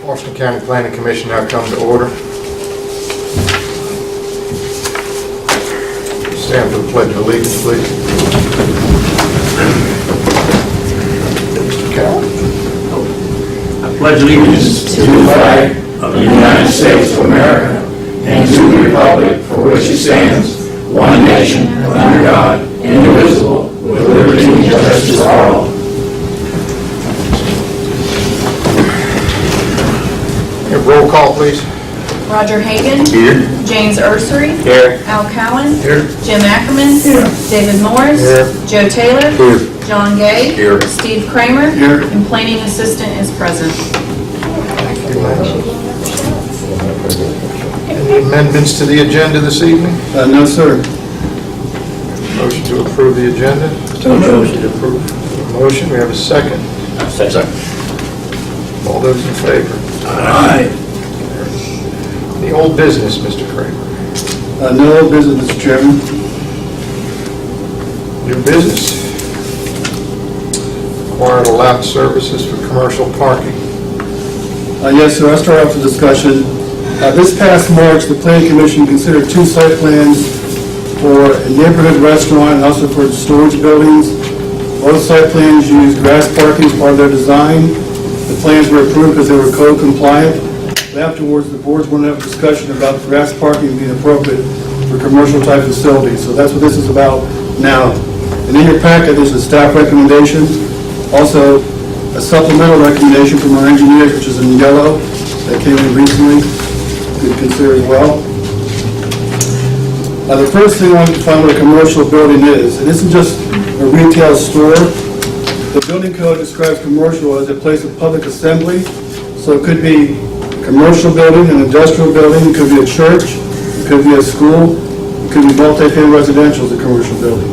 Washington County Planning Commission now come to order. Stand for the Pledge of Allegiance, please. Mr. Cowell. I pledge allegiance to the flag of the United States of America and to the republic for which it stands, one nation, under God, indivisible, with liberty and justice for all. Roll call, please. Roger Hagan. Here. James Ursery. Here. Al Cowan. Here. Jim Ackerman. Here. David Morris. Here. Joe Taylor. Here. John Gay. Here. Steve Kramer. Here. And planning assistant is present. Any amendments to the agenda this evening? No, sir. Motion to approve the agenda? Motion to approve. Motion, we have a second. Second. All those in favor? Aye. The old business, Mr. Kramer. No old business, Mr. Chairman. New business. Required allowed services for commercial parking. Yes, sir. I'll start off the discussion. This past March, the Planning Commission considered 2 site plans for a neighborhood restaurant and also for storage buildings. Both site plans used grass parking as part of their design. The plans were approved because they were code compliant. But afterwards, the boards wanted to have a discussion about grass parking being appropriate for commercial type facilities. So that's what this is about now. And in your packet, there's a staff recommendation, also a supplemental recommendation from our engineers, which is in yellow, that came in recently. You can consider as well. The first thing I want to define what a commercial building is. It isn't just a retail store. The building code describes commercial as a place of public assembly. So it could be a commercial building, an industrial building, it could be a church, it could be a school, it could be multi-family residential as a commercial building.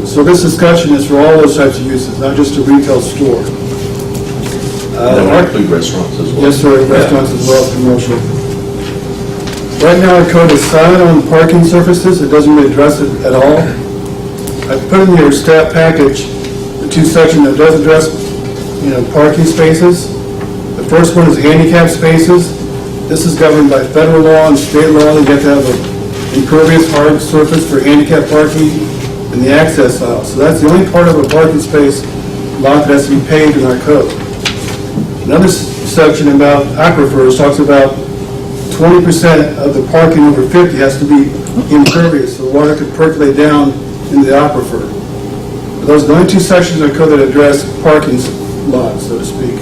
So this discussion is for all those types of uses, not just a retail store. That would include restaurants as well. Yes, sir, restaurants as well as commercial. Right now, our code is silent on parking surfaces. It doesn't really address it at all. I put in your staff package the 2 sections that does address, parking spaces. The first one is handicap spaces. This is governed by federal law and state law. You have to have an impervious hard surface for handicap parking and the access aisle. So that's the only part of a parking space lot that has to be paved in our code. Another section about aquifers talks about 20% of the parking over 50 has to be impervious, so the water could percolate down into the aquifer. Those are the only 2 sections of code that address parking lots, so to speak.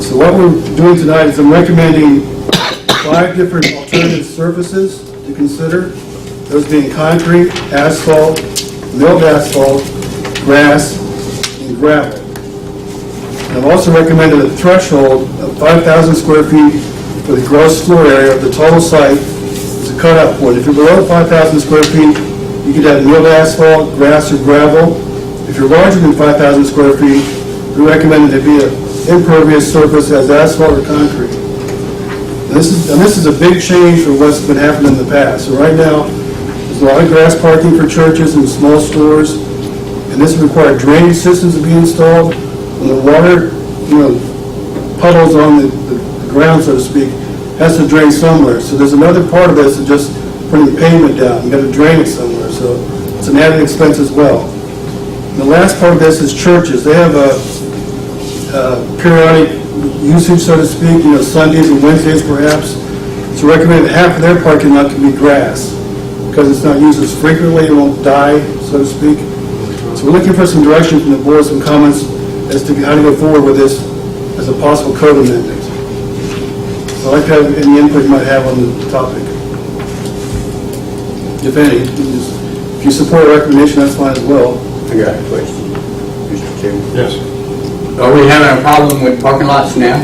So what we're doing tonight is I'm recommending 5 different alternative surfaces to consider, those being concrete, asphalt, milled asphalt, grass, and gravel. And I've also recommended a threshold of 5,000 square feet for the gross floor area of the total site as a cutoff point. If you're below 5,000 square feet, you could have milled asphalt, grass, or gravel. If you're larger than 5,000 square feet, we recommend that it be an impervious surface as asphalt or concrete. And this is a big change from what's been happening in the past. So right now, there's a lot of grass parking for churches and small stores, and this requires drainage systems to be installed. When the water, puddles on the ground, so to speak, has to drain somewhere. So there's another part of this of just putting pavement down. You've got to drain it somewhere. So it's an added expense as well. And the last part of this is churches. They have a periodic usage, so to speak, Sundays and Wednesdays perhaps. So recommend that half of their parking lot can be grass because it's not used as frequently. It won't die, so to speak. So we're looking for some direction from the board, some comments as to how to go forward with this as a possible code amendment. So I'd like to have any input you might have on the topic. If any, if you support a recommendation, that's fine as well. I got a question, Mr. Chairman. Yes. Are we having a problem with parking lots now?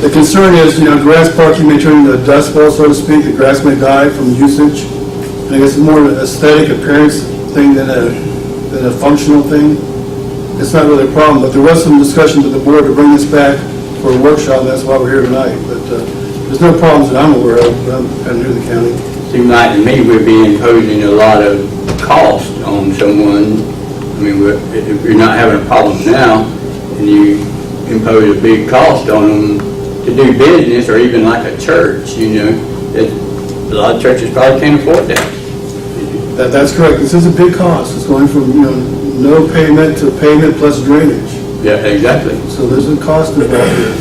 The concern is, grass parking may turn into a dust bowl, so to speak. The grass may die from usage. And I guess it's more of an aesthetic appearance thing than a functional thing. It's not really a problem, but there was some discussion with the board to bring this back for a workshop, and that's why we're here tonight. But there's no problems that I'm aware of, but I'm kind of new to the county. Seems like to me we're being imposing a lot of cost on someone I mean, if you're not having a problem now, and you impose a big cost on them to do business, or even like a church, that a lot of churches probably can't afford that. That's correct. This is a big cost. It's going from, no payment to payment plus drainage. Yeah, exactly. So there's a cost involved here.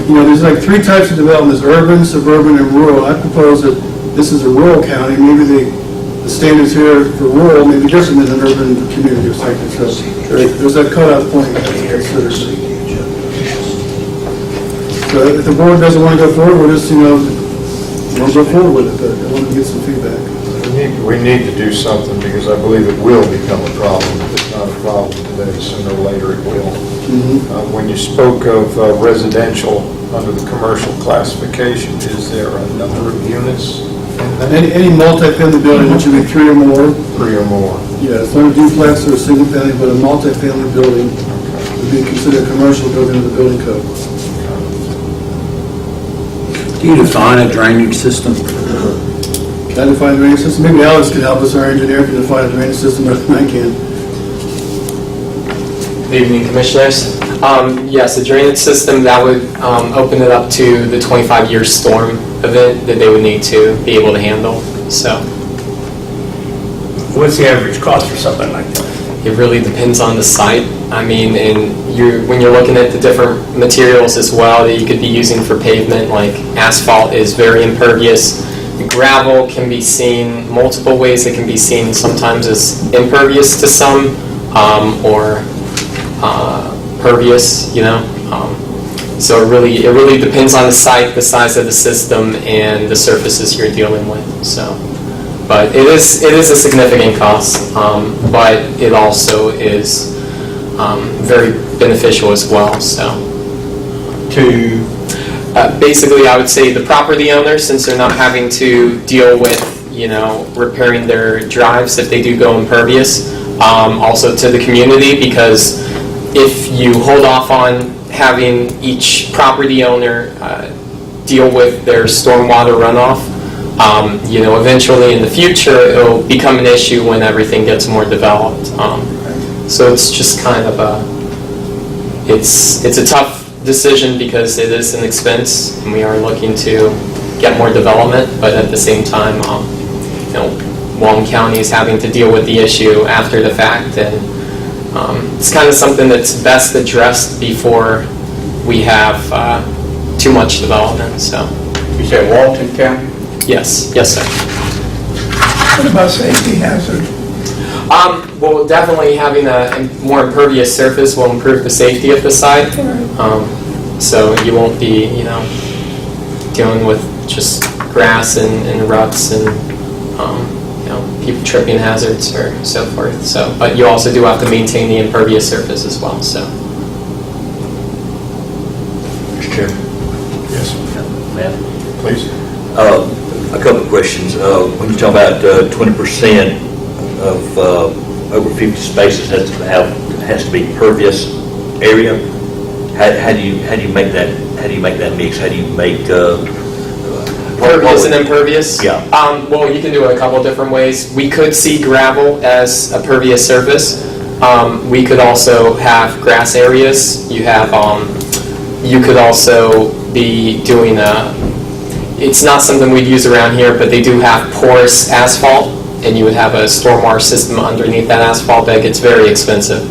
There's like three types of development: there's urban, suburban, and rural. I propose that this is a rural county. Maybe the standards here for rural may be different than an urban community or something. So there's that cutoff point to consider. So if the board doesn't want to go forward, we'll just, we'll go forward with it, but I want to get some feedback. We need to do something because I believe it will become a problem. If it's not a problem today, sooner or later it will. When you spoke of residential under the commercial classification, is there a number of units in that? Any multi-family building, which would be 3 or more. 3 or more. Yeah, it's not a duplex or a single family, but a multi-family building would be considered a commercial building in the building code. Do you define a drainage system? Can I define a drainage system? Maybe Alex can help us, our engineer can define a drainage system better than I can. Good evening, Commissioners. Yes, a drainage system that would open it up to the 25-year storm event that they would need to be able to handle. So What's the average cost for something like that? it really depends on the site. I mean, and when you're looking at the different materials as well that you could be using for pavement, like asphalt is very impervious. Gravel can be seen multiple ways. It can be seen sometimes as impervious to some, or pervious, so it really depends on the site, the size of the system, and the surfaces you're dealing with. So, but it is a significant cost, but it also is very beneficial as well. So, basically, I would say the property owner, since they're not having to deal with repairing their drives if they do go impervious, also to the community, because if you hold off on having each property owner deal with their stormwater runoff, eventually in the future it'll become an issue when everything gets more developed. So it's just kind of it's a tough decision because it is an expense and we are looking to get more development, but at the same time, Wong County is having to deal with the issue after the fact, and it's kind of something that's best addressed before we have too much development. So, You said Walton County? yes, sir. What about safety hazard? Well, definitely having a more impervious surface will improve the safety of the site. So you won't be, dealing with just grass and ruts and people tripping hazards or so forth. So, but you also do have to maintain the impervious surface as well. So. Mr. Chairman. Yes, Ma'am. please. A couple of questions. When you talk about 20% of over 50 spaces has to be pervious area, how do you make that? How do you make that mix? How do you make Pervious and impervious? Yeah. Well, you can do it a couple different ways. We could see gravel as a pervious surface. We could also have grass areas. You could also be doing it's not something we'd use around here, but they do have porous asphalt, and you would have a stormwater system underneath that asphalt that gets very expensive.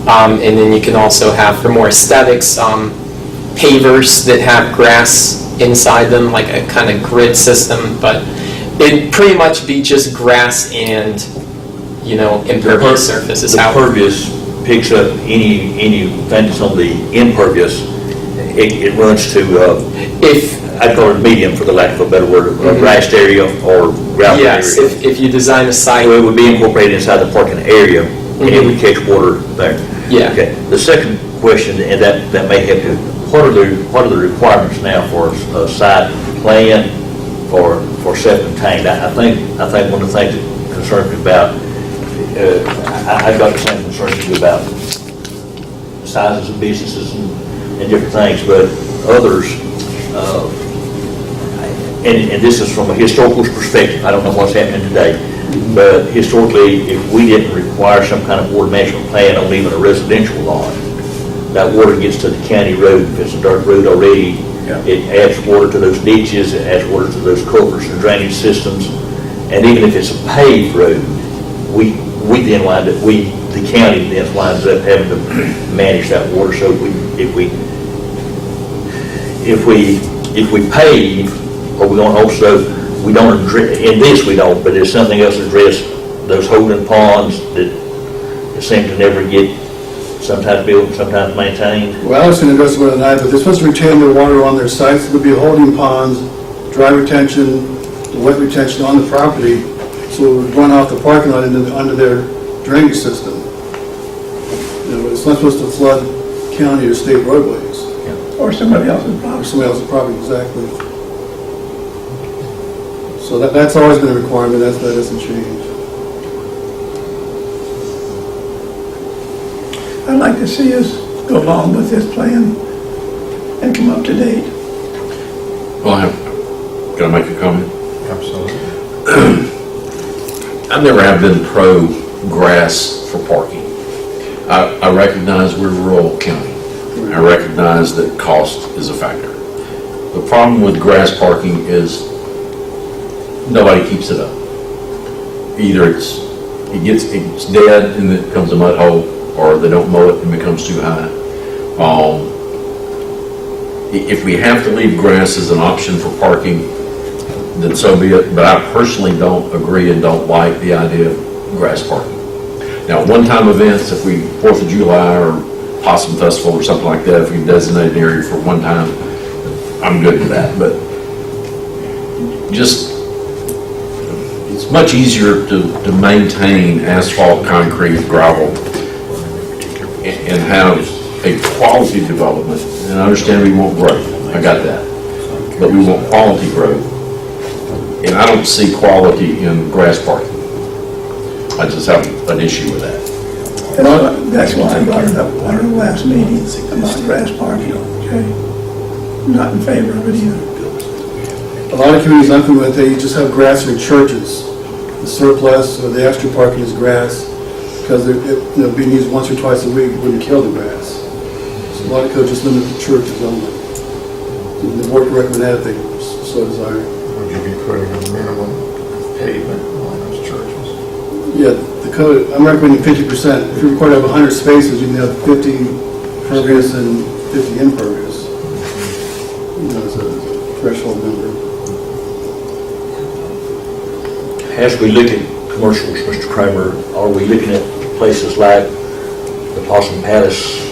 And then you can also have, for more aesthetics, pavers that have grass inside them, like a kind of grid system, but it'd pretty much be just grass and, impervious surfaces. The pervious picks up anything that's on the impervious. It runs to, I'd call it medium for the lack of a better word, a grassed area or gravel area. Yes, if you design a site. So it would be incorporated inside the parking area, and it would catch water there. Yeah. Okay. The second question, and that may help you, what are the requirements now for a site plan for self-contained? I think one of the things that concerns me about, I've got the same concerns as you about sizes of businesses and different things, but others, and this is from a historical perspective, I don't know what's happening today, But historically, if we didn't require some kind of water management plan on even a residential lot, that water gets to the county road. If it's a dirt road already, it adds water to those ditches, it adds water to those culverts and drainage systems. And even if it's a paved road, we then wind up, the county then winds up having to manage that water. So if we pave, or we don't also, we don't address, in this we don't, but there's something else to address, those holding ponds that seem to never get sometimes built, sometimes maintained. Well, I was going to address it more than I, but they're supposed to retain their water on their sites. There'll be holding ponds, dry retention, the wet retention on the property, so it would run off the parking lot under their drainage system. You know, it's not supposed to flood county or state roadways. Or somebody else's Or property. somebody else's property, exactly. So that's always been a requirement, that doesn't change. I'd like to see us go along with this plan and come up to date. Well, can I make a comment? Absolutely. I never have been pro grass for parking. I recognize we're a rural county. I recognize that cost is a factor. The problem with grass parking is nobody keeps it up. Either it's dead and it becomes a mud hole, or they don't mow it and it becomes too high. If we have to leave grass as an option for parking, then so be it, but I personally don't agree and don't like the idea of grass parking. Now, one-time events, if we, 4th of July or Possum Festival or something like that, if we designate an area for one time, I'm good with that, but just, it's much easier to maintain asphalt, concrete, gravel, and have a quality development. And I understand we want growth, I got that, but we want quality growth. And I don't see quality in grass parking. I just have an issue with that. That's why I brought it up at our last meeting about grass parking, okay? I'm not in favor of it either. A lot of communities I'm familiar with, they just have grass in churches. The surplus or the extra parking is grass, because they're being used once or twice a week, it wouldn't kill the grass. So a lot of codes just limit the churches only. And the board can recommend that if they so desire. Would you be putting a minimum pavement on those churches? Yeah, the code, I'm recommending 50%. If you're required to have 100 spaces, you can have 50 pervious and 50 impervious. You know, as a threshold number. As we look at commercials, Mr. Kramer, are we looking at places like the Possum Palace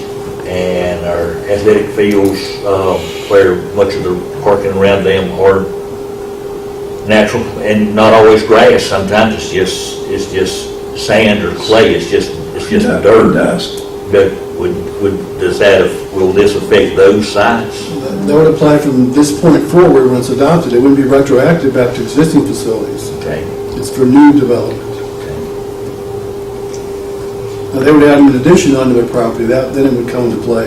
and our athletic fields, where much of the parking around them are natural and not always grass? Sometimes it's just sand or clay. It's just dirt. Dust. But will this affect those sites? That would apply from this point forward when it's adopted. It wouldn't be retroactive back to existing facilities. Okay. It's for new development. Now, they would add an addition onto their property, then it would come into play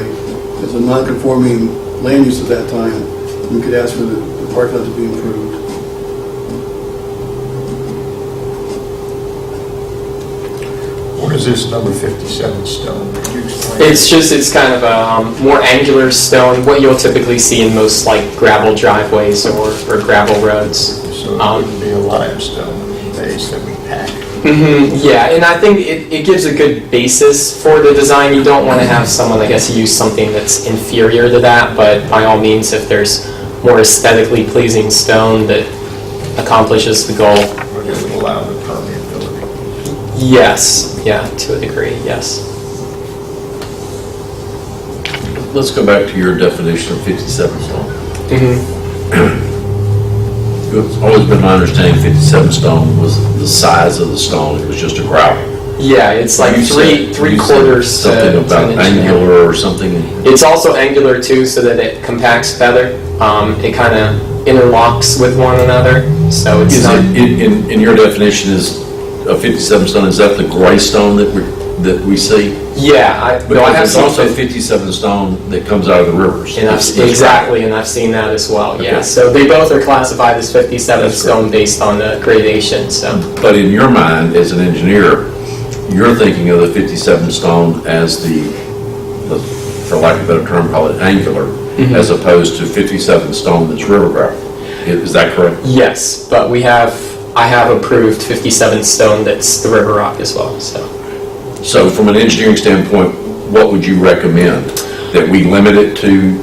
as a non-conforming land use at that time. We could ask for the parking lot to be improved. What is this number 57 stone? Could you explain? It's kind of a more angular stone, what you'll typically see in most like gravel driveways or gravel roads. So it wouldn't be a limestone base that we pack. Yeah, and I think it gives a good basis for the design. You don't want to have someone, I guess, use something that's inferior to that, but by all means, if there's more aesthetically pleasing stone that accomplishes the goal. But it would allow the permeability. Yes, yeah, to a degree, yes. Let's go back to your definition of 57 stone. It's always been my understanding 57 stone was the size of the stone, it was just a gravel. Yeah, it's like You said- three you said quarters to something to about an inch and a half. angular or something. It's also angular too, so that it compacts better. It kind of interlocks with one another, so it's Is not. it, in your definition, is a 57 stone, is that the gray stone that that we see? Yeah, no, I have Because there's seen also 57 stone that comes out of the rivers. And exactly, and I've seen that as well, yeah. So they both are classified as 57 That's stone based on the gradation, so. But in your mind, as an engineer, you're thinking of the 57 stone as the, for lack of a better term, call it angular, as opposed to 57 stone that's river gravel. Is that correct? Yes, but I have approved 57 stone that's the river rock as well, so. So from an engineering standpoint, what would you recommend? That we limit it to,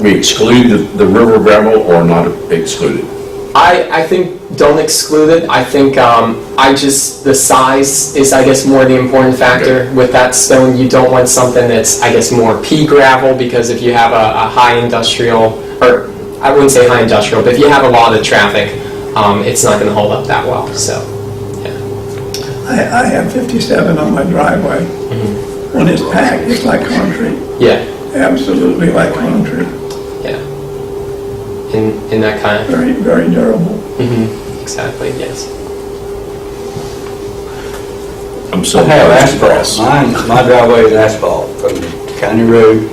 we exclude the river gravel or not exclude it? I think don't exclude it. I think the size is, I guess, more the important factor. Okay. With that stone, you don't want something that's, I guess, more pea gravel, because if you have a high industrial, or I wouldn't say high industrial, but if you have a lot of traffic, it's not going to hold up that well, so, yeah. I have 57 on my driveway. When it's packed, it's like concrete, Yeah, absolutely like concrete, yeah. In that kind of, very, very durable. exactly, yes. I'm so. I have asphalt. My driveway is asphalt from the county road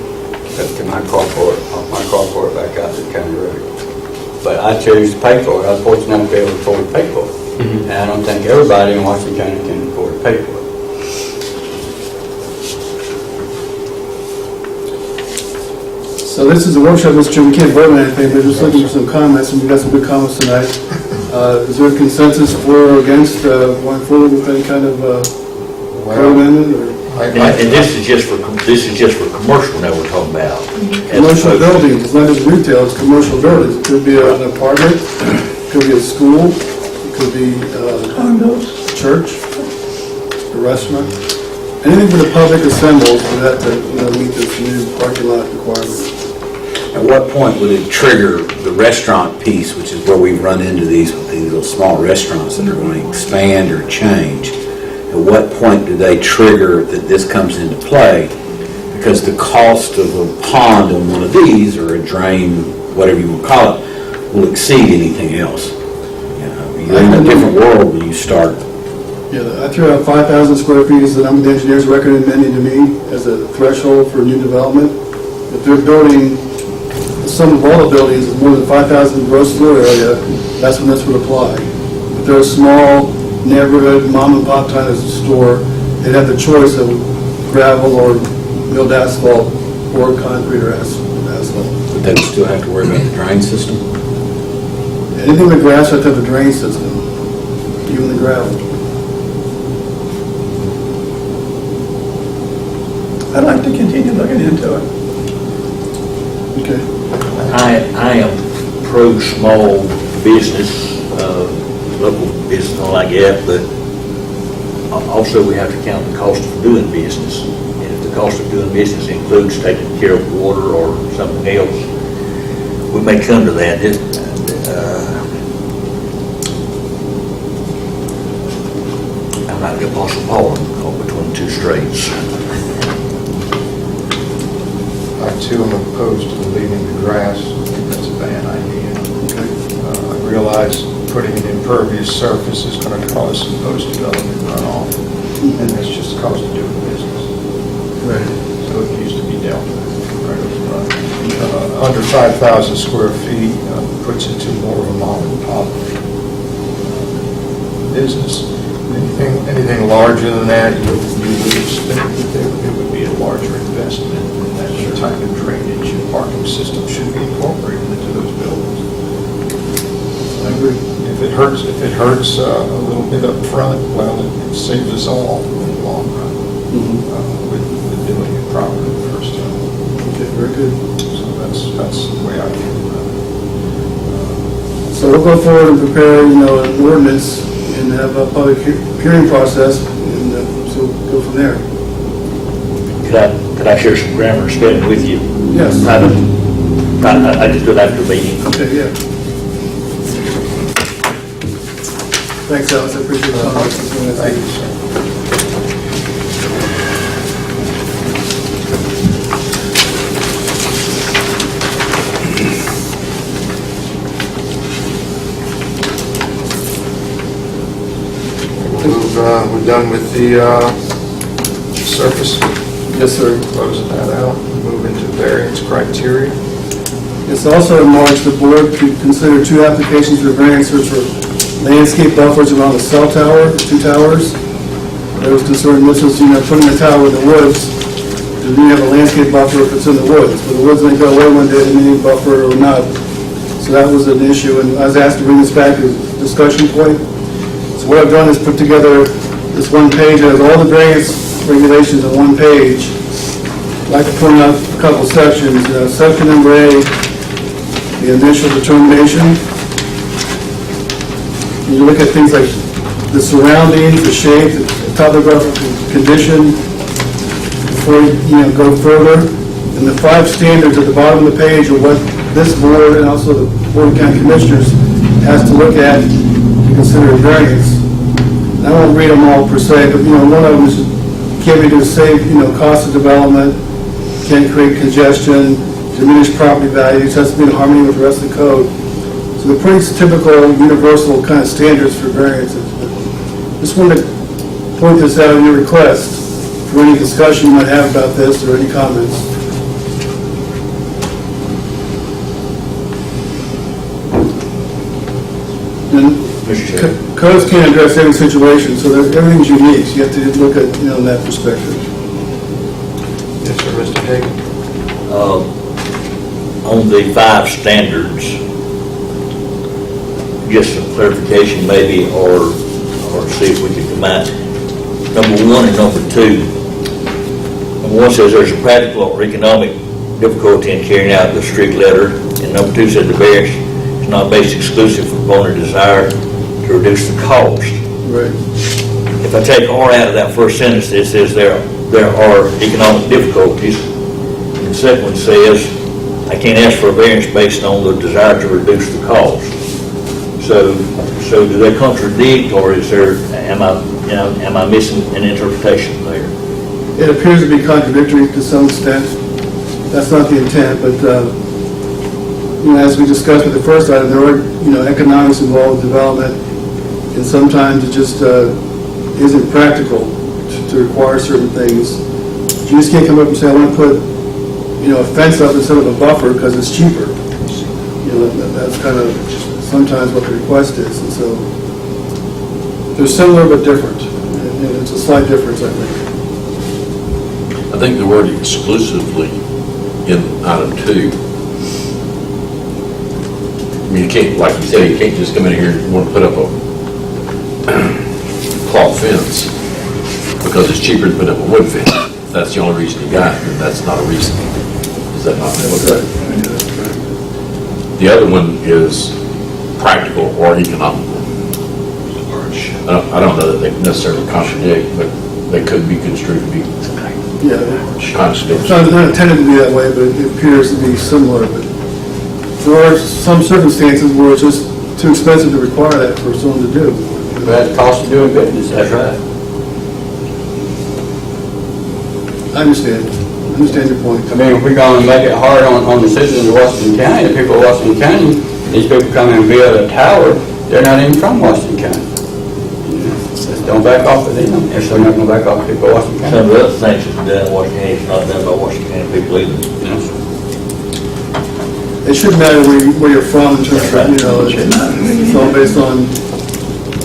up to my carport, off my carport back out to the county road. But I chose to pay for it. I was fortunate enough to be able to afford to pay for it. And I don't think everybody in Washington County can afford to pay for it. So this is a workshop, Mr. Chairman, we can't vote on anything, but just looking for some comments, and we got some good comments tonight. Is there a consensus for or against going forward with any kind of code amendment or And this is just for commercial now we're talking about. as commercial opposed to- buildings? It's not just retail, it's commercial buildings. It could be an apartment, it could be a school, it could be Condos. a church, a restaurant. Anything for the public assembles would have to, meet this new parking lot requirement. At what point would it trigger the restaurant piece, which is where we run into these little small restaurants that are going to expand or change? At what point do they trigger that this comes into play? Because the cost of a pond on one of these, or a drain, whatever you want to call it, will exceed anything else. You're in a different world when you start. Yeah, I threw out 5,000 square feet as the number the engineers recommended to me as a threshold for new development. If they're building, the sum of all the buildings is more than 5,000 gross floor area, that's when this would apply. If they're a small neighborhood, mom and pop kind of store, they'd have the choice of gravel or milled asphalt or concrete or asphalt. But they would still have to worry about the drain system. Anything with grass has to have a drain system, even the gravel. I'd like to continue looking into it. Okay. I am pro small business, local business, all I get, but also we have to count the cost of doing business. And if the cost of doing business includes taking care of water or something else, we may come to that. I'm not going to pass a ball between two straits. I too am opposed to leaving the grass. I think that's a bad idea. I realize putting an impervious surface is going to cause some post-development runoff, and that's just the cost of doing business. Right. So it needs to be dealt with right up front. Under 5,000 square feet puts it to more of a mom and pop business. Anything larger than that, you would expect that it would be a larger investment, and that type of drainage and parking system should be incorporated into those buildings. I agree. If it hurts a little bit up front, well, it saves us all in the long run with doing it properly the first time. Okay, very good. So that's the way I feel about it. So we'll go forward and prepare, an ordinance and have a public hearing process, and so we'll go from there. Could I share some grammar and spelling with you? Yes. I just do that after the meeting. Okay, yeah. Thanks, Alex, I appreciate the comments. Thank you, sir. We're done with the surface, Yes, sir. closing that out, move into variance criteria. It's also in March, the board could consider two applications for variance, which were landscape buffers around the cell tower, the two towers. There was concern, this is, putting the tower in the woods, do you have a landscape buffer if it's in the woods? But the woods may go away one day, and you need a buffer or not. So that was an issue, and I was asked to bring this back as a discussion point. So what I've done is put together this one page that has all the variance regulations on one page. I'd like to point out a couple sections. Section number A, the initial determination. You look at things like the surroundings, the shape, the topographical condition, before you go further. And the 5 standards at the bottom of the page are what this board and also the Board of County Commissioners has to look at to consider a variance. I won't read them all per se, but one of them is, can we do save, cost of development, can create congestion, diminish property values, has to be in harmony with the rest of the code. So they're pretty typical, universal kind of standards for variances. Just wanted to point this out in your request for any discussion you might have about this or any comments. And Mr. Chair. codes can't address every situation, so everything's unique, so you have to look at, in that perspective. Yes, sir, Mr. Hagan. On the 5 standards, just some clarification maybe, or see if we can combine number 1 and number 2. Number 1 says there's a practical or economic difficulty in carrying out the strict letter, and number 2 said the variance is not based exclusively upon a desire to reduce the cost. Right. If I take R out of that first sentence, it says there are economic difficulties. And the second one says, I can't ask for a variance based on the desire to reduce the cost. So do they contradict, or is there, am I missing an interpretation there? It appears to be contradictory to some extent. That's not the intent, but, as we discussed with the first item, there are, economics involved with development, and sometimes it just isn't practical to require certain things. You just can't come up and say, I want to put, a fence up instead of a buffer because it's cheaper. That's kind of sometimes what the request is, and so they're similar but different, and it's a slight difference, I think. I think the word exclusively in item 2, you can't, like you said, you can't just come in here and want to put up a cloth fence because it's cheaper to put up a wood fence. That's the only reason you got it, and that's not a reason. Is that not correct? The other one is practical or economical. I don't know that they necessarily contradict, but they could be construed to be contradictory. It's not intended to be that way, but it appears to be similar. But there are some circumstances where it's just too expensive to require that for someone to do. But the cost of doing business. That's right. I understand your point. I mean, if we're going to make it hard on the citizens of Washington County, the people of Washington County, these people come in and build a tower, they're not even from Washington County. Just don't back off of them, if they're not going to back off the people of Washington Some County. of the other things that's done in Washington County is not done by Washington County people either. It shouldn't matter where you're from in terms of, it's all based on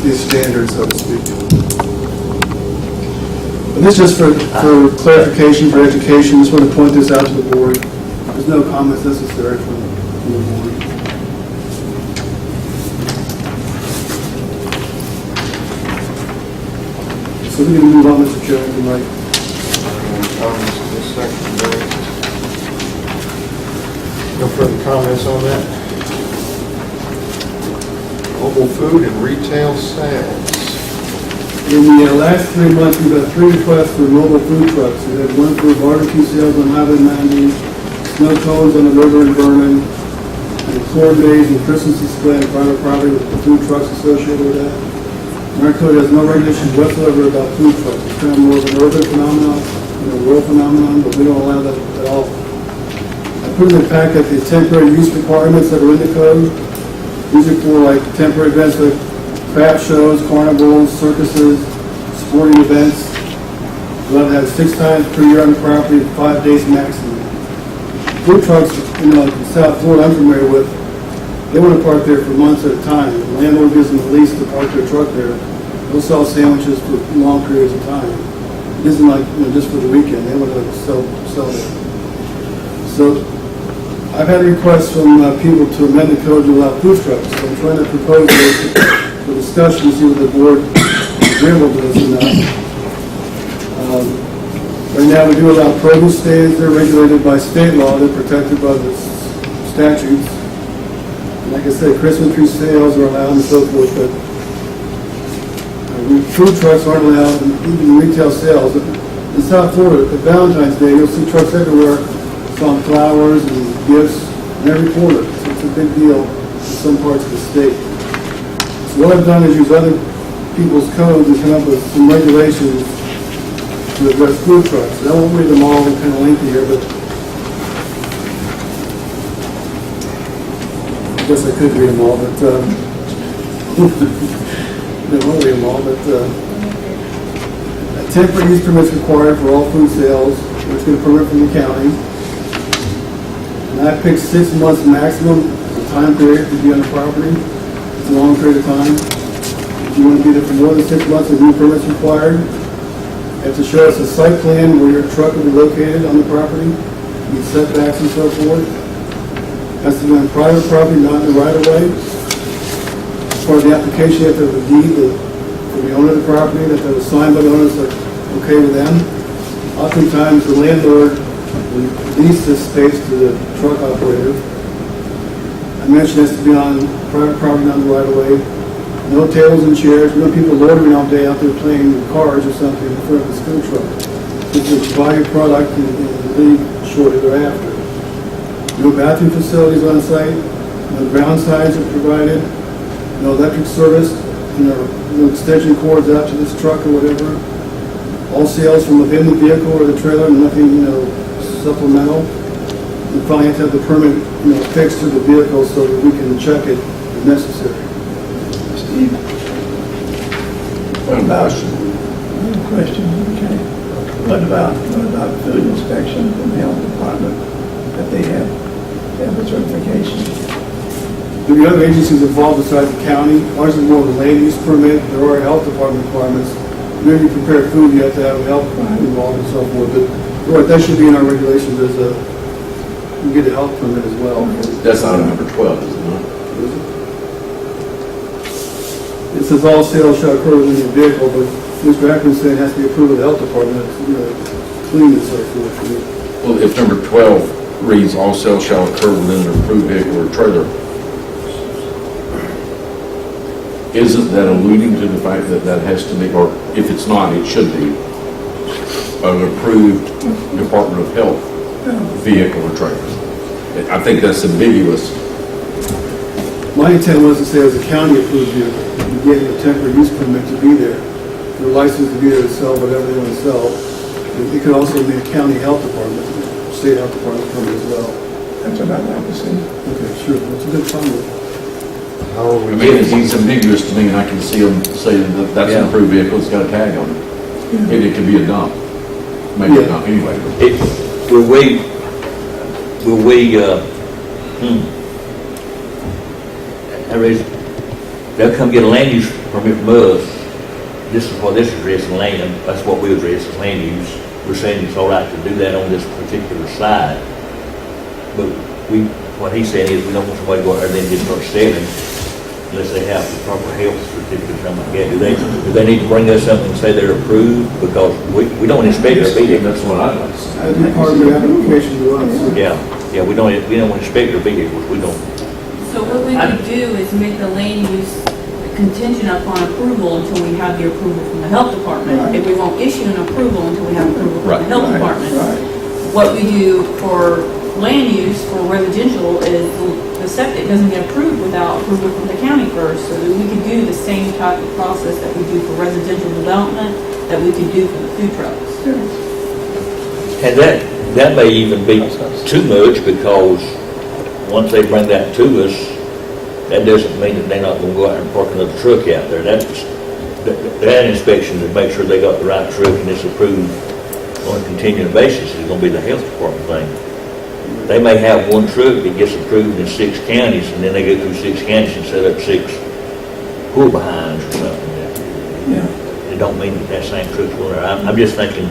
these standards, so to speak. But this is just for clarification, for education, just want to point this out to the board. There's no comments necessary from the board. So we're going to move on, Mr. Chairman, if you like. Comments on this section, no further comments on that? Mobile food and retail sales. In the last 3 months, we've had 3 requests for mobile food trucks. We had one for barbecue sales on Highway 90, snow cones on the river in Vernon, and corn maze and Christmas display on private property with the food trucks associated with that. Our code has no regulations whatsoever about food trucks. It's kind of more of an urban phenomenon, rural phenomenon, but we don't allow that at all. I put in the packet the temporary use requirements that are in the code. These are for like temporary events like craft shows, carnivals, circuses, sporting events. Allowed to have 6 times per year on the property, 5 days maximum. Food trucks, like in South Florida, I'm familiar with, they want to park there for months at a time. The landlord gives them a lease to park their truck there. They'll sell sandwiches for long periods of time. It isn't like, just for the weekend, they want to sell it. So, I've had requests from people to amend the code to allow food trucks. So I'm trying to propose this for discussion, see what the board is agreeable to this or not. Right now, we do allow produce stands. They're regulated by state law. They're protected by the statutes. And like I said, Christmas tree sales are allowed and so forth, but food trucks aren't allowed, and even retail sales. In South Florida, at Valentine's Day, you'll see trucks everywhere selling flowers and gifts in every corner. So it's a big deal in some parts of the state. So what I've done is use other people's codes and come up with some regulations to address food trucks. I won't read them all, they're kind of lengthy here, but I guess I could read them all, but I won't read them all, but a temporary use permit is required for all food sales, which is a permit from the county. And I picked 6 months maximum as a time period to be on the property. It's a long period of time. If you want to be there for more than 6 months, a new permit is required. You have to show us a site plan where your truck will be located on the property, meet setbacks and so forth. Has to be on private property, not in the right of way. As part of the application, you have to have a deed for the owner of the property, that have a sign by the owner that's okay with them. Oftentimes, the landlord will lease this space to the truck operator. I mentioned it has to be on private property, not in the right of way. No tables and chairs, no people loitering all day out there playing cards or something in front of this food truck. Just to buy your product and leave shortly thereafter. No bathroom facilities on site, no ground signs are provided, no electric service, no extension cords out to this truck or whatever. All sales from within the vehicle or the trailer, nothing, supplemental. You probably have to have the permit, fixed to the vehicle so that we can check it if necessary. Steve? What about, question, okay. What about food inspection from the health department, that they have a certification? There are other agencies involved besides the county. Ours is more of a land use permit. There are health department requirements. When you prepare food, you have to have health involved and so forth. But right, that should be in our regulations. You get a health permit as well. That's not number 12, is it not? It says all sales shall occur within your vehicle, but Mr. Ackman said it has to be approved with the health department. Clean and so forth. Well, if number 12 reads, all sales shall occur within an approved vehicle or trailer, isn't that alluding to the fact that that has to be, or if it's not, it should be, an approved Department of Health vehicle or trailer? I think that's ambiguous. My intent was to say it was a county approved vehicle. You get a temporary use permit to be there. They're licensed to be there to sell whatever they want to sell. It could also be a county health department, state health department permit as well. That's what I'd like to see. Okay, sure. That's a good comment. How are we? I mean, it's ambiguous to me, and I can see them saying that that's an approved vehicle, it's got a tag on it. And it could be a dump. Maybe a dump anyway. They'll come get a land use permit from us. This is what this is addressing land, that's what we address as land use. We're saying it's all right to do that on this particular side. But what he's saying is we don't want somebody to go out there and then just start selling unless they have the proper health certificate or something like that. Do they need to bring us something and say they're approved? Because we don't inspect their vehicles. That's what I'd like to see. That'd be part of the application to us. Yeah, we don't inspect their vehicles, we don't. So what we would do is make the land use contingent upon approval until we have the approval from the health department. Right. If we won't issue an approval until we have approval from the health Right, department. right. What we do for land use for residential is the septic doesn't get approved without approval from the county first. So that we could do the same type of process that we do for residential development that we could do for the food trucks. And that may even be too much, because once they bring that to us, that doesn't mean that they're not gonna go out and park another truck out there. That inspection to make sure they got the right truck and it's approved on a continuing basis is gonna be the health department thing. They may have one truck that gets approved in 6 counties, and then they go through 6 counties and set up 6 pull behinds or something. It don't mean that same truck's going there. I'm just thinking,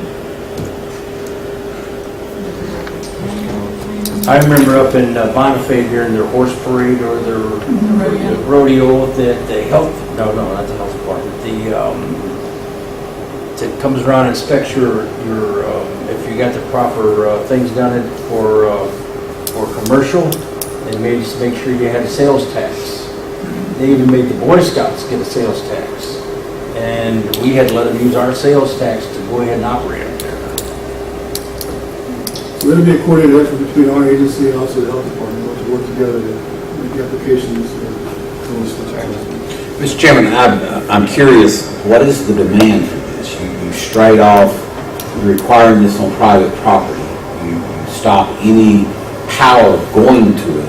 I remember up in Bonifay during their horse parade or their rodeo, that the health, no, not the health department, that comes around and inspects your, if you got the proper things done for commercial, they made us make sure you had a sales tax. They even made the Boy Scouts get a sales tax. And we had to let them use our sales tax to go ahead and operate up there. So it'll be a coordinated effort between our agency and also the health department to work together to make the applications and those things. Mr. Chairman, I'm curious, what is the demand for this? You straight off, you're requiring this on private property. You stop any power going to it.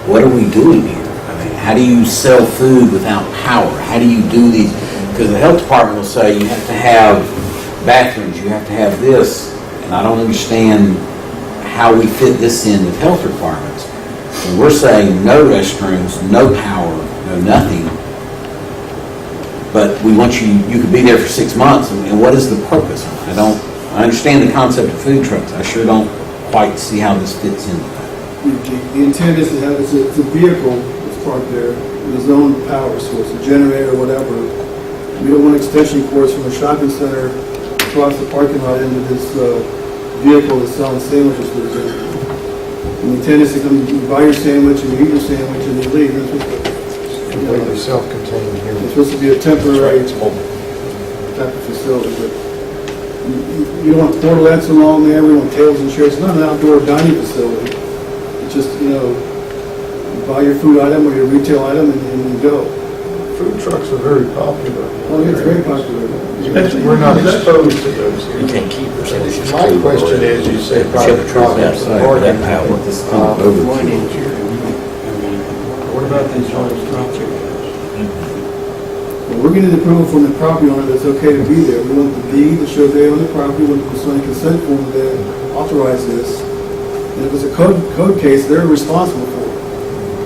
What are we doing here? I mean, how do you sell food without power? How do you do these? Because the health department will say you have to have bathrooms, you have to have this, and I don't understand how we fit this in with health requirements. And we're saying no restrooms, no power, no nothing. But we want you could be there for 6 months, and what is the purpose? I understand the concept of food trucks. I sure don't quite see how this fits in. The intent is to have, it's a vehicle that's parked there with its own power source, a generator or whatever. We don't want extension cords from a shopping center across the parking lot into this vehicle that's selling sandwiches for the generator. And the intent is to come and buy your sandwich and you eat your sandwich and you leave. Completely self-contained here. It's supposed to be a temporary type of facility, but you don't want portalettes along there, we don't want tables and chairs. It's not an outdoor dining facility. It's just, you buy your food item or your retail item and you go. Food trucks are very popular. Oh, it's very popular. We're not exposed to those here. you can't keep your sandwiches. My question is, you say private property, That power. What about these restaurants? Well, we're getting approval from the property owner that it's okay to be there. We want the deed to show they own the property, we want the signed consent form to authorize this. And if it's a code case, they're responsible for it.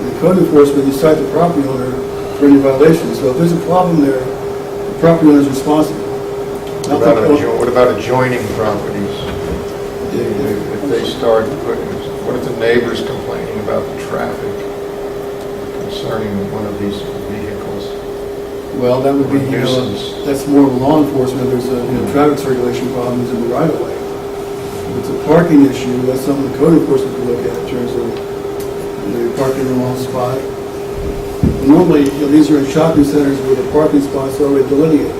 And the code enforcement, you cite the property owner for any violations. So if there's a problem there, the property owner is responsible. What about adjoining properties? If they start putting, what if the neighbor's complaining about the traffic concerning one of these vehicles? Well, that would be, Nuisance. that's more of law enforcement. There's traffic circulation problems in the right of way. If it's a parking issue, that's something the code enforcement can look at in terms of, you're parking in the wrong spot. Normally, these are in shopping centers where the parking spots are already delineated.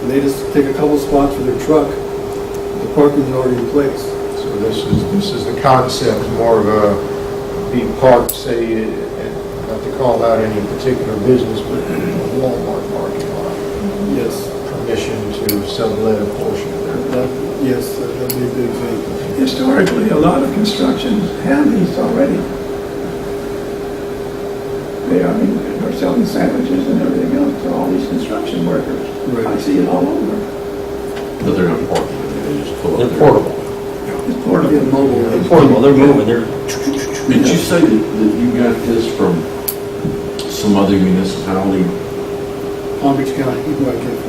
And they just take a couple spots for their truck, the parking is already in place. So this is the concept, more of a, be parked, say, not to call out any particular business, but a Walmart parking lot. Yes. Permission to sublet a portion of their. Yes, that'd be a big thing. Historically, a lot of constructions have these already. They're selling sandwiches and everything else to all these construction workers. Right. I see it all over. But they're not parking, they just pull up. They're portable. It's portable. Yeah, mobile. They're portable, they're moving, they're. Did you say that you got this from some other municipality? Palm Beach County, where I came from.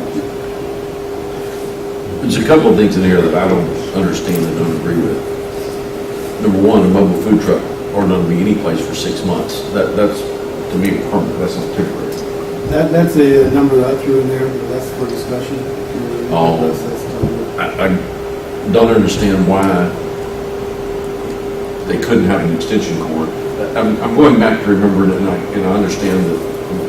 There's a couple of things in here that I don't understand and don't agree with. Number one, a mobile food truck or not to be any place for 6 months. That's, to me, permanent, that's not temporary. That's a number that I threw in there, but that's for discussion. Oh. That's I don't understand why they couldn't have an extension cord. I'm going back to remember it, and I understand that,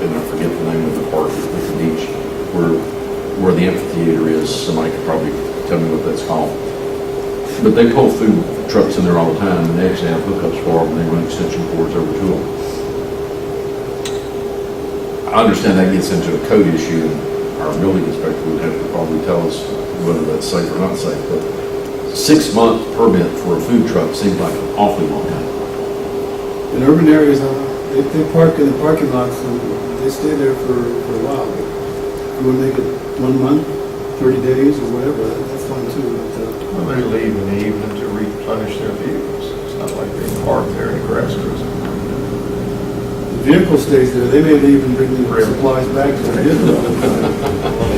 and I forget the name of the park at the beach, where the amphitheater is. Somebody could probably tell me what that's called. But they pull food trucks in there all the time, and they actually have hookups for them, and they run extension cords over to them. I understand that gets into a code issue, and our building inspector would have to probably tell us whether that's safe or not safe, but 6 month permit for a food truck seems like an awfully long time. In urban areas, they park in the parking lots and they stay there for a while. You want to make it 1 month, 30 days or whatever, that's fine too. Well, they leave in the evening to replenish their vehicles. It's not like they park there in the grass cruiser. The vehicle stays there, they may even bring the supplies back to the vehicle.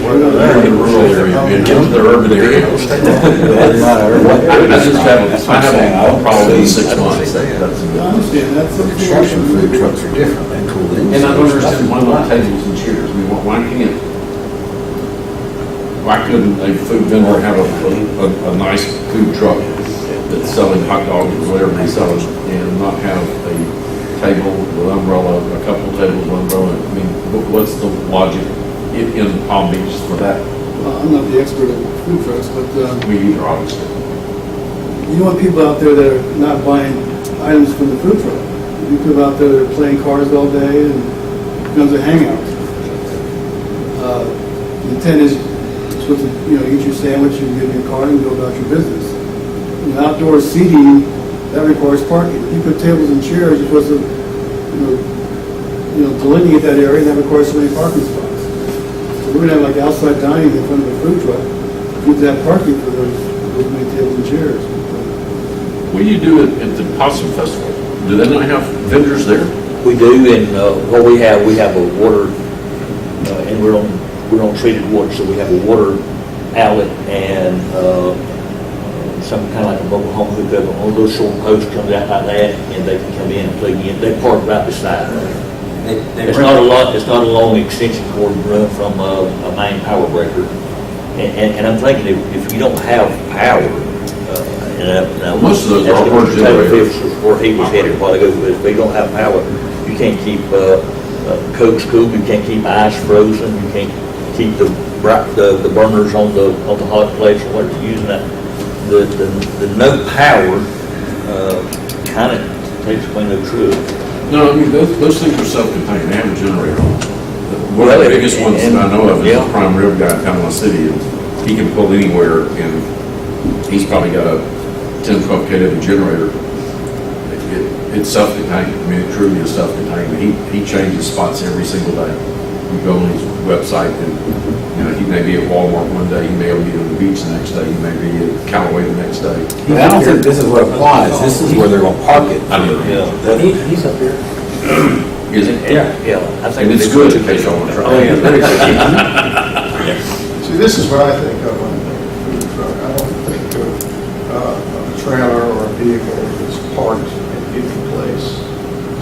They're in the rural area, and get to the urban area. I just have a problem in 6 months. I understand, that's something. Construction food trucks are different than cool in. And I don't understand why not tables and chairs, I mean, why couldn't a food vendor have a nice food truck that's selling hot dogs or whatever he's selling, and not have a table with umbrella, a couple of tables with umbrella? I mean, what's the logic in Palm Beach for that? I'm not the expert on food trucks, but We either, obviously. you want people out there that are not buying items from the food truck. You people out there that are playing cards all day and it becomes a hangout. The intent is supposed to, eat your sandwich and get in your car and go about your business. Outdoor seating, that requires parking. If you put tables and chairs, you're supposed to, delineate that area, and that requires so many parking spots. So we're gonna have like outside dining in front of a food truck. You have to have parking for those many tables and chairs. What do you do at the Possum Festival? Do they not have vendors there? We do, and what we have a water, and we're on treated water, so we have a water outlet and some kind of like a mobile home hookup. One of those short posts comes out like that, and they can come in and plug in. They park right beside it. It's not a long extension cord run from a main power breaker. And I'm thinking if you don't have power, Most of those are hard generators. where he was headed a while ago, but if we don't have power, you can't keep Cokes cool, you can't keep ice frozen, you can't keep the burners on the hot plates or whatever you're using. That the no power kind of takes away no truth. No, I mean, those things are self-contained, they have a generator on them. One of the biggest ones that I know of is the Prime Rib guy in Panama City, and he can pull anywhere, and he's probably got a 10, 12 kW generator. It's self-contained, I mean, it truly is self-contained. He changes spots every single day. You go on his website, and he may be at Walmart one day, he may be on the beach the next day, he may be at Callaway the next day. I don't think this is what applies, this is where they're gonna park it. I don't know. He's up here. Is it? Yeah, I think And it's good in case y'all want to try. See, this is what I think of when I think of food truck. I don't think of a trailer or a vehicle that's parked in a given place,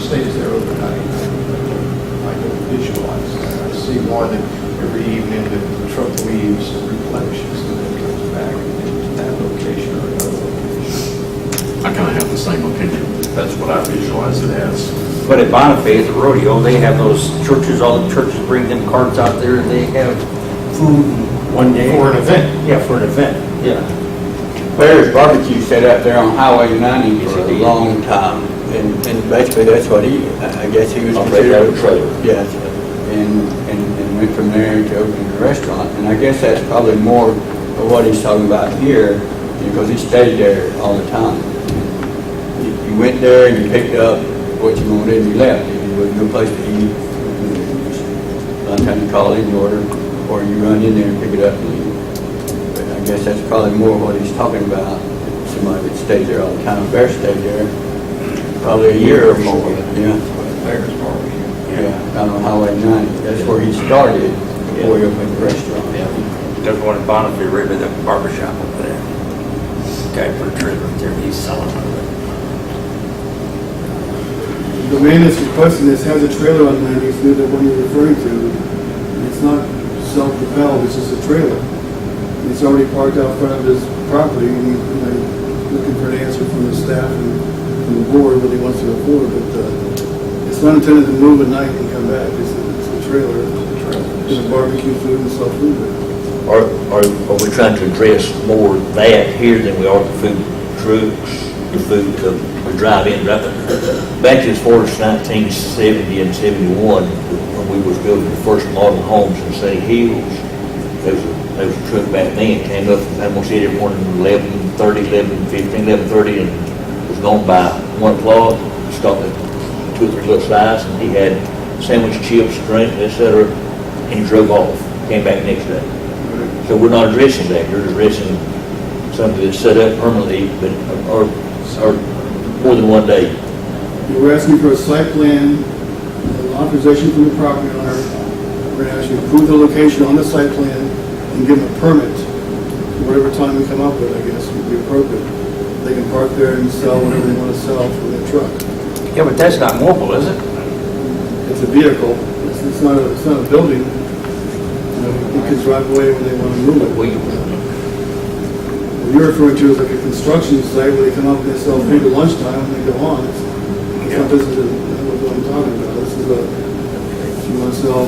stays there overnight. I can visualize that. I see one that every evening the truck leaves and replenishes and then comes back into that location or another location. I kind of have the same opinion. That's what I visualize it as. But at Bonifay, at the rodeo, they have those churches, all the churches bring them carts out there, and they have food one day. For an event. Yeah, for an event, yeah. Claire's Barbecue sat out there on Highway 90 for a long time, and basically that's what I guess he was Operated out considered. of a trailer. Yes, and went from there to opening a restaurant, and I guess that's probably more of what he's talking about here, because he stayed there all the time. You went there and you picked up what you wanted and you left. If you wasn't no place to eat, by the time you call in, you order, or you run in there and pick it up and leave. But I guess that's probably more what he's talking about. Somebody that stays there all the time. Bear stayed there probably a year or more. Yeah. Claire's Barbecue. Yeah, out on Highway 90. That's where he started before he opened the restaurant. There's one in Bonifay, right by the barber shop over there. Guy put a trailer up there, he's selling it. The man that's requesting this has a trailer on 90th Street that one you're referring to. It's not self-propelled, it's just a trailer. It's already parked out front of his property, and he's looking for an answer from the staff and from the board what he wants to afford, but it's not intended to move at night and come back. It's a trailer. It's a barbecue food and sell food there. Are we trying to address more that here than we are the food trucks, the food we drive in? Back as far as 1970 and 71, when we was building the first model homes in Sunny Hills, there was a truck back then, came up from Panama City every morning at 11:30, and was gone by 1 o'clock, stopped at 2 or 3 little size, and he had sandwich, chips, drink, etc., and he drove off, came back next day. So we're not addressing that, you're addressing something that's set up permanently, but, or more than one day. We're asking for a site plan, authorization from the property owner. We're going to ask you to approve the location on the site plan and give them a permit. Whatever time we come up with, I guess, would be appropriate. They can park there and sell whatever they want to sell from their truck. Yeah, but that's not mobile, is it? It's a vehicle. It's not a building. You know, you can drive away when they want to move it. What you're referring to is like a construction site where they come up and they sell food at lunchtime and they go on. This is what I'm talking about. This is if you want to sell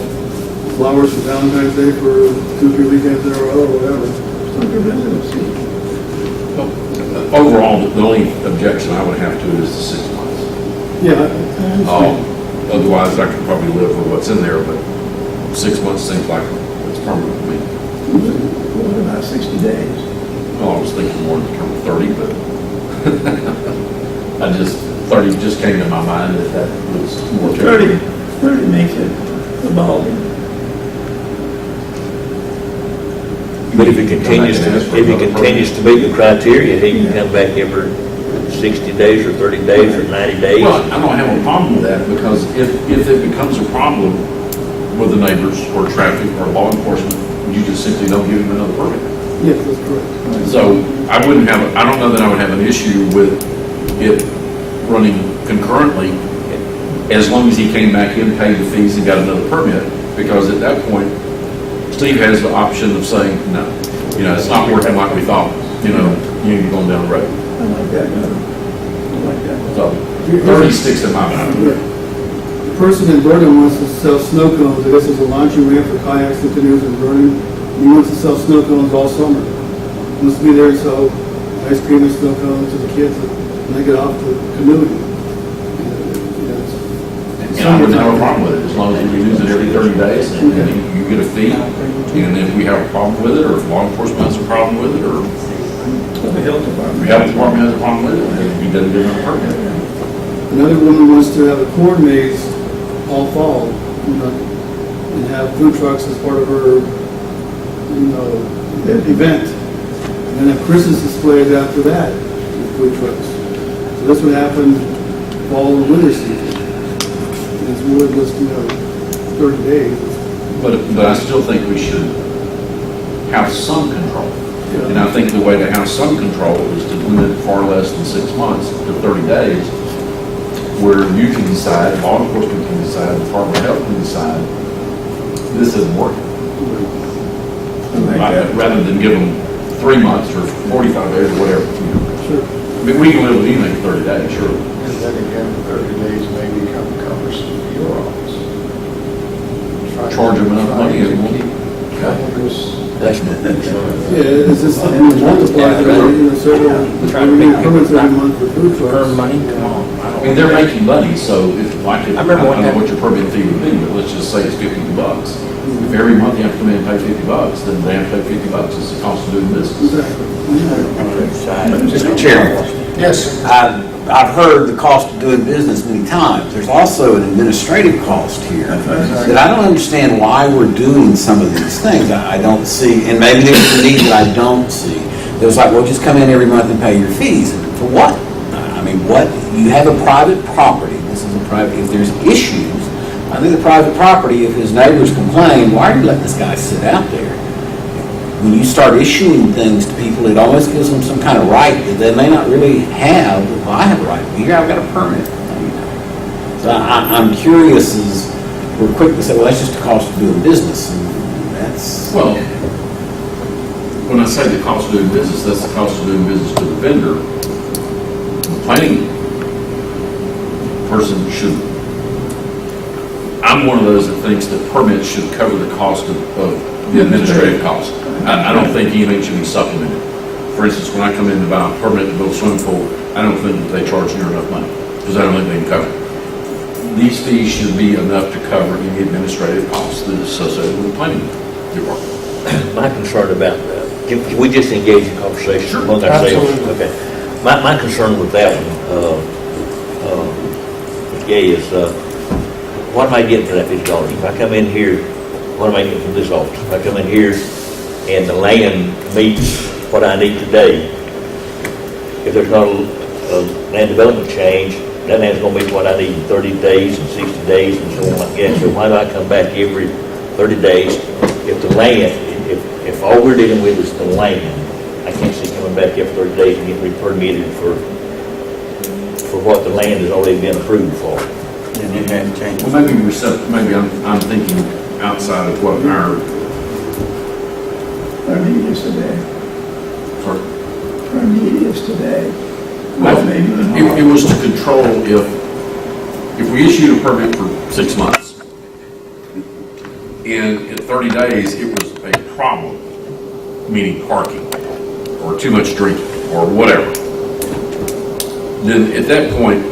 flowers for Valentine's Day for 2-3 weekends in a row or whatever. It's not your business. Overall, the only objection I would have to it is the 6 months. Yeah, I understand. Otherwise, I could probably live with what's in there, but 6 months seems like it's permanent to me. What about 60 days? Well, I was thinking more in the term of 30, but 30 just came to my mind that was more. 30 makes it evolving. But if he continues to meet the criteria, he can come back every 60 days or 30 days or 90 days. Well, I don't have a problem with that, because if it becomes a problem with the neighbors or traffic or law enforcement, you just simply don't give him another permit. Yes, that's correct. So I don't know that I would have an issue with it running concurrently, as long as he came back in, paid the fees, and got another permit, because at that point, Steve has the option of saying, no, it's not working like we thought, you're going down the road. I like that better. I like that. So 30 sticks in my mind. The person in Vernon wants to sell snow cones. I guess there's a launching ramp for kayaks and canoes in Vernon. He wants to sell snow cones all summer. He wants to be there and sell ice cream and snow cones to the kids when they get off the canoeing. And I wouldn't have a problem with it, as long as we use it every 30 days, and you get a fee, and if we have a problem with it, or if law enforcement has a problem with it, or The health department. the health department has a problem with it, it can be done a different permit. Another woman wants to have a corn maze all fall, and have food trucks as part of her, event. And then have Christmas displays after that with food trucks. So this would happen fall and winter season. And it's more than just, 30 days. But I still think we should have some control. And I think the way to have some control is to limit it far less than 6 months to 30 days, where you can decide, law enforcement can decide, the Department of Health can decide, this isn't working. Rather than give them 3 months or 45 days or whatever. Sure. I mean, we can live with anything 30 days, sure. And then again, 30 days may become cumbersome for your office. Charge them enough money and we'll That's my concern. Yeah, it's just something that multiplies, we need permits every month for food trucks. Earn money, come on. I mean, they're making money, so if, like, I remember don't know when- what your permit fee would be, but let's just say it's $50. If every month you have to come in and pay $50, then they have to pay $50. It's the cost of doing business. Mr. Chairman, Yes. I've heard the cost of doing business many times. There's also an administrative cost here that I don't understand why we're doing some of these things. I don't see, and maybe there's a need that I don't see. There's like, well, just come in every month and pay your fees. For what? I mean, what? You have a private property. This is a private, if there's issues, I think the private property, if his neighbors complain, why are you letting this guy sit out there? When you start issuing things to people, it almost gives them some kind of right that they may not really have. Well, I have a right to be here, I've got a permit. So I'm curious, as we're quick to say, well, that's just the cost of doing business, and that's... Well, when I say the cost of doing business, that's the cost of doing business to the vendor. The planning person should, I'm one of those that thinks that permits should cover the cost of the administrative cost. I don't think anything should be supplemented. For instance, when I come in to buy a permit to build a swimming pool, I don't think that they charge near enough money, because I don't think they can cover it. These fees should be enough to cover any administrative costs that is associated with the planning department. My concern about that, can we just engage in conversation among ourselves? Okay. My concern with that one, Gay, is what am I getting for that $50? If I come in here, what am I getting from this office? If I come in here and the land meets what I need today, if there's not a land development change, that land's gonna meet what I need in 30 days and 60 days and so on like that. So why do I come back every 30 days? If the land, if all we're dealing with is the land, I can't see coming back every 30 days and getting permitted for what the land has already been approved for. And it hadn't changed. Well, maybe I'm thinking outside of what our, Our need is today. sorry. Our need is today. Well, Maybe it was to control if we issued a permit for 6 months, and in 30 days, it was a problem, meaning parking, or too much drinking, or whatever, then at that point,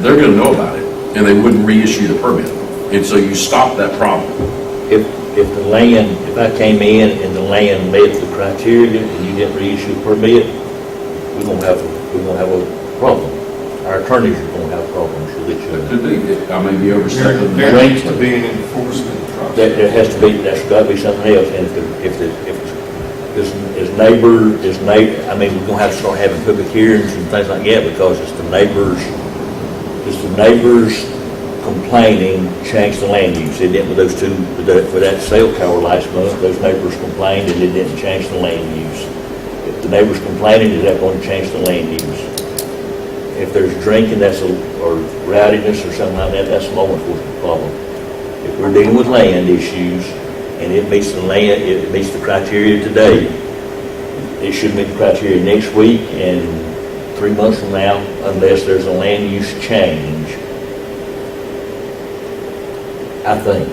they're gonna know about it, and they wouldn't reissue the permit. And so you stop that problem. If the land, if I came in and the land met the criteria and you didn't reissue a permit, we're gonna have a problem. Our attorneys are gonna have problems with each other. Could be, I may be overstepping. There needs to be an enforcement process. There has to be, that's got to be something else, and if I mean, we're gonna have to start having public hearings and things like that, because it's the neighbors complaining changed the land use. They didn't with those two, for that cell tower last month, those neighbors complained and it didn't change the land use. If the neighbors complaining, is that going to change the land use? If there's drinking, or rowdiness or something like that, that's a law enforcement problem. If we're dealing with land issues and it meets the criteria today, it should meet the criteria next week and 3 months from now, unless there's a land use change. I think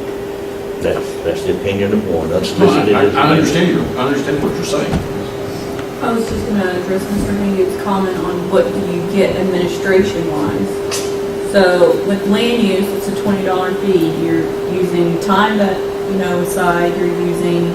that's the opinion of one. Unsolicited. I understand what you're saying. I was just going to address Mr. Hayden's comment on what do you get administration-wise. So with land use, it's a $20 fee. You're using time that, aside, you're using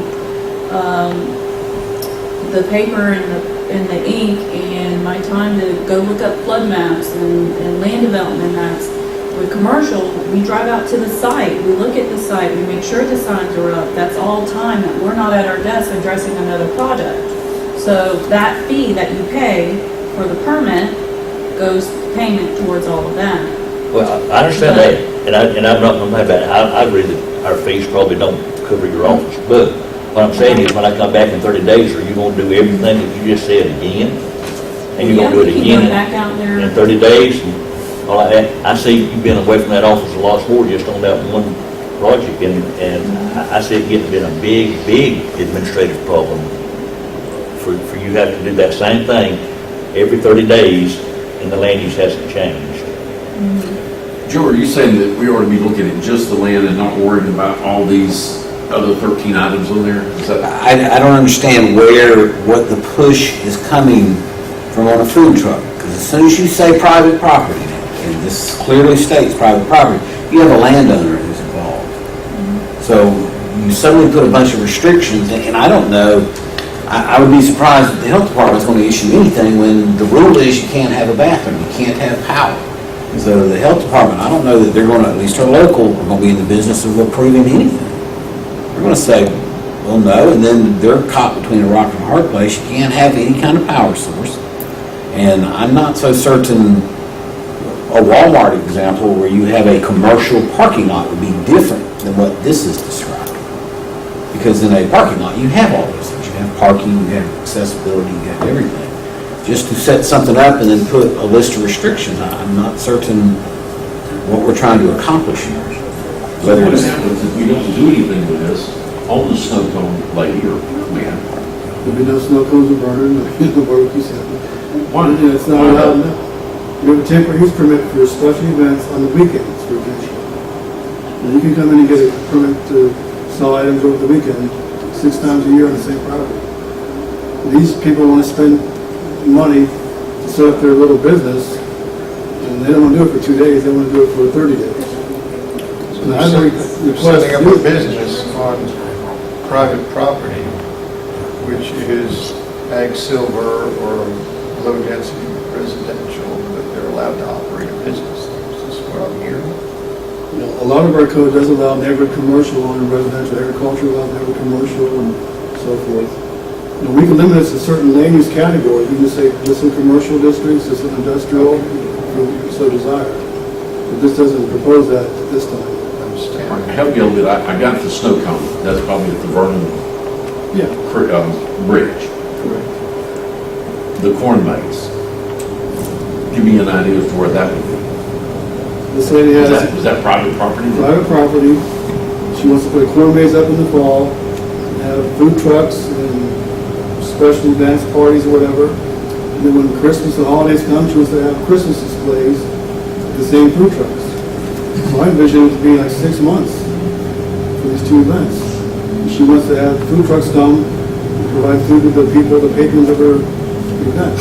the paper and the ink and my time to go look up flood maps and land development maps. With commercial, we drive out to the site, we look at the site, we make sure the signs are up. That's all time that we're not at our desk addressing another project. So that fee that you pay for the permit goes payment towards all of that. Well, I understand that, and I'm not mad about it. I agree that our fees probably don't cover your office, but what I'm saying is when I come back in 30 days, are you going to do everything that you just said again? And you're going to do it again Back out there. in 30 days? All like that. I see you've been away from that office a lot more just on that one project, and I see it getting been a big administrative problem for you to have to do that same thing every 30 days, and the land use hasn't changed. Joe, are you saying that we ought to be looking at just the land and not worrying about all these other 13 items on there? Is that? I don't understand what the push is coming from on a food truck. Because as soon as you say private property, and this clearly states private property, you have a landowner who's involved. So you suddenly put a bunch of restrictions, and I don't know, I would be surprised if the health department's going to issue anything when the rule is you can't have a bathroom, you can't have power. So the health department, I don't know that they're going to, at least our local, are going to be in the business of approving anything. They're going to say, well, no, and then they're caught between a rock and a hard place. You can't have any kind of power source. And I'm not so certain a Walmart example where you have a commercial parking lot would be different than what this is describing. Because in a parking lot, you have all those things. You have parking, you have accessibility, you have everything. Just to set something up and then put a list of restrictions, I'm not certain what we're trying to accomplish here. Whether what happens if we don't do anything with this on the snow cone later, man? There'll be no snow cones or burner, no barbecue salad. Why? Yeah, it's not allowed now. You have a temporary use permit for special events on the weekends, for example. And you can come in and get a permit to sell items over the weekend 6 times a year on the same property. These people want to spend money to set up their little business, and they don't want to do it for 2 days, they want to do it for 30 days. So I request Setting up a business on private property, which is ag silver or low-density residential, that they're allowed to operate a business. This is what I'm hearing. You know, a lot of our code does allow neighborhood commercial and residential. Agriculture allows neighborhood commercial, and so forth. You know, we can limit it to certain land use categories. We can just say, this in commercial districts, this in industrial, if you so desire. But this doesn't propose that at this time. Help me a little bit, I got the snow cone, that's probably at the Vernon Yeah, Bridge. correct. The corn maze. Give me an idea as to where that would be. This lady has Was that private property? private property. She wants to put a corn maze up in the fall, and have food trucks and special dance parties or whatever. And then when Christmas and holidays come, she wants to have Christmas displays at the same food trucks. So I envision it to be like 6 months for these two events. And she wants to have food trucks come and provide food to the people, the patrons of her event.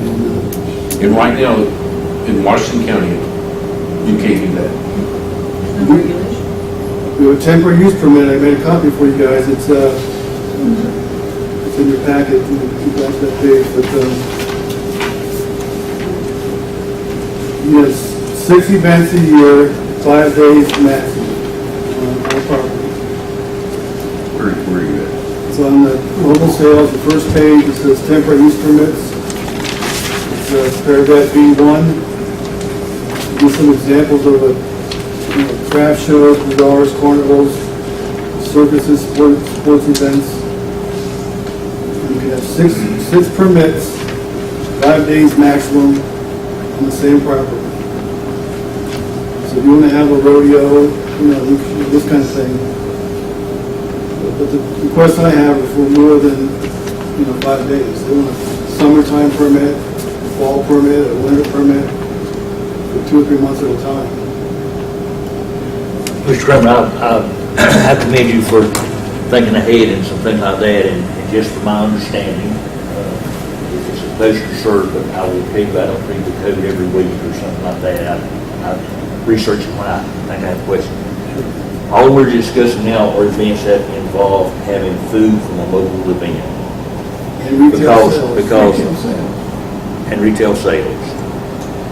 And, And right now, in Washington County, you can't do that. No regulation. we have a temporary use permit. I made a copy for you guys. It's in your packet. You got that page, but yes, 6 events a year, 5 days maximum on our property. Where are you at? It's on the local sales, the first page. It says temporary use permits. It's paragraph B1. Give some examples of craft shows, bazaars, carnivals, circuses, sports events. You can have six permits, 5 days maximum on the same property. So if you want to have a rodeo, this kind of thing. But the request I have is for more than 5 days. They want a summertime permit, a fall permit, a winter permit, for 2 or 3 months at a time. Mr. Chairman, I commend you for thinking ahead and some things like that, and just from my understanding, if it's a pleasure to serve, but I will tell you, I don't read the code every week or something like that. I research it when I think I have a question. All we're discussing now are events that involve having food from a local event. And retail sales. Because, and retail sales,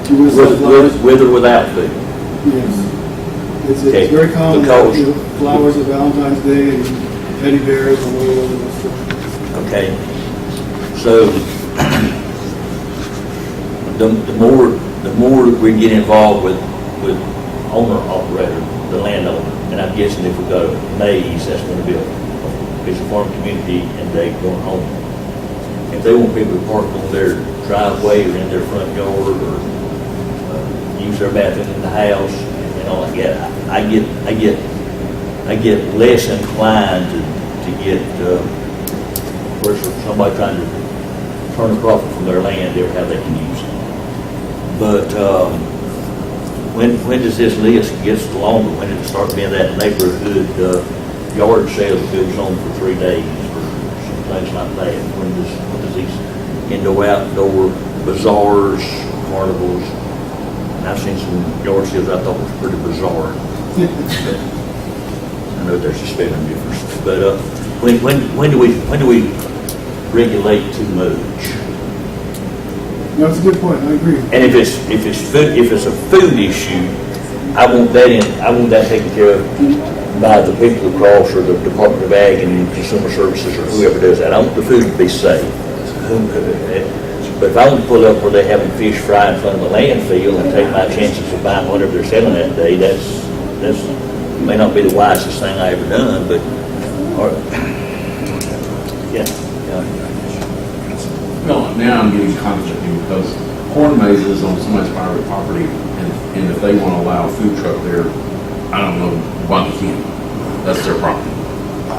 You want to sell flowers? with or without food. Yes. Okay, It's very common, because- flowers on Valentine's Day and teddy bears and all over the stuff. Okay, so the more we get involved with owner operator, the landowner, and I'm guessing if we go to maze, that's going to be it's a farm community and they going home. If they want people to park on their driveway or in their front yard or use their bathroom in the house and all like that, I get less inclined to get where's somebody trying to turn a profit from their land or how they can use it. But when does this list get longer? When does it start being that neighborhood yard sale that goes on for 3 days or some things like that? When does these indoor-outdoor bazaars, carnivals? And I've seen some yard sales I thought was pretty bizarre. I know there's a spelling difference, but when do we regulate too much? That's a good point, I agree. And if it's a food issue, I want that taken care of by the people across or the Department of Ag and Consumer Services or whoever does that. I want the food to be safe. But if I want to pull up where they're having fish fry in front of a landfill and take my chances of buying whatever they're selling that day, that's may not be the wisest thing I ever done, but yeah. Well, now I'm getting conflicted because corn mazes on somebody's private property, and if they want to allow a food truck there, I don't know why they can't. That's their property. I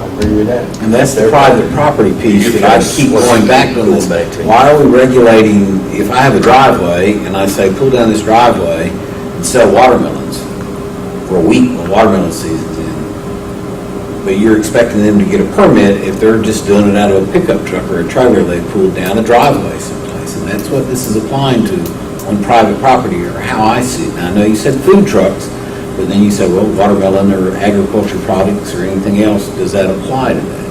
agree with that. And that's the private property piece that I keep going back to this. Why are we regulating, if I have a driveway and I say, pull down this driveway and sell watermelons for a week when watermelon season's in, but you're expecting them to get a permit if they're just doing it out of a pickup truck or a trailer they pulled down a driveway someplace. And that's what this is applying to on private property, or how I see it. Now, I know you said food trucks, but then you said, well, watermelon or agriculture products or anything else, does that apply to that?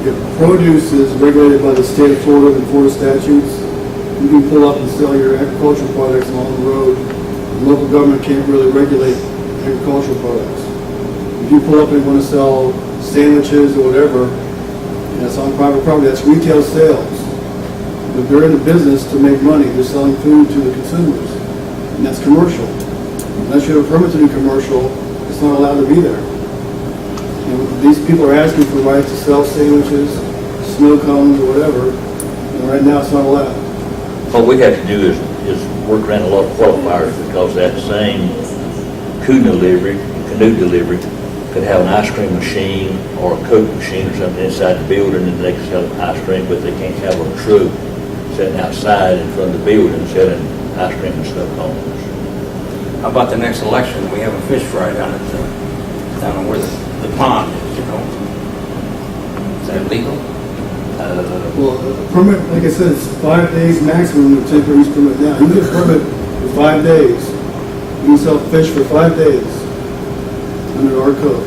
If produce is regulated by the state of Florida and Florida statutes, you can pull up and sell your agricultural products along the road. The local government can't really regulate agricultural products. If you pull up and want to sell sandwiches or whatever, and it's on private property, that's retail sales. But they're in the business to make money, they're selling food to the consumers, and that's commercial. Unless you have a permit to do commercial, it's not allowed to be there. And these people are asking for rights to sell sandwiches, snow cones, or whatever, and right now it's not allowed. What we have to do is work around a lot of qualifiers, because that same canoe delivery could have an ice cream machine or a Coke machine or something inside the building, and they can sell ice cream, but they can't have a truck sitting outside in front of the building selling ice cream and snow cones. How about the next election? We have a fish fry down where the pond is, you know? Is that legal? Well, a permit, like I said, it's 5 days maximum of temporary use permit now. You get a permit for 5 days, you can sell fish for 5 days under our code.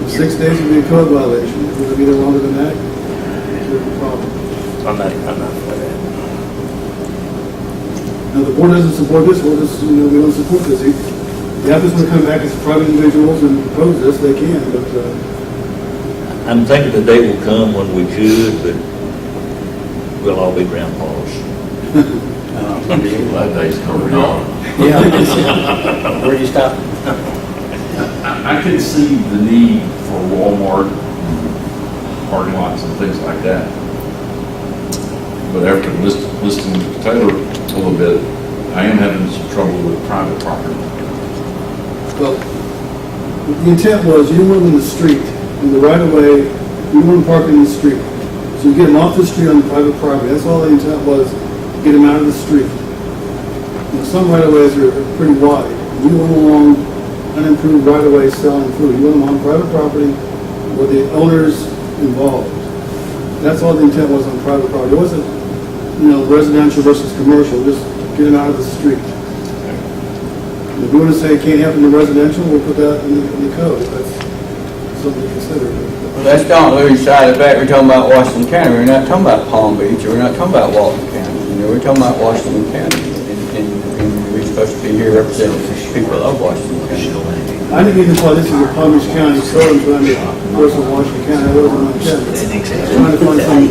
6 days would be a code violation. If it would be no longer than that, it's a problem. I'm not for that. Now, the board doesn't support this, we don't support this. The applicants want to come back as private individuals and propose this, they can, but, I'm thinking the day will come when we could, but we'll all be grandpas. That day's coming on. Yeah. Where do you stop? I can see the need for Walmart, parking lots and things like that. But after listening to Taylor a little bit, I am having some trouble with private property. well, the intent was, you didn't want them in the street, in the right of way, you didn't want them parking in the street. So you get them off the street on the private property, that's all the intent was, to get them out of the street. You know, some right of ways are pretty wide. You want them along unimproved right of way selling food, you want them on private property where the owner's involved. That's all the intent was on private property. It wasn't, residential versus commercial, just get them out of the street. And if you want to say it can't happen in residential, we'll put that in the code. That's something to consider. Well, let's don't lose sight of the fact we're talking about Washington County. We're not talking about Palm Beach, or we're not talking about Walton County. We're talking about Washington County. And we're supposed to be here representing people of Washington County. I didn't even thought this was a Palm Beach County, so I'm trying to force on Washington County. I wasn't on that. Trying to find some,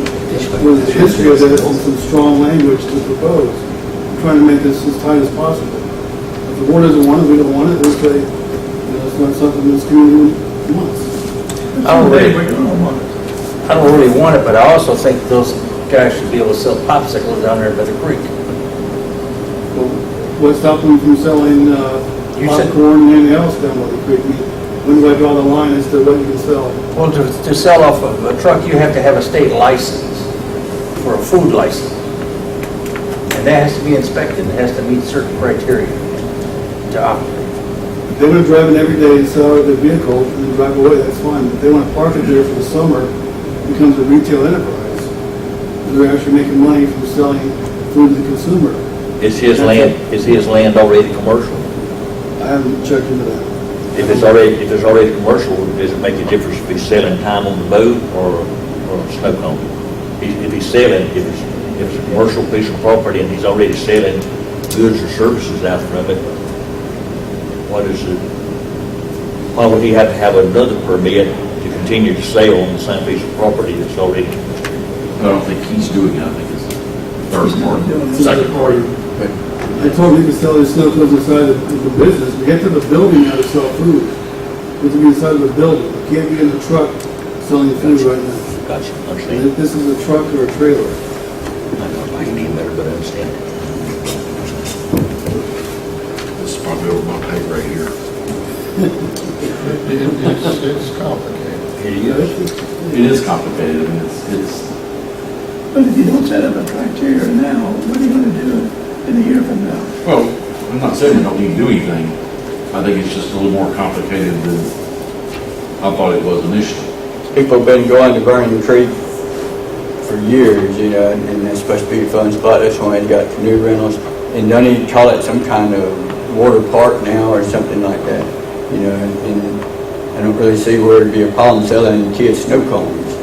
with the history of this and some strong language to propose. I'm trying to make this as tight as possible. If the board doesn't want it, we don't want it, we'll say, it's not something this community wants. I don't really want it, but I also think those guys should be able to sell popsicles down there by the creek. Well, what stopped them from selling You said- popcorn and anything else down by the creek? When do I draw the line as to what you can sell? Well, to sell off of a truck, you have to have a state license for a food license. And that has to be inspected, it has to meet certain criteria to operate. If they want to drive in every day and sell their vehicle and then drive away, that's fine. But if they want to park it there for the summer, it becomes a retail enterprise. They're actually making money from selling food to the consumer. Is his land already commercial? I haven't checked into that. If it's already commercial, does it make a difference if he's selling time on the boat or a snow cone? If he's selling, if it's a commercial piece of property and he's already selling goods or services out from it, why would he have to have another permit to continue to sell on the same piece of property that's already? I don't think he's doing it, I think it's third party, second party. I told them you can sell their snow cones inside of the business. We have to have a building now to sell food. We have to be inside of a building. You can't be in a truck selling food right now. Gotcha, And understand. if this is a truck or a trailer. I don't know if I can even better, but I understand it. This is probably over my pay right here. It's complicated. It is complicated, I mean, it's, But if you don't set up a criteria now, what are you gonna do in a year from now? well, I'm not saying we don't need to do anything. I think it's just a little more complicated than I thought it was initially. People have been going to Burning Creek for years, and it's supposed to be a fun spot. That's why they got canoe rentals. And don't even call it some kind of water park now or something like that, and I don't really see where it'd be a problem selling kids snow cones,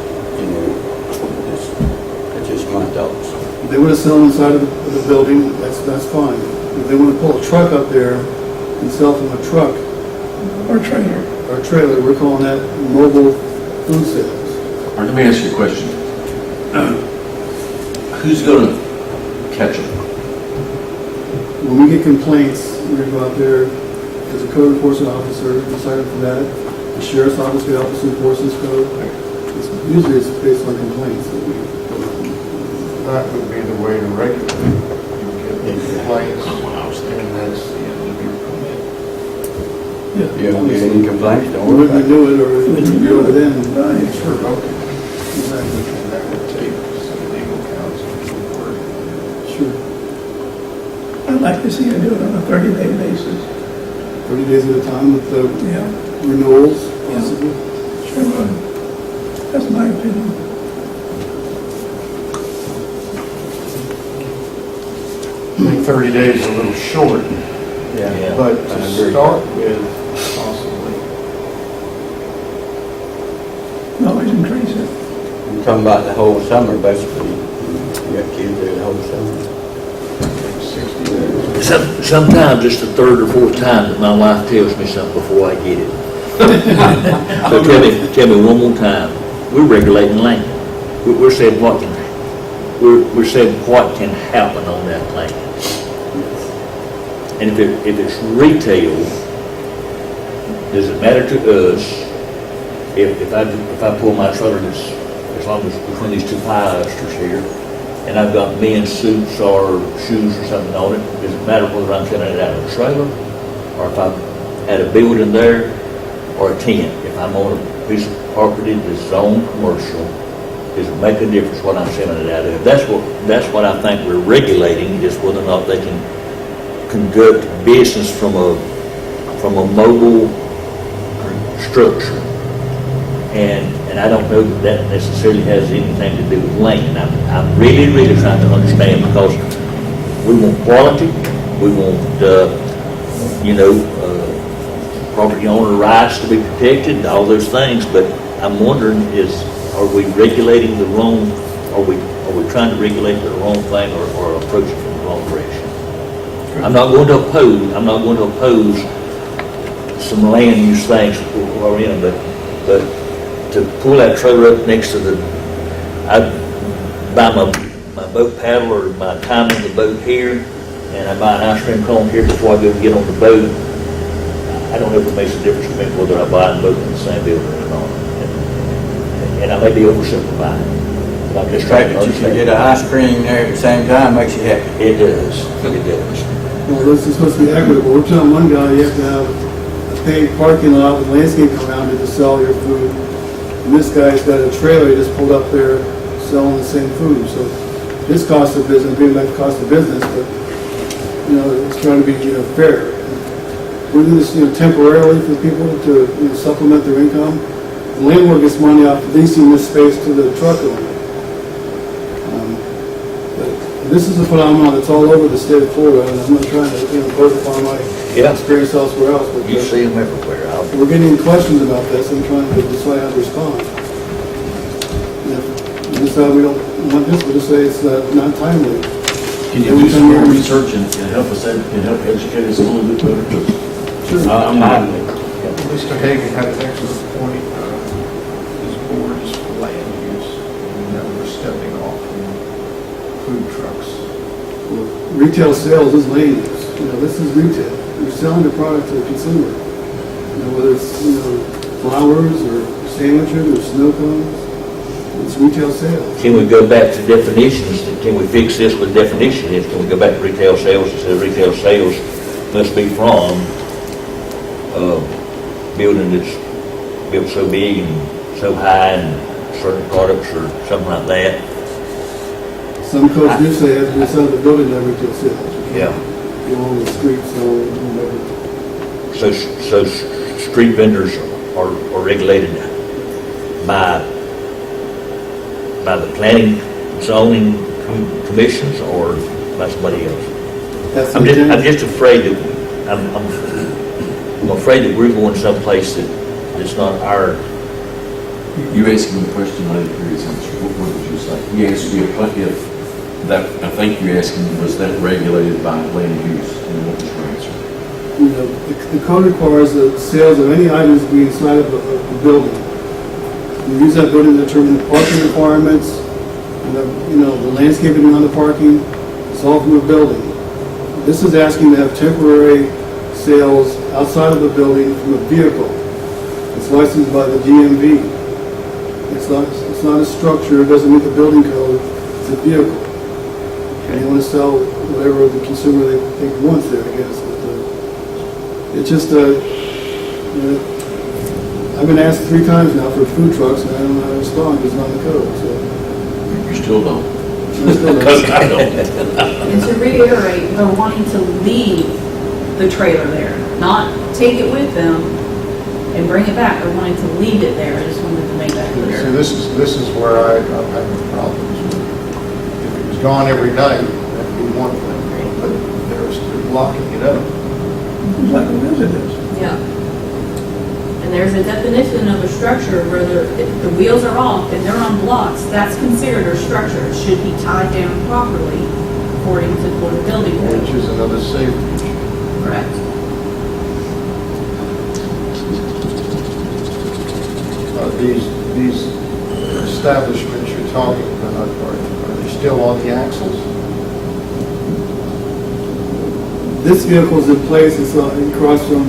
That's just my thoughts. If they want to sell inside of the building, that's fine. If they want to pull a truck up there and sell from a truck Or trailer? or trailer, we're calling that mobile food sales. All right, let me ask you a question. Who's going to catch them? When we get complaints, we're going to go out there, there's a code enforcement officer, we sign up for that. The sheriff's office, the office enforces code. Usually it's based on complaints that we go out and That would be the way to regulate. You get complaints, and that's the end of your permit. You don't get any complaints, don't Or worry if we about it. do it, or if we go to them. Right, sure, okay. Exactly. And that would take some legal counsel to work. Sure. I'd like to see you do it on a 30-day basis. 30 days at a time with the Yeah, renewals, possibly. sure would. That's my opinion. I think 30 days is a little short, Yeah. but I to agree. start with, possibly. You always increase it. I'm talking about the whole summer, basically. You got kids there the whole summer. 60 days. Sometimes it's the third or fourth time that my wife tells me something before I get it. So tell me one more time. We're regulating land. We're saying what can, we're saying what can happen on that land. And if it's retail, does it matter to us if I pull my trailer that's, as long as between these two pilasters here, and I've got men's suits or shoes or something on it, does it matter whether I'm selling it out of a trailer, or if I'm at a building there, or a tent? If I'm on a piece of property that's zoned commercial, does it make a difference what I'm selling it out of? That's what I think we're regulating, is whether or not they can conduct business from a mobile structure. And I don't know that necessarily has anything to do with land. I'm really, really trying to understand, because we want quality, we want, property owner rights to be protected, all those things, but I'm wondering are we regulating the wrong, are we trying to regulate the wrong thing, or approaching from the wrong direction? I'm not going to oppose some land use things that people are in, but to pull that trailer up next to I buy my boat paddle or my time on the boat here, and I buy an ice cream cone here before I go get on the boat. I don't know if it makes a difference to me whether I buy and boat in the same building or not. And I may be oversimplifying, but I'm just The trying fact to that you can understand. get an ice cream there at the same time makes you happy. It does, it does. Well, this is supposed to be equitable. We're telling one guy you have to have a paid parking lot with landscaping around it to sell your food. And this guy's got a trailer he just pulled up there selling the same food. So his cost of business, being like the cost of business, but, it's trying to be, fair. We're doing this, temporarily for people to, supplement their income. The landlord gets money off leasing this space to the truck owner. But this is a phenomenon that's all over the state of Florida, and I'm not trying to, impose upon my experience elsewhere else. But You see them everywhere. we're getting questions about this and trying to decide how to respond. And if we decide we don't want this, we'll just say it's not timely. Can you do some more research and help us, and help educate us a little bit better? 'Cause Sure. I'm not, Mr. Hagan had an excellent point. His board's land use, and we're stepping off from food trucks. Well, retail sales is land use. This is retail. You're selling the product to the consumer. Whether it's, flowers or sandwiches or snow cones, it's retail sales. Can we go back to definitions? Can we fix this with definitions? Can we go back to retail sales and say retail sales must be from a building that's built so big and so high and certain products or something like that? Some codes do say you have to be inside the building to have retail sales. Yeah. Go on the streets, so whatever. So street vendors are regulated by the planning zoning commissions or by somebody else? That's I'm the just afraid that, I'm afraid that we're going someplace that's not our. you asked me a question, I didn't hear his answer. What did you say? You asked me if that, I think you asked me, was that regulated by land use? And what was your answer? The code requires that sales of any items be inside of a building. We use that building to determine the parking requirements, and the landscaping around the parking. It's all from a building. This is asking to have temporary sales outside of the building from a vehicle. It's licensed by the DMV. It's not a structure, it doesn't meet the building code, it's a vehicle. And you want to sell whatever the consumer they wants there, I guess. But, it's just I've been asked 3 times now for food trucks, and I don't know how to respond, because it's not in the code, so. You still don't. I still don't. Because I don't. And to reiterate, they're wanting to leave the trailer there, not take it with them and bring it back. They're wanting to leave it there. I just wanted to make that See, clear. this is where I'm having problems with. If it was gone every night, that'd be one thing, but they're blocking it up. It's like a residence. Yeah. And there's a definition of a structure where if the wheels are off and they're on blocks, that's considered a structure. It should be tied down properly according to Florida Building Code. Which is another safety issue. Correct. These establishments you're talking about, are they still on the axles? This vehicle's in place, it's across from,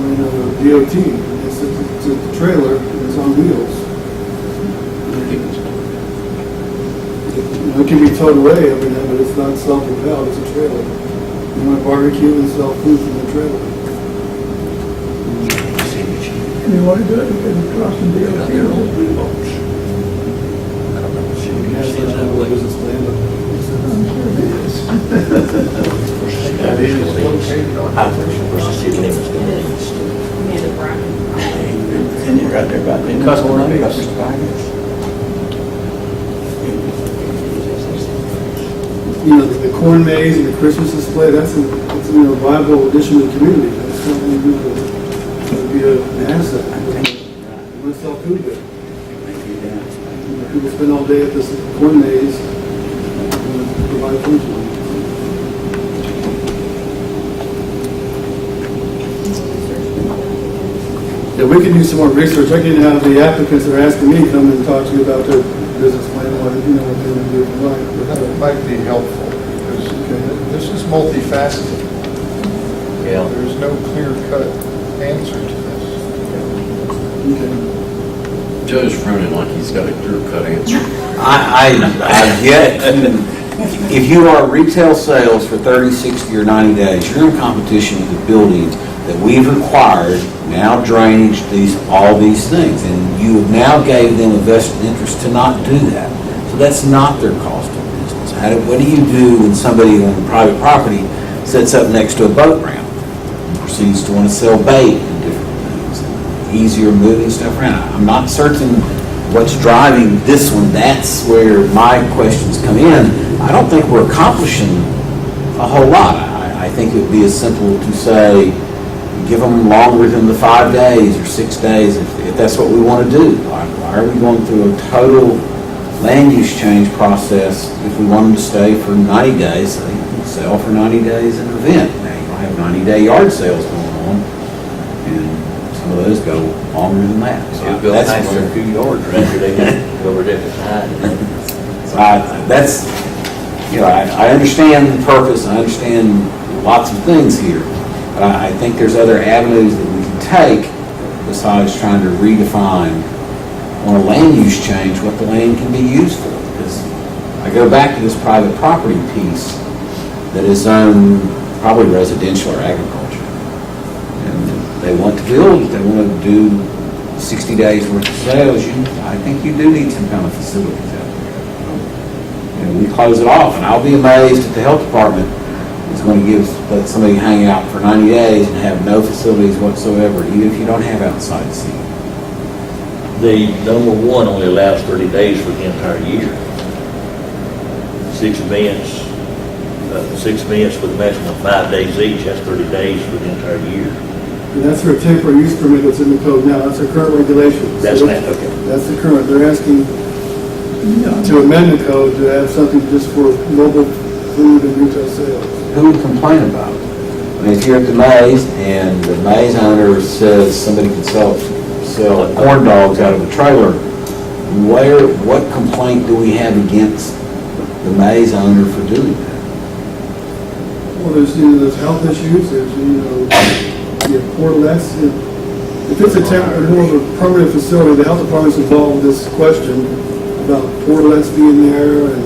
DOT. It's a trailer, and it's on wheels. It can be towed away every night, but it's not self-propelled, it's a trailer. You want to barbecue and sell food from the trailer. And you want to do it because it's crossing the DOT. Business plan, but That is located on. Amanda Bracken. And you're right there about the customer base. The corn maze and the Christmas display, that's a viable addition to the community. That's something we do to be an asset. You want to sell food there. People spend all day at this corn maze, provide food to them. Yeah, we can do some more research. I can have the applicants that are asking me come and talk to you about their business plan, what they want to do if you like. That might be helpful, because this is multifaceted. Yeah. There's no clear-cut answer to this. Okay. Joe's frowning like he's got a clear-cut answer. I get, if you are retail sales for 30, 60, or 90 days, you're in competition with the buildings that we've required, now drainage, all these things, and you have now gave them a vested interest to not do that. So that's not their cost of business. What do you do when somebody on private property sets up next to a boat ramp and proceeds to want to sell bait and different things, easier moving stuff around? I'm not certain what's driving this one. That's where my questions come in. I don't think we're accomplishing a whole lot. I think it would be as simple to say, give them longer than the 5 days or 6 days if that's what we want to do. Why are we going through a total land use change process if we want them to stay for 90 days? They can sell for 90 days in an event. Now, you don't have 90-day yard sales going on, and some of those go longer than that. So You build that's nice where- few yards, right, they can go over different side. So that's, I understand the purpose, I understand lots of things here, but I think there's other avenues that we can take besides trying to redefine on a land use change what the land can be used for. Because I go back to this private property piece that is zoned probably residential or agriculture. And they want to build, they want to do 60 days worth of sales, I think you do need some kind of facilities out there. And we close it off, and I'll be amazed if the health department is going to let somebody hang out for 90 days and have no facilities whatsoever, even if you don't have outside seating. The number one only allows 30 days for the entire year. 6 events with a maximum of 5 days each, that's 30 days for the entire year. And that's for a temporary use permit that's in the code now. That's our current regulations. That's So not, okay. That's the current. They're asking to amend the code to have something just for mobile food and retail sales. Who would complain about it? I mean, if you're at the maze and the maze owner says somebody can sell corn dogs out of a trailer, what complaint do we have against the maze owner for doing that? Well, there's health issues, there's, portlets. If it's more of a permanent facility, the health department's involved with this question about portlets being there and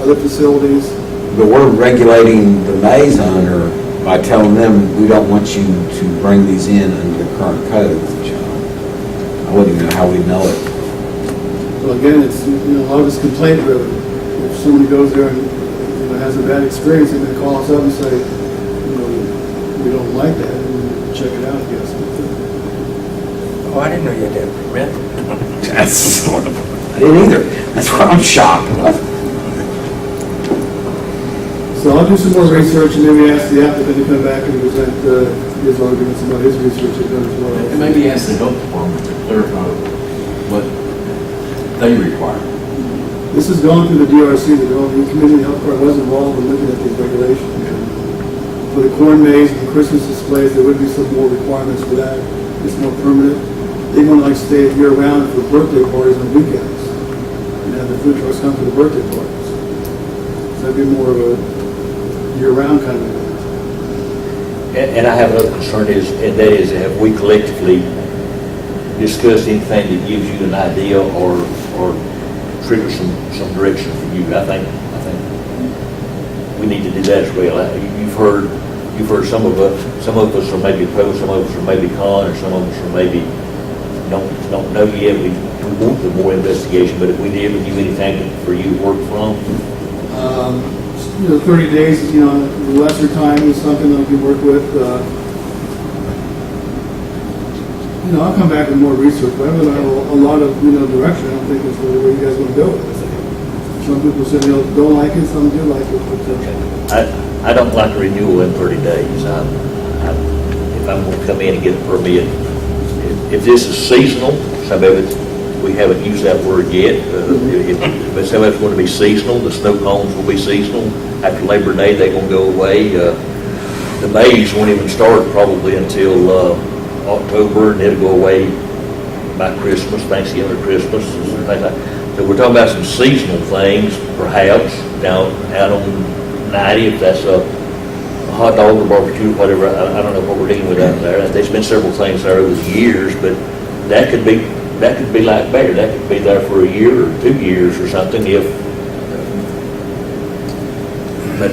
other facilities. But we're regulating the maze owner by telling them, we don't want you to bring these in under the current code. I wouldn't even know how we'd know it. Well, again, it's, a lot of it's complaint driven. If somebody goes there and, has a bad experience, they may call us up and say, we don't like that, and check it out, I guess. Oh, I didn't know you had that permit. That's I didn't either. That's why I'm shocked. So I'll do some more research and maybe ask the applicant to come back and present his arguments about his research he's done as well. And maybe ask the health department to clarify what they require. This has gone through the DRC, the Development Committee, the Health Department was involved in looking at these regulations. And for the corn maze and the Christmas displays, there would be some more requirements for that. It's more permanent. They want to stay year round for birthday parties on weekends and have the food trucks come for the birthday parties. So that'd be more of a year-round kind of event. And I have another concern and that is, have we collectively discussed anything that gives you an idea or trigger some direction for you? I think we need to do that as well. You've heard some of us are maybe pro, some of us are maybe con, or some of us are maybe don't know yet. We want the more investigation, but if we did, would you anything for you to work from? 30 days, the lesser time is something that we can work with. I'll come back with more research, but I have a lot of, direction. I don't think it's really where you guys want to go with it. Some people say they don't like it, some do like it. But, I don't like a renewal in 30 days. If I'm going to come in and get a permit, if this is seasonal, some of it, we haven't used that word yet, but some of it's going to be seasonal. The snow cones will be seasonal. After Labor Day, they're going to go away. The maze won't even start probably until October, and it'll go away by Christmas, Thanksgiving or Christmas, and things like that. So we're talking about some seasonal things, perhaps, down out on 90, if that's a hot dog or barbecue or whatever. I don't know what we're dealing with out there. There's been several things there over the years, but that could be like better. That could be there for a year or 2 years or something but I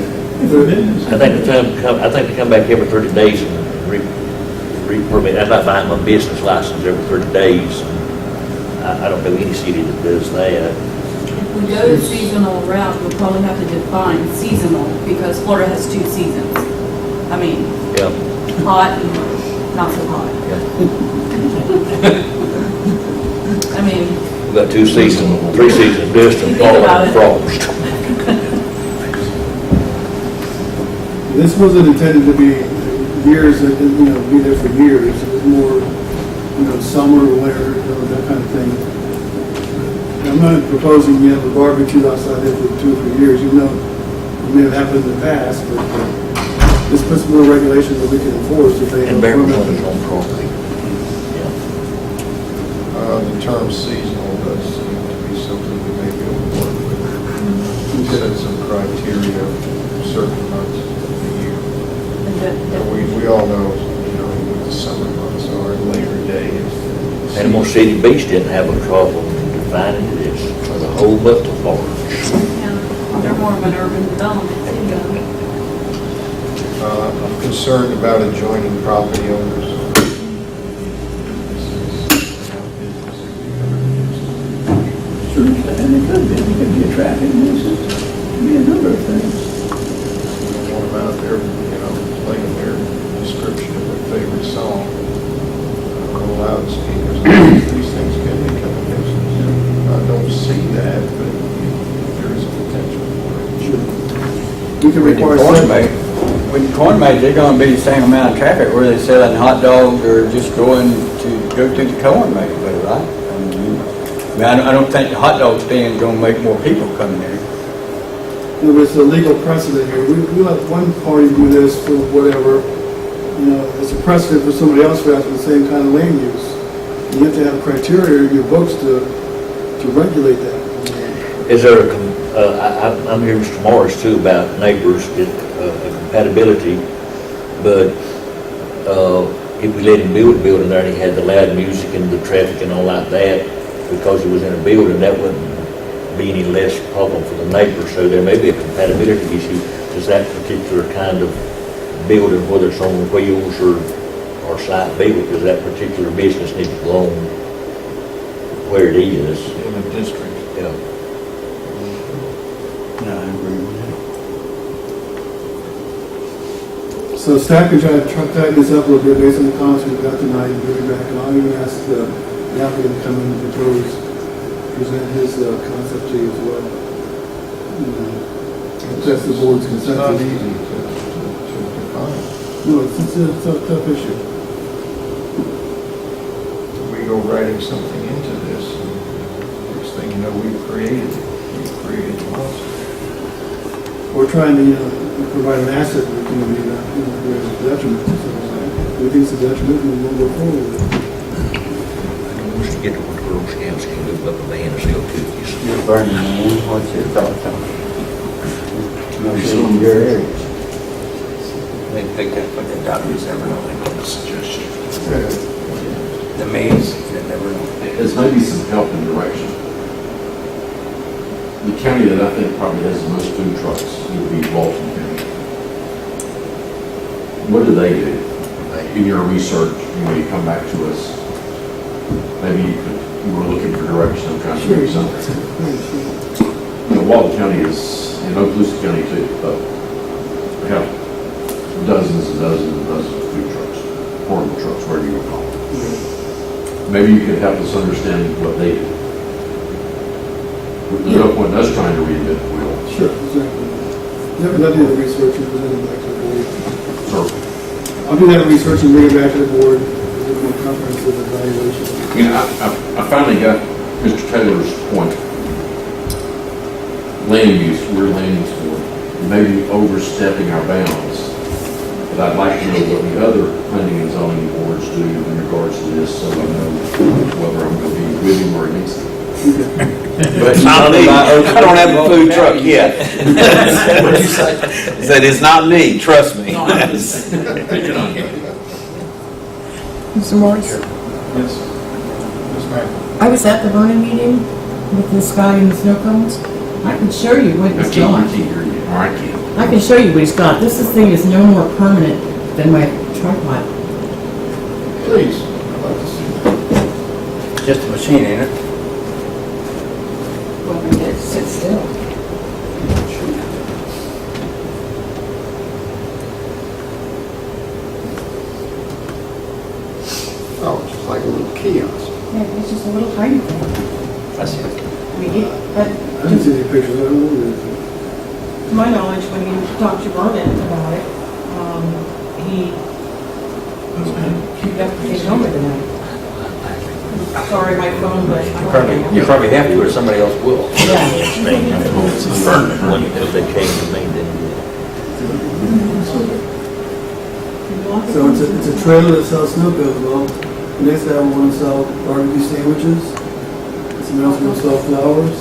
think to come back every 30 days and re-permit. I'm not buying my business license every 30 days. I don't know any city that does that. If we go the seasonal route, we'll probably have to define seasonal, because Florida has 2 seasons. I mean, Yeah. hot and not so hot. I mean, We've got 2 seasons, 3 seasons, dust and Think fall about and it. frost. this wasn't intended to be years, be there for years. It was more, summer, winter, that kind of thing. I'm not proposing you have a barbecue outside there for 2 or 3 years. It may have happened in the past, but this puts more regulations that we can enforce if they And have bear permit. on his own property. The term seasonal does seem to be something we may be able to work with. We set some criteria for certain months of the year. We all know, what the summer months are, Labor Day is. Panama City Beach didn't have a problem defining this for the whole month of March. yeah, they're more of an urban development too. I'm concerned about adjoining property owners. Sure, and it could be a traffic nuisance, could be a number of things. I want them out there, playing their description of their favorite song on loudspeakers. These things can become a nuisance. I don't see that, but there is a potential for it. We can require some. With corn maze, they're gonna be the same amount of traffic, where they're selling hot dogs or just go to the corn maze, right? I don't think the hot dog stand's gonna make more people come there. There's a legal precedent here. We let one party do this for whatever, it's a precedent for somebody else who has the same kind of land use. You have to have criteria in your books to to regulate that. Is there I'm hearing Mr. Morris too about neighbors, compatibility, but if we let him build a building there and he had the loud music and the traffic and all like that, because he was in a building, that wouldn't be any less problem for the neighbors, so there may be a compatibility issue. Does that particular kind of building, whether it's on wheels or site built, does that particular business need to go on where it is? In the district. Yeah. No, I agree with So staff can try to tighten this up a little bit based on the comments we got tonight and bring it back. And I'll even ask the applicant to come in and present his concept to you as well. If that's the board's It's not consensus. easy to define. No, it's a tough issue. We go writing something into this, and next thing you know, we've created a monster. We're trying to, provide an asset to the community, not, where it's a detriment. So we think it's a detriment and we'll go forward with it. I don't wish to get to where Girl Scouts can move up a van and sell cookies. it. You're burning man, what's your thoughts on it? Mostly in your area. They pick up what the doctors ever know, they make a suggestion. The maze, they never know. There's maybe some help and direction. The county that I think probably has the most food trucks would be Walton County. What do they do? In your research, you come back to us, maybe you were looking for direction, I'm trying to do something. Walton County is, and Okaloosa County too, but we have dozens and dozens and dozens of food trucks, portable trucks, whatever you want to call them. Maybe you could help us understand what they do. There's no point in us trying to reinvent the wheel. Sure, exactly. Yeah, but I'll do the research and present it back to the board. So, I'll do that research and bring it back to the board with a more comprehensive evaluation. I finally got Mr. Taylor's point. Land use, we're land use board, maybe overstepping our bounds. But I'd like to know what the other planning and zoning boards do in regards to this, so I know whether I'm going to be with him or against him. But it's not me. I don't have a food truck yet. What'd you say? Said it's not me, trust me. Mr. Morris, Yes. Yes, ma'am. I was at the Vernon meeting with this guy in the snow cones. I can show you what I he's can't got. hear you. All right, Keith. I can show you what he's got. This thing is no more permanent than my tripod. Please, I'd like to see that. Just a machine, ain't it? Well, I did sit still. Oh, just like a little kiosk. Yeah, it's just a little tiny thing. That's it. I mean, I didn't see any pictures, I don't know what it is. To my knowledge, when you talked to Vernon about it, he left to take home tonight. Sorry, my phone, but I You probably have to, or somebody else will. Yeah. When they came to me, then So it's a trailer that sells snow cones. Well, the next guy will want to sell barbecue sandwiches. Someone else will sell flowers.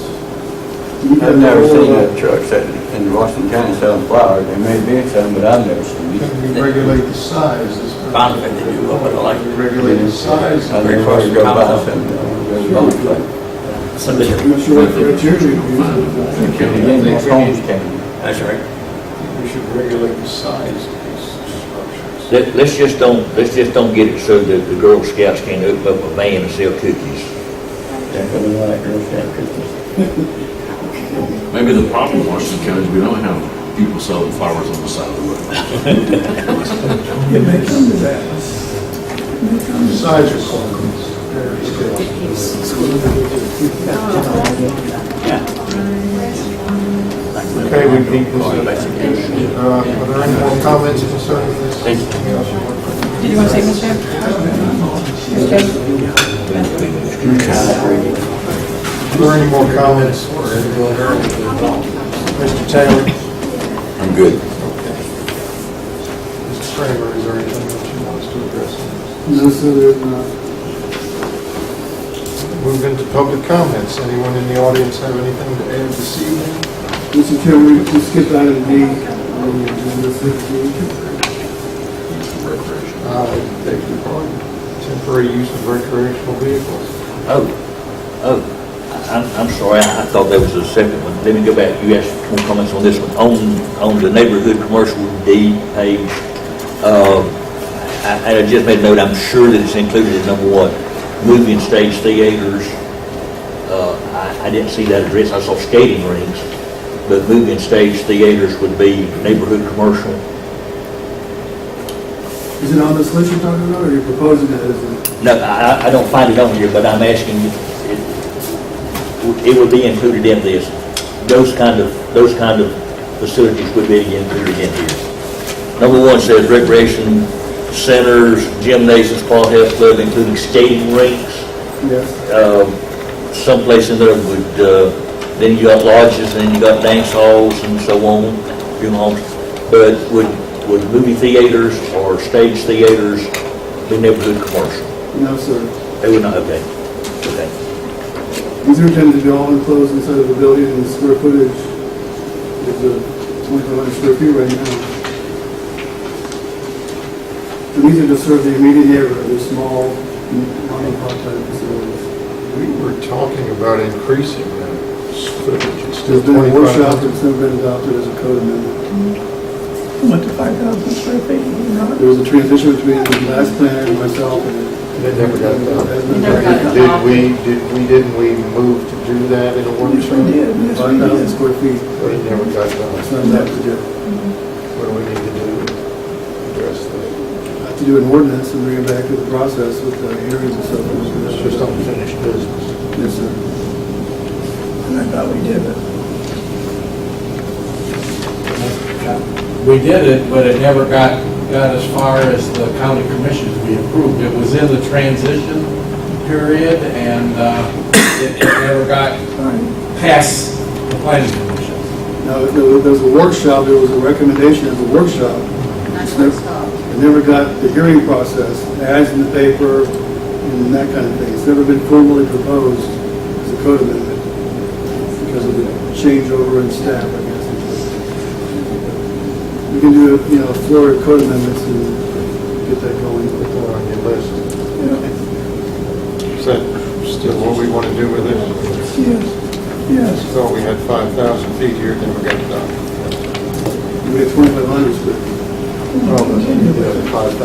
I've never seen a truck sitting in Washington County selling flowers. There may be some, but I've never seen Can we it. regulate the size? Found it, they do, but I like We regulate the size. I very far to go by some, somebody. I'm not sure what criteria you use. Again, more homes came. That's right. We should regulate the size of these structures. let's just don't get it so that the Girl Scouts can't open up a van and sell cookies. Definitely like Girl Scout cookies. Maybe the problem in Washington County is we don't have people selling flowers on the side of the road. It may come to that. Size requirements. Okay, we keep this. Are there any more comments concerning this? Anything else you want to- Did you want to say, Mr. Are there any more comments? Mr. Taylor? I'm good. Mr. Kramer, is there anything that you want us to address? No, sir, there's not. Move into public comments. Anyone in the audience have anything to add this evening? Mr. Chairman, we skip item D on the agenda 16. Beg your pardon. Temporary use of recreational vehicles. I'm sorry, I thought that was a separate one. Let me go back, you asked more comments on this one. On the neighborhood commercial D page, I just made a note, I'm sure that it's included in number one, movie and stage theaters. I didn't see that addressed, I saw skating rinks, but movie and stage theaters would be neighborhood commercial. Is it on this list you're talking about, or are you proposing it as a? No, I don't find it on here, but I'm asking, it would be included in this. Those kind of facilities would be included in here. Number one says recreation centers, gymnasiums, Paul Health Club, including skating rinks. Yes. Someplace in there would, then you got lodges, and then you got dance halls and so on, funeral homes. But would movie theaters or stage theaters be neighborhood commercial? No, sir. They would not, okay. Okay. These are intended to be all enclosed inside of the building, and the square footage is 2,500 square feet right now. So these are to serve the immediate neighborhood, they're small, mom-and-pop type facilities. We were talking about increasing that footage. It's still There's been a workshop 2,500. that's never been adopted as a code amendment. Went to 5,000 square feet, you know? There was a transition between the last planner and myself, and It never got done. never got Didn't we move to do that in a Yes, workshop? we did, yes, we 5,000 did. square feet. But it never got It's done. not enough to do. What do we need to do to address that? Have to do an ordinance and bring it back to the process with the hearings and stuff. It's just unfinished business. Yes, sir. And I thought we did it. We did it, but it never got as far as the county commission to be approved. It was in the transition period, and it never got past the planning commission. Now, there was a workshop, there was a recommendation of a workshop. That's where it stopped. It never got the hearing process, ads in the paper, and that kind of thing. It's never been formally proposed as a code amendment because of the changeover in staff, I guess. We can do, Florida code amendments and get that going. Put that on your list. Yeah. Is that still what we want to do with it? Yes, yes. Thought we had 5,000 feet here, it never got done. We had 2,500 square feet. Oh, but we did have 5,000.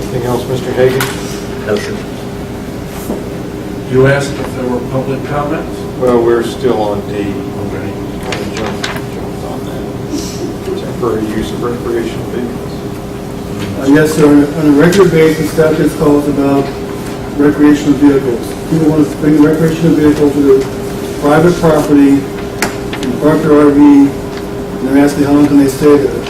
Anything else, Mr. Hagan? No, sir. You asked if there were public comments? Well, we're still on D. Okay. Kind of jumped on that. Temporary use of recreational vehicles. Yes, sir. On a regular basis, statute calls about recreational vehicles. People want to bring a recreational vehicle to their private property and park their RV, and they're asking how long can they stay there.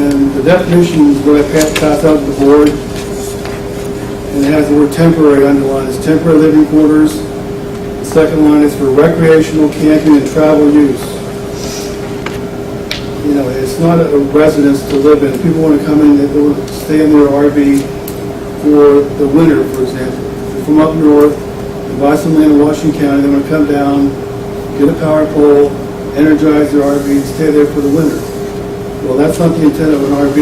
And the definition is what I passed out to the board, and it has the word temporary underlined. It's temporary living quarters. The second line is for recreational, camping, and travel use. It's not a residence to live in. People want to come in, they want to stay in their RV for the winter, for example. They're from up north, they buy some land in Washington County, they want to come down, get a power pole, energize their RV, and stay there for the winter. Well, that's not the intent of an RV.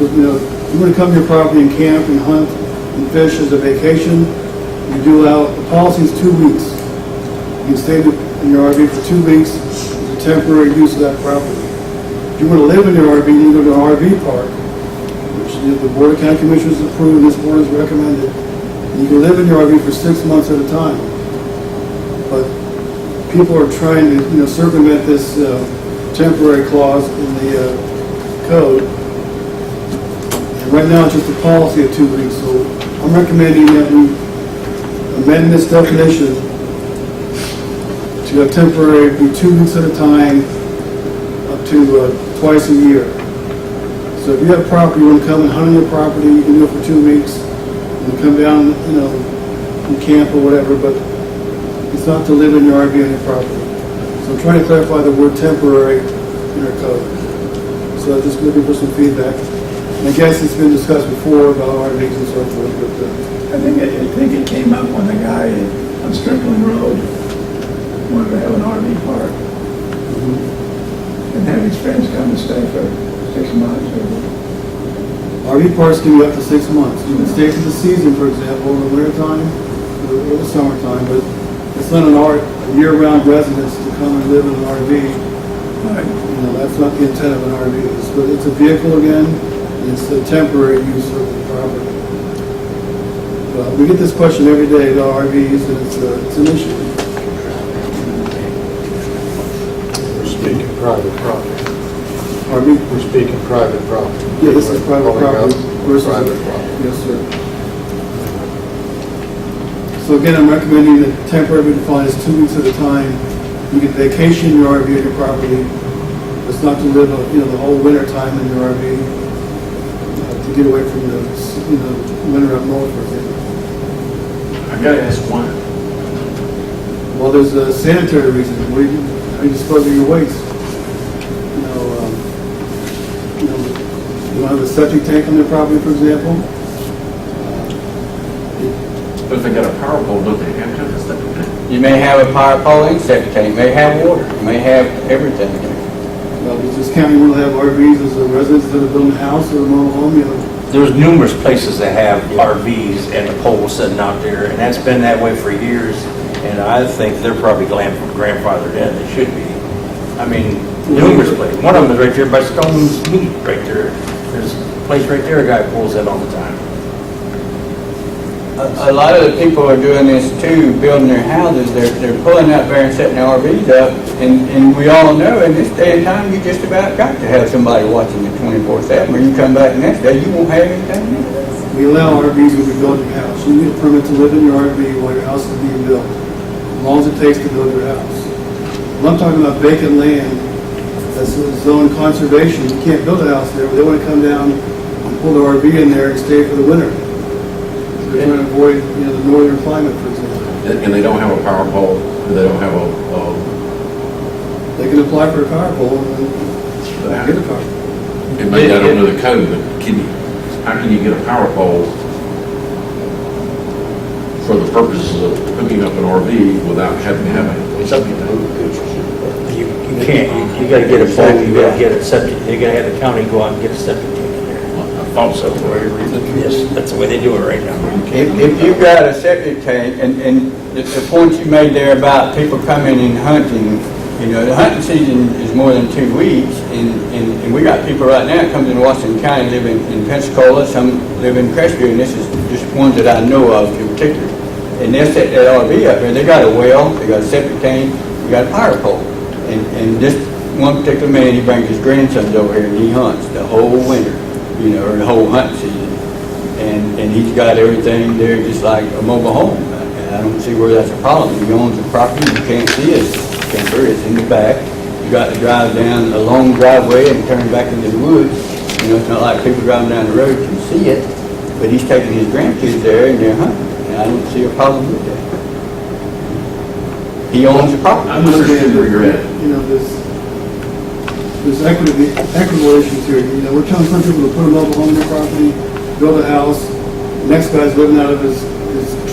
You want to come to your property and camp and hunt and fish as a vacation, you do allow, the policy is 2 weeks. You can stay in your RV for 2 weeks, as a temporary use of that property. If you want to live in your RV, you go to an RV park, which the Board of County Commissioners approved, and this board has recommended. And you can live in your RV for 6 months at a time. But people are trying to, circumvent this temporary clause in the code. And right now, it's just a policy of 2 weeks. So I'm recommending that we amend this definition to have temporary be 2 weeks at a time, up to twice a year. So if you have property, you want to come and hunt on your property, you can do it for 2 weeks, and come down, and camp or whatever, but it's not to live in your RV on your property. So I'm trying to clarify the word temporary in our code. So I'm just looking for some feedback. I guess it's been discussed before about RVs and so forth, but, I think it came up when the guy on Strickland Road wanted to have an RV park and have his friends come and stay for 6 months or RV parks can be up to 6 months. You can stay for the season, for example, in the wintertime or the summertime, but it's not a year-round residence to come and live in an RV. You know, that's not the intent of an RV. It's a vehicle again, and it's a temporary use of the property. We get this question every day about RVs, and it's an issue. We're speaking private property. RV? We're speaking private property. Yeah, this is private Calling out property versus... Private property. Yes, sir. So again, I'm recommending that temporary be defined as 2 weeks at a time. You can vacation your RV at your property. It's not to live, the whole winter time in your RV, to get away from the, winter up north, for example. I gotta ask why. Well, there's a sanitary reason. How you dispose of your waste? You don't have a septic tank on their property, for example. But if they got a power pole, don't they have to have a septic tank? You may have a power pole and septic tank, you may have water, you may have everything. Well, does this county want to have RVs as a residence that are building a house or a mobile home? There's numerous places that have RVs and the poles sitting out there, and that's been that way for years, and I think they're probably grandfathered in, they should be. I mean, numerous places. One of them is right there by Stone's Meat, right there. There's a place right there, a guy pulls in all the time. A lot of the people are doing this too, building their houses, they're pulling out there and setting their RVs up, and we all know in this day and time, you just about got to have somebody watching you 24/7, or you come back next day, you won't have anything. We allow RVs when we build your house. You need a permit to live in your RV while your house is being built, as long as it takes to build your house. When I'm talking about vacant land, that's zone conservation, you can't build a house there, but they want to come down and pull the RV in there and stay for the winter. They're trying to avoid, the northern climate, for example. And they don't have a power pole, they don't have They can apply for a power pole and get a power pole. it may not under the code, but how can you get a power pole for the purposes of hooking up an RV without having to have a septic tank? You can't, you gotta get a pole, you gotta get a septic, you gotta have the county go out and get a septic tank in there. I thought so for whatever reason. Yes, that's the way they do it right now. If you've got a septic tank, and the point you made there about people coming and hunting, the hunting season is more than 2 weeks, and we got people right now that comes in Washington County, live in Pensacola, some live in Crestview, and this is just ones that I know of in particular. And they'll set that RV up there, they got a well, they got a septic tank, they got a power pole. And this one particular man, he brings his grandsons over here and he hunts the whole winter, or the whole hunting season. And he's got everything there just like a mobile home. And I don't see where that's a problem. He owns the property, you can't see his camper, it's in the back. You got to drive down a long driveway and turn back into the woods. It's not like people driving down the road can see it, but he's taking his grandkids there and they're hunting. And I don't see a problem with that. He owns the property. I'm understanding where you're at. There's equitable issues here. We're telling some people to put a mobile home on their property, build a house. The next guy's living out of his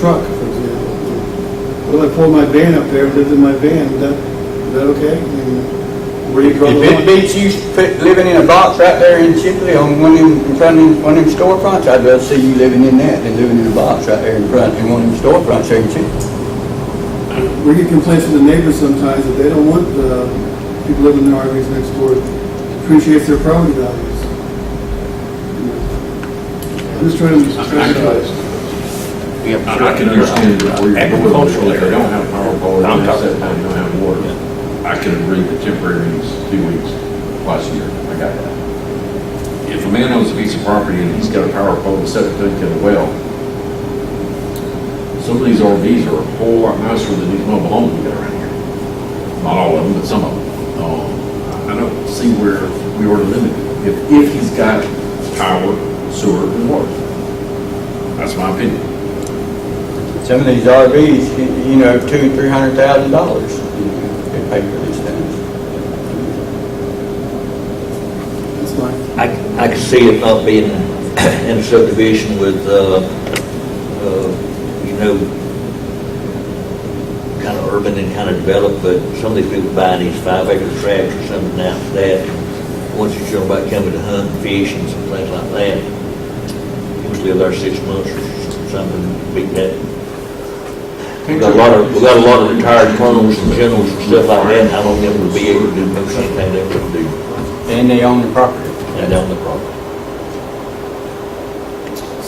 truck, for example. Well, I pulled my van up there, lived in my van. Is that okay? Where do you draw the If it line? beats you living in a box right there in Chipley on in front of one of them storefronts, I'd rather see you living in that than living in a box right there in front of one of them storefronts there in Chipley. We get complaints from the neighbors sometimes that they don't want people living in their RVs next door. It appreciates their property values. I'm just trying to... I can understand where you're going, if they don't have power pole, they don't have septic tank, they don't have water. I can agree that temporary means 2 weeks, twice a year, I got that. If a man owns a piece of property and he's got a power pole, a septic tank, and a well, some of these RVs are a whole lot nicer than these mobile homes we got around here. Not all of them, but some of them. I don't see where we were limited, if he's got power, sewer, and water. That's my opinion. Some of these RVs, $200,000 and $300,000, they pay for these things. That's fine. I I can see it not being in a subdivision with, you know, kind of urban and kind of developed, but some of these people buying these 5-acre tracts or something out for that. Once you show about coming to hunt and fish and some things like that, usually live there 6 months or something, beat that. We got a lot of retired colonels and generals and stuff like that, and I don't think them to be able to do most anything they would do. And they own the property. And down the property.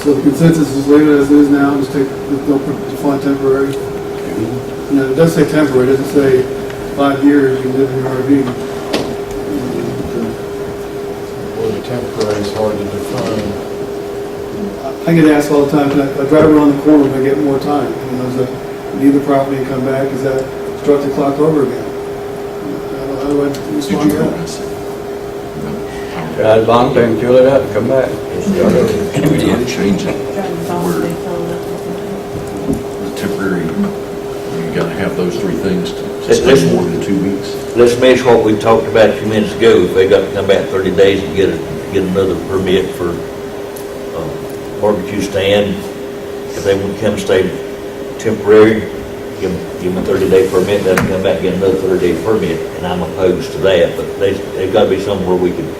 So the consensus is leave it as it is now, just take, don't define temporary. No, it does say temporary, it doesn't say 5 years you live in your RV. Well, the temporary is hard to define. I get asked all the time, I drive around the corner if I get more time, you know, is that leave the property and come back, is that start the clock over again? How do I respond to that? Drive along there and fill it up and come back. We need to change it. The temporary, you gotta have those 3 things to stay more than 2 weeks. Let's match what we talked about a few minutes ago. If they got to come back 30 days and get another permit for barbecue stand, if they want to come stay temporary, give them a 30-day permit, let them come back and get another 30-day permit, and I'm opposed to that, but they've got to be somewhere we could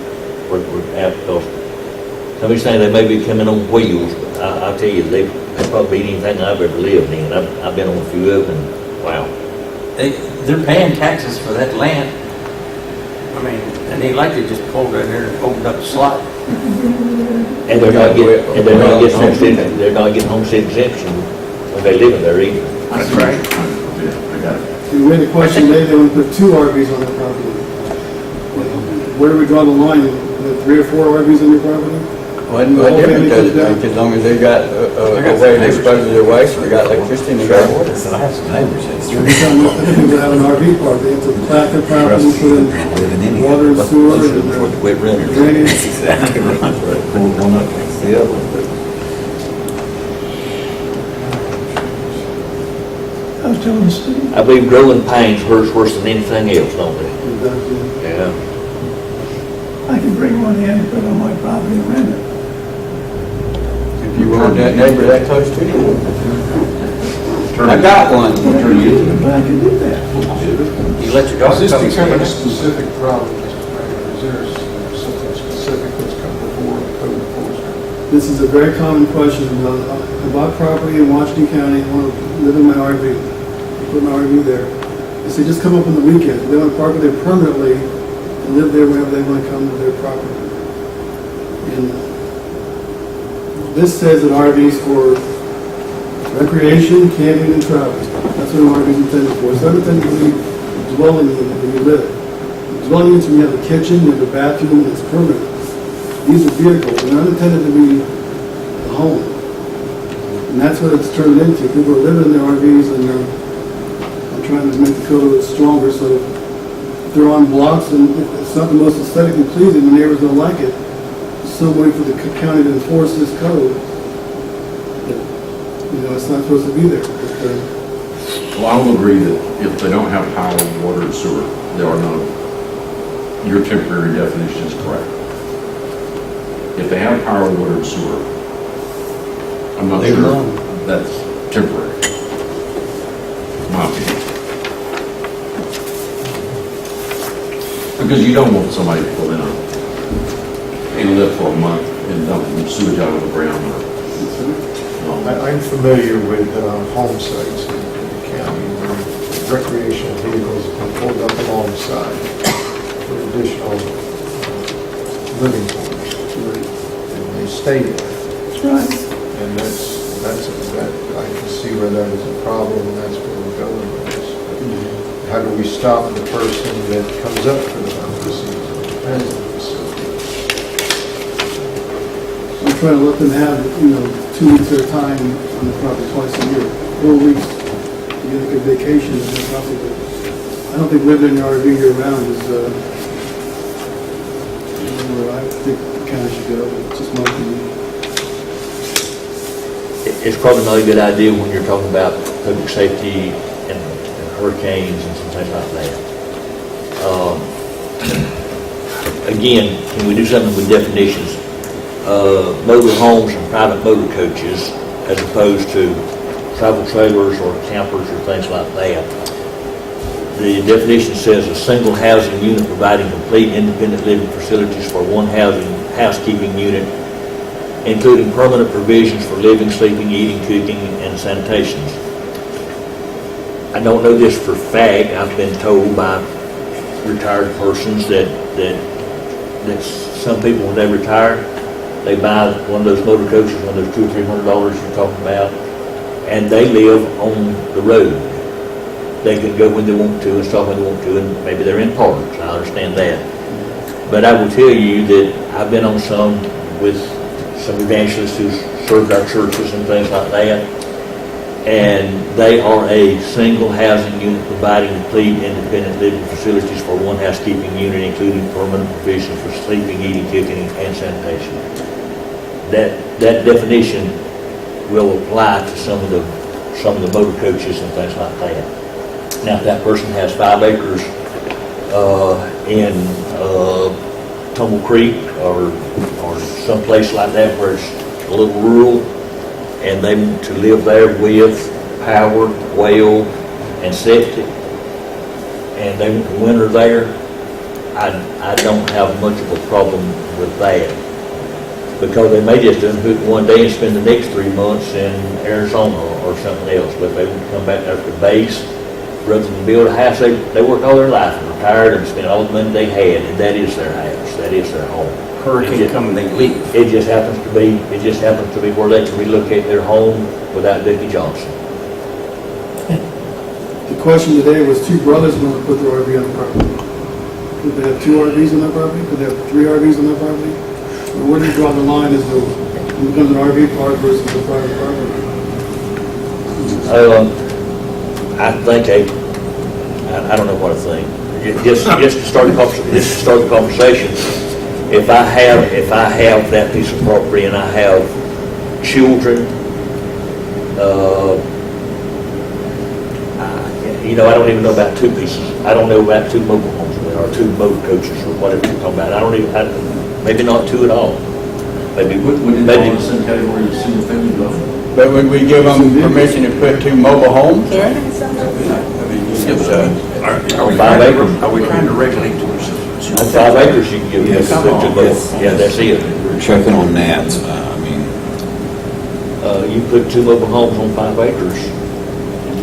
work out, because somebody's saying they may be coming on wheels, but I'll tell you, they probably beat anything I've ever lived in. I've been on a few of them, and wow. They're paying taxes for that land. I mean, and they like to just pull down there and open up the slot. And they're not getting homestead exemption when they live in there either. That's right. I got it. You made a question today, they want to put 2 RVs on their property. Where do we draw the line? The 3 or 4 RVs on your property? Wasn't no different, as long as they got a way to dispose of their waste, they got electricity and they got water. I have some neighbors that's Every time people have an RV park, they have to plat their property, put in water and sewer and Quit renting. drainage. exactly right. Pull one up against the other. I was telling Steve, I believe growing pains hurts worse than anything else, don't they? Yeah. I can bring one in, put it on my property and rent it. If you want that neighbor that close to you. I got one. But I can do that. You let your dog Is this come becoming a see it. specific problem, Mr. Mayor? Is there something specific that's come before the code enforcement? This is a very common question. I bought property in Washington County, I want to live in my RV, put my RV there. They say, just come up on the weekend. They want to park it there permanently and live there whenever they want to come to their property. And this says an RV is for recreation, camping, and travel. That's what an RV is intended for. It's not intended to be a dwelling unit where you live. Dwelling units, when you have a kitchen, you have a bathroom, and it's permanent. These are vehicles, they're not intended to be a home. And that's what it's turned into. People are living in their RVs and I'm trying to make the code a little stronger, so if they're on blocks and it's not the most aesthetically pleasing, the neighbors don't like it, there's some way for the county to enforce this code. But, you know, it's not supposed to be there. Well, I will agree that if they don't have power, water, and sewer, there are no, your temporary definition is correct. If they have power, water, and sewer, I'm not sure that's temporary. My opinion. Because you don't want somebody to pull in and live for a month and dump sewage out of the ground. I'm familiar with home sites in the county where recreational vehicles have been pulled up alongside for additional living quarters. And they stay there. That's right. And that, I can see where that is a problem, and that's where we're going with this. How do we stop the person that comes up for the purpose of the facility? I'm trying to let them have, 2 weeks at a time on the property twice a year, 4 weeks. You get like a vacation, and then probably, I don't think living in your RV year round is, where I think the county should go. It's just my opinion. It's probably not a good idea when you're talking about public safety and hurricanes and some things like that. again, can we do something with definitions? Mobile homes and private motor coaches as opposed to travel trailers or campers or things like that. The definition says a single housing unit providing complete independent living facilities for one housekeeping unit, including permanent provisions for living, sleeping, eating, cooking, and sanitation. I don't know this for fact. I've been told by retired persons that some people, when they retire, they buy one of those motor coaches, one of those $200 or $300 you're talking about, and they live on the road. They can go when they want to and stop when they want to, and maybe they're in parks. I understand that. But I will tell you that I've been on some with some evangelists who served our churches and things like that, and they are a single housing unit providing complete independent living facilities for one housekeeping unit, including permanent provisions for sleeping, eating, cooking, and sanitation. That definition will apply to some of the motor coaches and things like that. Now, if that person has 5 acres in Tumble Creek or someplace like that where it's a little rural, and they want to live there with power, well, and septic, and they want to winter there, I don't have much of a problem with that. Because they may just unhook one day and spend the next 3 months in Arizona or something else. But they want to come back after base, rather than build a house. They work all their life and retired and spend all the money they had, and that is their house. That is their home. Hurricane come and they leave. It just happens to be where they can relocate their home without Dickie Johnson. The question today was 2 brothers want to put their RV on the property. Could they have 2 RVs on their property? Could they have 3 RVs on their property? Or where do you draw the line as to when it becomes an RV park versus a private property? I think I don't know what to think. Just to start the conversation. If I have that piece of property and I have children, I don't even know about 2 pieces. I don't know about 2 mobile homes or 2 motor coaches or whatever you're talking about. Maybe not 2 at all. Maybe Wouldn't fall in the same category as single family dwelling? But would we give them permission to put 2 mobile homes? Are we 5 acres. Are we trying to regulate towards? On 5 acres, you can give Yes. them 2 both. Yeah, that's it. We're checking on that. You put 2 mobile homes on 5 acres.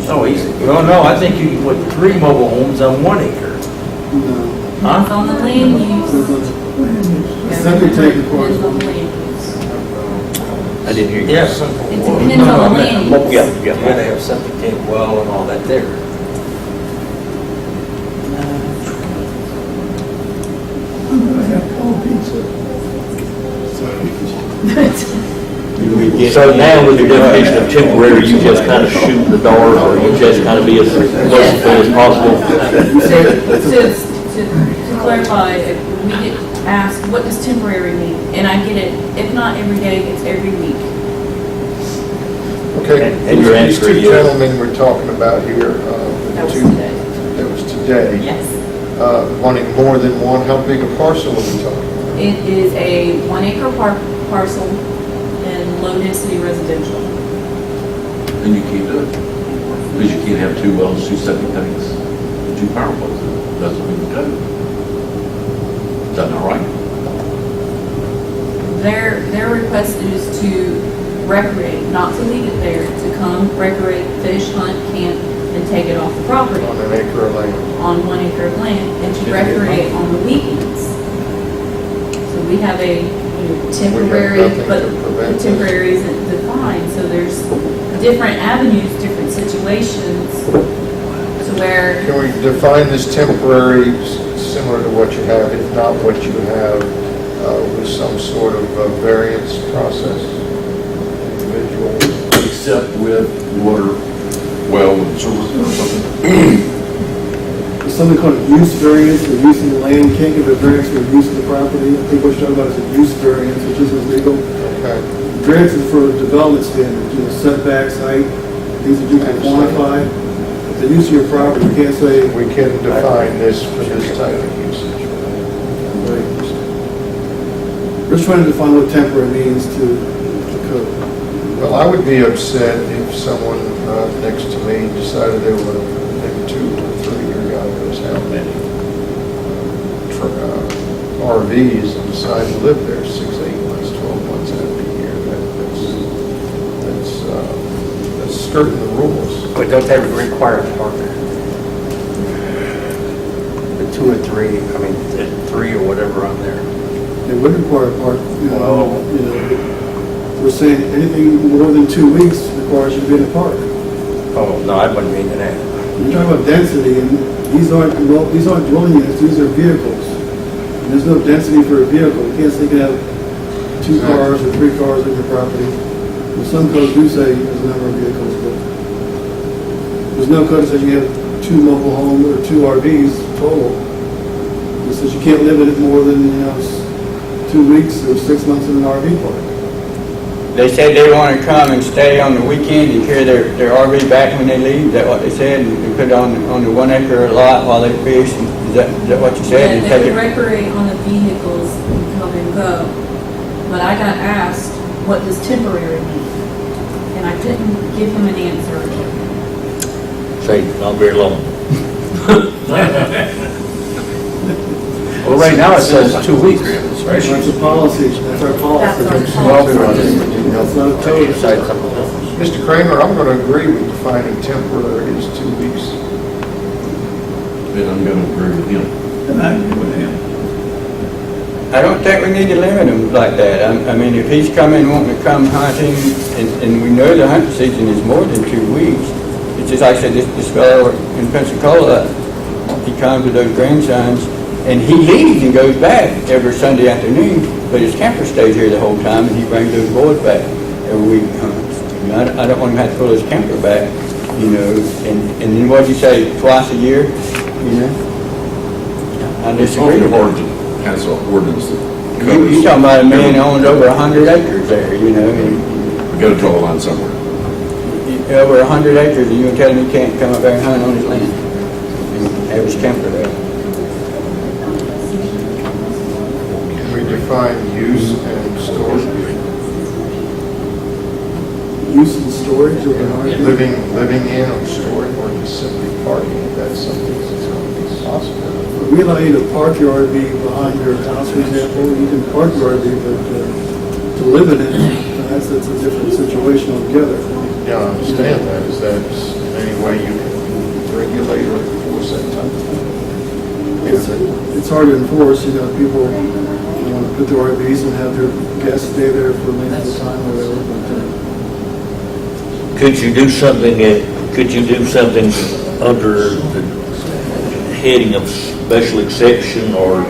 So easy. Well, no, I think you can put 3 mobile homes on 1 acre. That's on the land use. Septic tank requires Depends on the land use. I didn't hear you. Yes. It depends on the land use. Yeah. You gotta have septic tank well and all that there. I'm gonna have cold pizza. So now with the definition of temporary, you just kind of shoot the dart, or you just kind of be as merciful as possible? To clarify, if we get asked, what does temporary mean? And I get it, if not every day, it's every week. Okay, And your these answer 2 is? gentlemen we're talking about here, That was two- today. that was today, Yes. wanting more than one, how big a parcel are we talking about? It is a 1 acre parcel in low density residential. Then you can't do it. Because you can't have 2 wells, 2 septic tanks, 2 power poles. That's what we can do. Is that not right? Their request is to recreate, not to leave it there, to come recreate, fish, hunt, camp, and take it off the property On an acre of land? on 1 acre of land, and to recreate on the weekends. So we have a temporary, nothing but to prevent the temporary isn't defined, so there's different avenues, different situations, to where, Can we define this temporary similar to what you have, if not what you have, with some sort of variance process? Individual? Except with water, well, and service or something. There's something called a use variance, the use of the land, you can't give a variance for the use of the property. I think what you're talking about is a use variance, which isn't legal. Okay. Variance is for development standards, setbacks, height, things that you can quantify. The use of your property, you can't say, We can define this for this type of usage. just trying to define what temporary means to code. Well, I would be upset if someone next to me decided they were maybe 2 or 3 or God knows how many RVs and decide to live there 6, 8 months, 12 months out of the year. That's skirting the rules. But don't they require a partner? The 2 or 3, I mean, the 3 or whatever on there. It would require a part, Well- we're saying anything more than 2 weeks requires you to be in the park. Oh, no, I wouldn't mean that. You're talking about density, and these aren't dwelling units, these are vehicles. And there's no density for a vehicle. You can't say you can have 2 cars or 3 cars on your property. Well, some codes do say there's a number of vehicles, but there's no code that says you have 2 mobile homes or 2 RVs total. It says you can't live in it more than, 2 weeks or 6 months in an RV park. They said they want to come and stay on the weekend and carry their RV back when they leave. Is that what they said? And put it on the 1 acre lot while they fish? Is that what you said? And They take would it- recreate on the vehicles and come and go. But I got asked, what does temporary mean? And I couldn't give him an answer. Say, not very long. Well, right now it says 2 weeks. That's a policy, that's our policy. That's our policy. That's not a code. Mr. Kramer, I'm going to agree with defining temporary as 2 weeks. And I'm going to agree with him. And I agree with him. I don't think we need to limit them like that. I mean, if he's coming, wanting to come hunting, and we know the hunting season is more than 2 weeks, it's just like I said, this fellow in Pensacola, he comes with those grandsons, and he leaves and goes back every Sunday afternoon, but his camper stays here the whole time, and he brings those boys back every week. I don't want him to have to pull his camper back, and then what'd you say, twice a year, I It's disagree really with hard that. to pass an ordinance that You're talking about a man that owns over 100 acres there, we got to draw a line somewhere. over 100 acres, and you're telling me he can't come up there and hunt on his land? And have his camper there. We define use and storage, Use and storage of an RV. living in or storing or just simply parking. That's something that's going to be possible. We allow you to park your RV behind your house, for example. You can park your RV, but to live in it, that's a different situation altogether. Yeah, I understand that. Is that any way you can regulate or enforce that type of thing? It's hard to enforce, people want to put their RVs and have their guests stay there for length of time or whatever, but Could you do something under the heading of special exception, or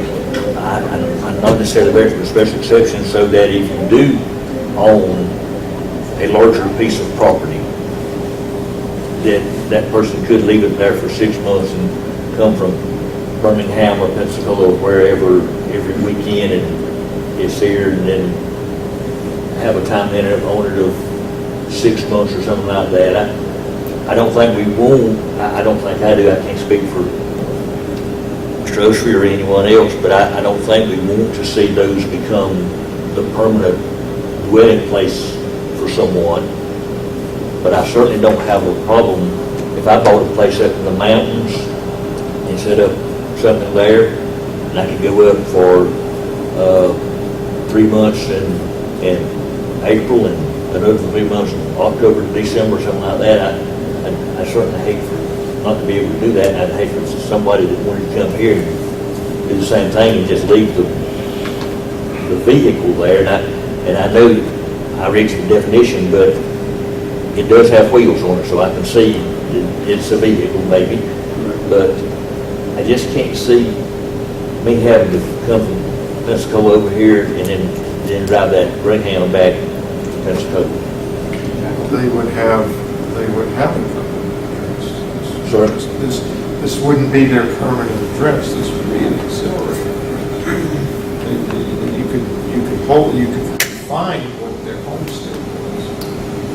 not necessarily a special exception, so that if you do own a larger piece of property, that person could leave it there for 6 months and come from Birmingham or Pensacola or wherever every weekend and it's here, and then have a time limit on it of 6 months or something like that. I don't think we won't, I don't think I do, I can't speak for Mr. Oshry or anyone else, but I don't think we want to see those become the permanent dwelling place for someone. But I certainly don't have a problem if I bought a place up in the mountains and set up something there, and I could go up for 3 months in April and another 3 months in October to December, something like that. I certainly hate for not to be able to do that, and I'd hate for somebody that wanted to come here and do the same thing and just leave the vehicle there. And I know I read the definition, but it does have wheels on it, so I can see it's a vehicle maybe. But I just can't see me having to come from Pensacola over here and then drive that Greyhound back to Pensacola. They would have it. Sorry? This wouldn't be their permanent address, this would be an auxiliary. You could define what their homestead was,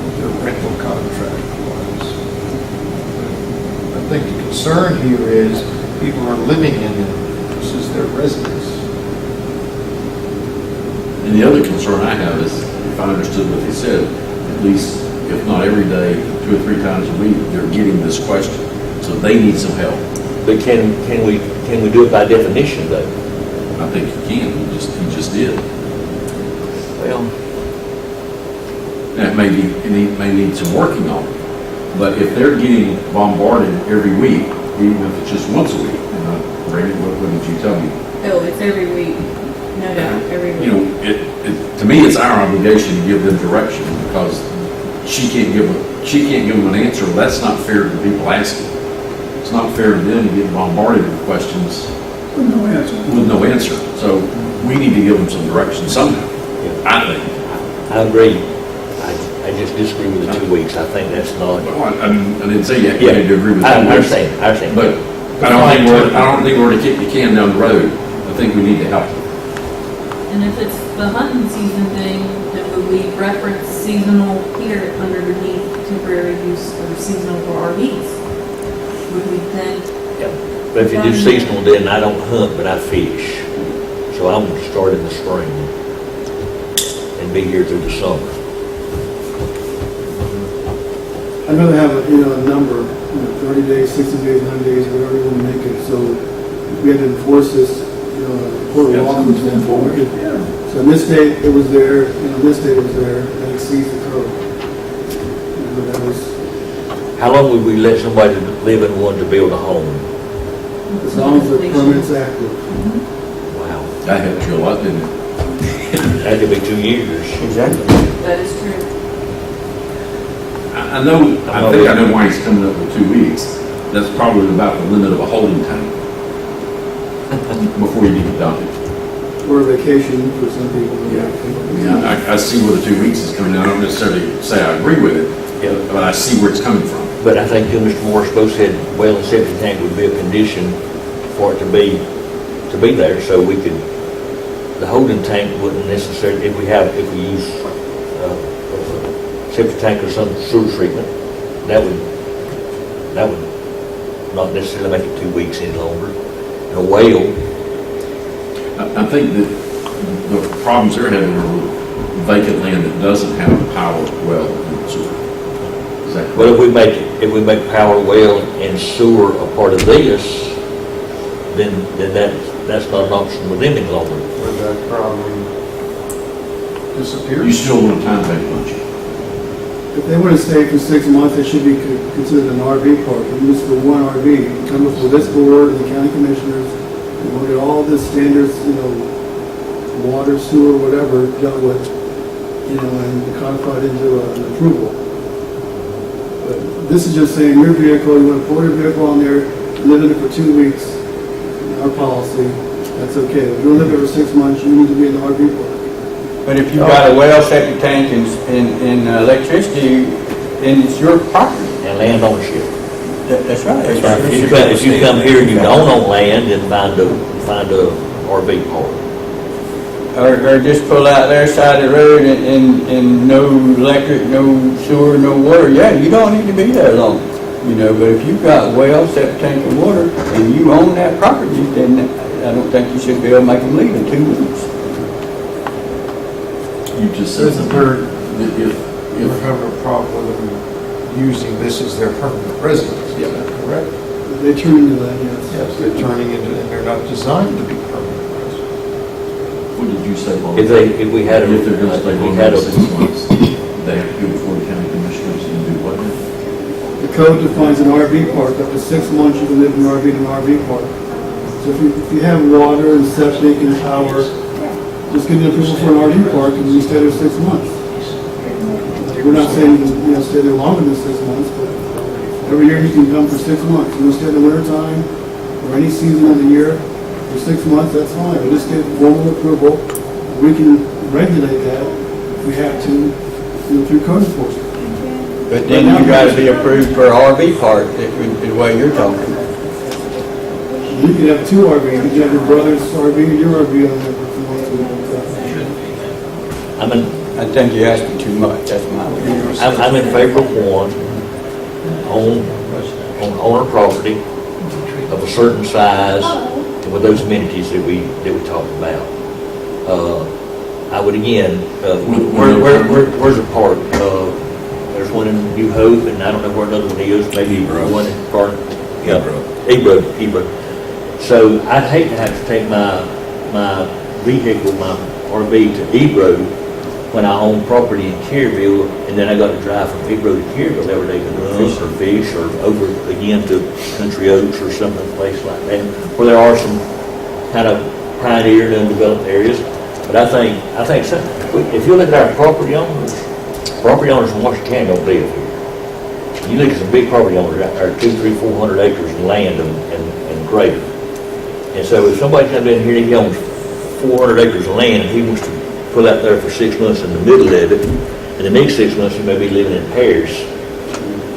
what their rental contract was. I think the concern here is people are living in it, this is their residence. And the other concern I have is, if I understood what they said, at least, if not every day, 2 or 3 times a week, they're getting this question. So they need some help. But can we do it by definition, though? I think you can, he just did. Well, That may need some working on. But if they're getting bombarded every week, even if it's just once a week, Randy, what did you tell me? Oh, it's every week, no doubt, every week. You know, to me, it's our obligation to give them direction, because she can't give them an answer. Well, that's not fair to the people asking. It's not fair to them to get bombarded with questions With no answer. with no answer. So we need to give them some direction somehow, I think. I agree. I just disagree with the 2 weeks. I think that's not. Well, I didn't say you had to agree with I that. understand. But I don't think we're to kick the can down the road. I think we need to help them. And if it's the hunting season thing, then would we reference seasonal here underneath temporary use or seasonal for RVs? Would we then, But if you do seasonal, then I don't hunt, but I fish. So I'm going to start in the spring and be here through the summer. I'd rather have a number, 30 days, 60 days, 90 days, whatever you want to make it, so if we had to enforce this, report a law, for example, we could, so on this date it was there, this date it was there, and it exceeds the code. That was, How long would we let somebody live in one to build a home? as long as the permit's active. Wow. That helped you a lot, didn't it? That could be 2 years. Exactly. that is true. I think I know why he's coming up with 2 weeks. That's probably about the limit of a holding tank before you need to dump it. Or a vacation for some people. I see where the 2 weeks is coming. I don't necessarily say I agree with it, but I see where it's coming from. But I think too, Mr. Morris both said well and septic tank would be a condition for it to be there, so we could, the holding tank wouldn't necessarily, if we use septic tank or some sewer treatment, that would not necessarily make it 2 weeks any longer. And a well, I think that the problems they're having are vacant land that doesn't have a power well and sewer. Is that well, correct? if we make power, well, and sewer a part of this, then that's not an option with them any longer. Would that problem disappear? You still want a timetable, don't you? If they want to stay for 6 months, it should be considered an RV park, and just for one RV. You come before this board and the county commissioners, and look at all the standards, water, sewer, whatever, dealt with, and codified into an approval. But this is just saying your vehicle, you want to pull your vehicle on there, live in it for 2 weeks, our policy, that's okay. If you live there for 6 months, you need to be in the RV park. But if you've got a well, septic tank, and electricity, then it's your property. And land ownership. That's right. If you come here and you don't own land, then find a RV park. Or just pull out their side of the road and no electric, no sewer, no water, yeah, you don't need to be there long. But if you've got well, septic tank and water, and you own that property, then I don't think you should be able to make them leave in 2 weeks. You just said Isn't something. there, we're having a problem with them using this as their permanent residence, is that correct? They turn into that, yes. Yes, they're turning into, and they're not designed to be permanent residents. What did you say, Bob? If we had If they're going to stay if we home had for a 6 months, they have to go before the county commissioners and do what? The code defines an RV park, up to 6 months you can live in an RV park. So if you have water and septic and power, just get an approval for an RV park and you stay there 6 months. We're not saying you stay there longer than 6 months, but every year you can come for 6 months. You want to stay in the winter time or any season of the year for 6 months, that's fine. We'll just get formal approval. We can regulate that if we have to, through code enforcement. But then you gotta be approved for an RV park, the way you're talking. You could have 2 RVs. You could have your brother's RV and your RV on there if you want to. I think you're asking too much, that's my opinion. I'm in favor of one on owner property of a certain size and with those amenities that we talked about. I would again, where's the park? There's one in New Hope, and I don't know where another one is, maybe one in Garden. Yeah, Ebro. So I'd hate to have to take my vehicle, my RV to Ebro when I own property in Kerrville, and then I got to drive from Ebro to Kerrville every day to hunt or fish, or over again to Country Oaks or some place like that, where there are some kind of pioneered and undeveloped areas. But I think so. If you look at our property owners in Washington County don't live here. You look at some big property owners out there, 200, 300, 400 acres of land and greater. And so if somebody comes in here and he owns 400 acres of land and he wants to pull out there for 6 months in the middle of it, and the next 6 months he may be living in Paris,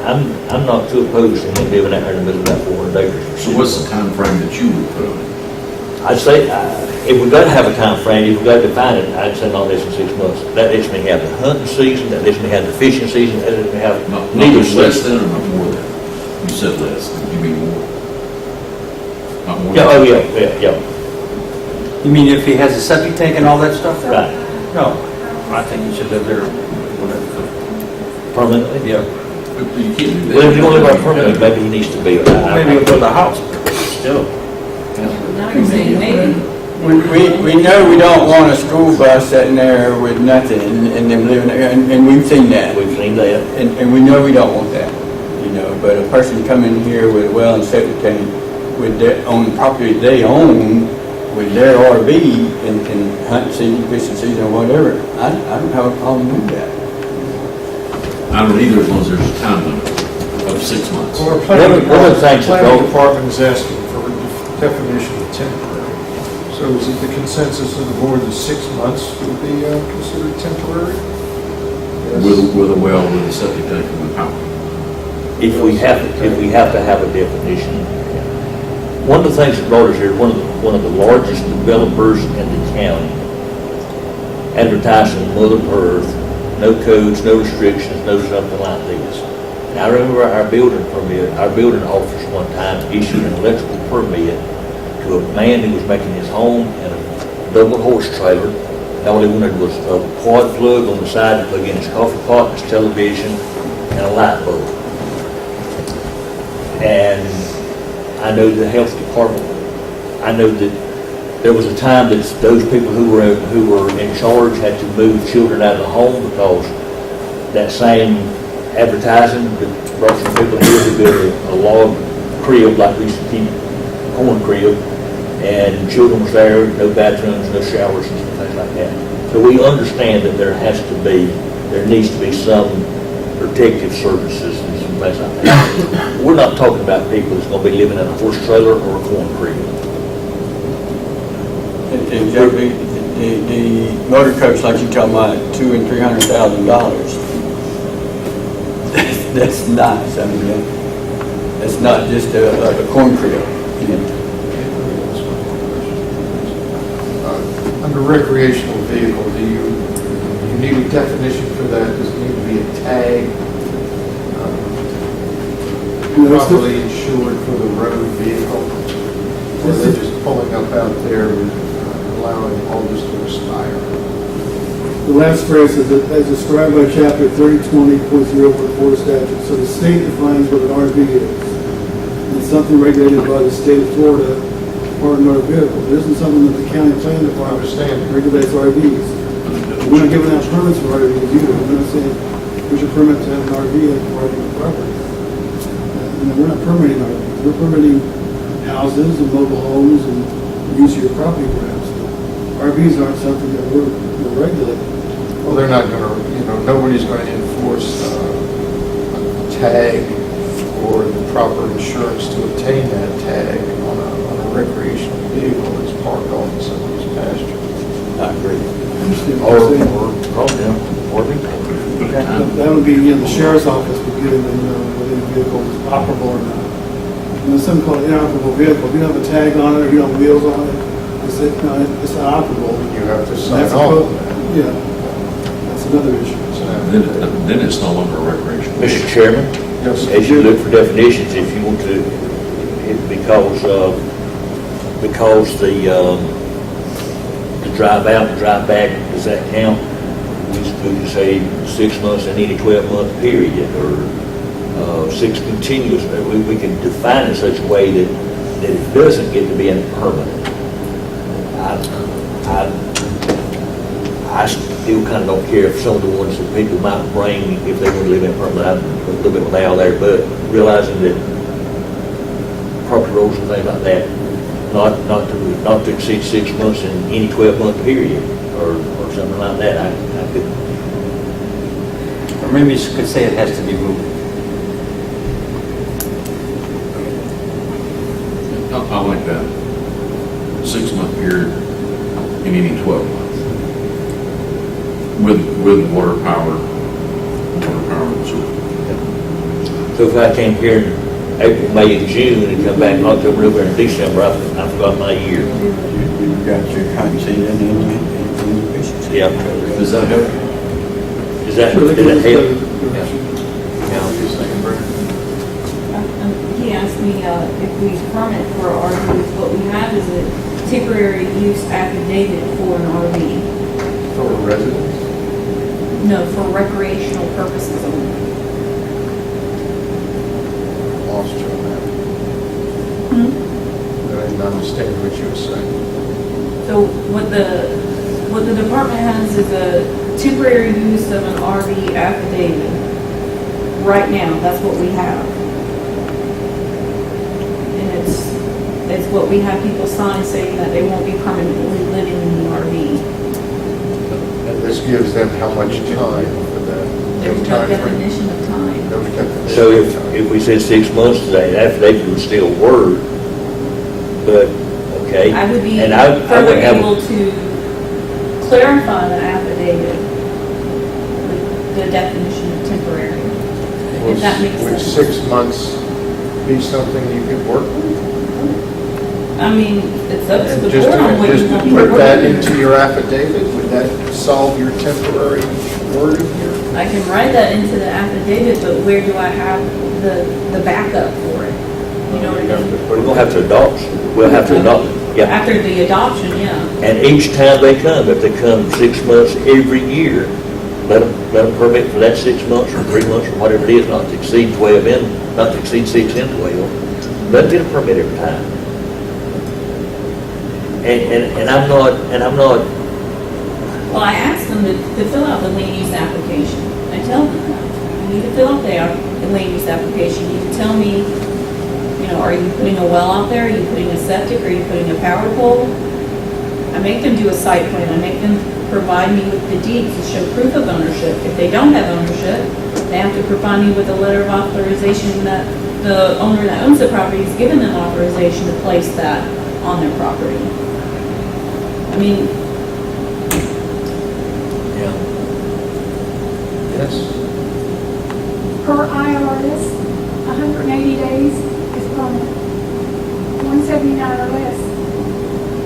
I'm not too opposed to him living out there in the middle of that 400 acres. So what's the time frame that you would put on it? I'd say, if we've got to have a time frame, if we've got to define it, I'd say not less than 6 months. That lets me have the hunting season, that lets me have the fishing season, that lets me have neither Less season. than or not more than? You said less, you mean more? Not more Yeah, than? oh, yeah. You mean if he has a septic tank and all that stuff? Right. No, I think he should live there. Permanently? Yeah. But you can't do that. Well, if you want to live there permanently, maybe he needs to be. Maybe he'll build a house. Still. Now you're saying maybe. We know we don't want a school bus sitting there with nothing and them living there, and we've seen that. We've seen that. And we know we don't want that, you know, but a person coming here with a well and septic tank with their own property they own, with their RV and hunt season, fishing season, or whatever, I don't have a problem with that. I don't either, as long as there's a time limit of 6 months. Well, our One of the things that planning go- department is asking for a definition of temporary. So is it the consensus of the board that 6 months would be considered temporary? Yes. With a well, with a septic tank and with power. If we have to have a definition. One of the things that brought us here, one of the largest developers in the county, advertising Mother Earth, no codes, no restrictions, no something like this. And I remember our building office one time issued an electrical permit to a man who was making his home in a double horse trailer. And all he wanted was a quad plug on the side to plug in his coffee pot, his television, and a light bulb. And I know the health department, I know that there was a time that those people who were in charge had to move children out of the home because that same advertising that brought some people here to build a log crib like we used to keep corn crib, and children was there, no bathrooms, no showers and things like that. So we understand that there needs to be some protective services and some things like that. We're not talking about people that's going to be living in a horse trailer or a corn crib. Exactly. The motor coach, like you talking about, $200,000 and $300,000. That's nice. I mean, that's not just like a corn crib. Under recreational vehicle, do you need a definition for that? Does it need to be a tag? Properly insured for the road vehicle? Or are they just pulling up out there and allowing all this to expire? The last phrase is that as described by chapter 3020.014 statute, so the state defines what an RV is. And it's something regulated by the state of Florida Department of Motor Vehicles. It isn't something that the county planning department regulates RVs. We're not giving out permits for RVs either. We're not saying there's a permit to have an RV at the property. We're not permitting RVs. We're permitting houses and mobile homes and use of your property perhaps. RVs aren't something that we're regulating. Well, they're not going to, nobody's going to enforce a tag or the proper insurance to obtain that tag on a recreational vehicle that's parked on somebody's pasture. I agree. That would be, the sheriff's office would get in whether the vehicle is operable or not. There's something called an inoperable vehicle. If you don't have a tag on it or you don't have wheels on it, it's not operable. You have to sign off on that. Yeah, that's another issue. Then it's no longer a recreational. Mr. Chairman, Yes, sir. as you look for definitions, if you want to, because to drive out and drive back, does that count? We could say 6 months in any 12-month period, or 6 continuous. We can define it in such a way that it doesn't get to be permanent. I still kind of don't care if some of the ones that people might bring, if they want to live in permanent, I'm a little bit with Al there, but realizing that property rules and things like that, not to exceed 6 months in any 12-month period, or something like that, I could. Or maybe you could say it has to be moved. I like that. 6-month period in any 12 months. With water power and sewer. So if I came here in April, May, and June, and come back in October, November, and December, I forgot my year. You've got your content in the Yeah. Does that help? Does that help? He asked me if we permit for RVs. What we have is a temporary use affidavit for an RV. For residents? No, for recreational purposes only. Lost you on that. I didn't understand what you were saying. So what the department has is a temporary use of an RV affidavit. Right now, that's what we have. And it's what we have people sign saying that they won't be permanently living in the RV. And this gives them how much time for that? There's no time frame? definition of time. No definition. So if we said 6 months today, the affidavit would still work, but, okay. I would be And I further wouldn't have a- able to clarify the affidavit, the definition of temporary, if that makes Would sense. 6 months be something you could work with? I mean, it's up to And the just board on what just you want to me to put that work into with. your affidavit, would that solve your temporary wording here? I can write that into the affidavit, but where do I have the backup for it? You know what I mean? We're gonna have to adopt, we'll have to adopt, yeah. After the adoption, yeah. And each time they come, if they come 6 months every year, let them permit for that 6 months or 3 months or whatever it is, not to exceed 12 not to exceed 6 in 12. Let them get a permit every time. And I'm not, Well, I asked them to fill out the land use application. I tell them that. You need to fill out the land use application. You can tell me, you know, are you putting a well out there? Are you putting a septic? Are you putting a power pole? I make them do a site plan. I make them provide me with the deeds to show proof of ownership. If they don't have ownership, they have to provide me with a letter of authorization that the owner that owns the property has given them authorization to place that on their property. I mean, yeah. Yes. Per IRS, 180 days is permanent. 179 or less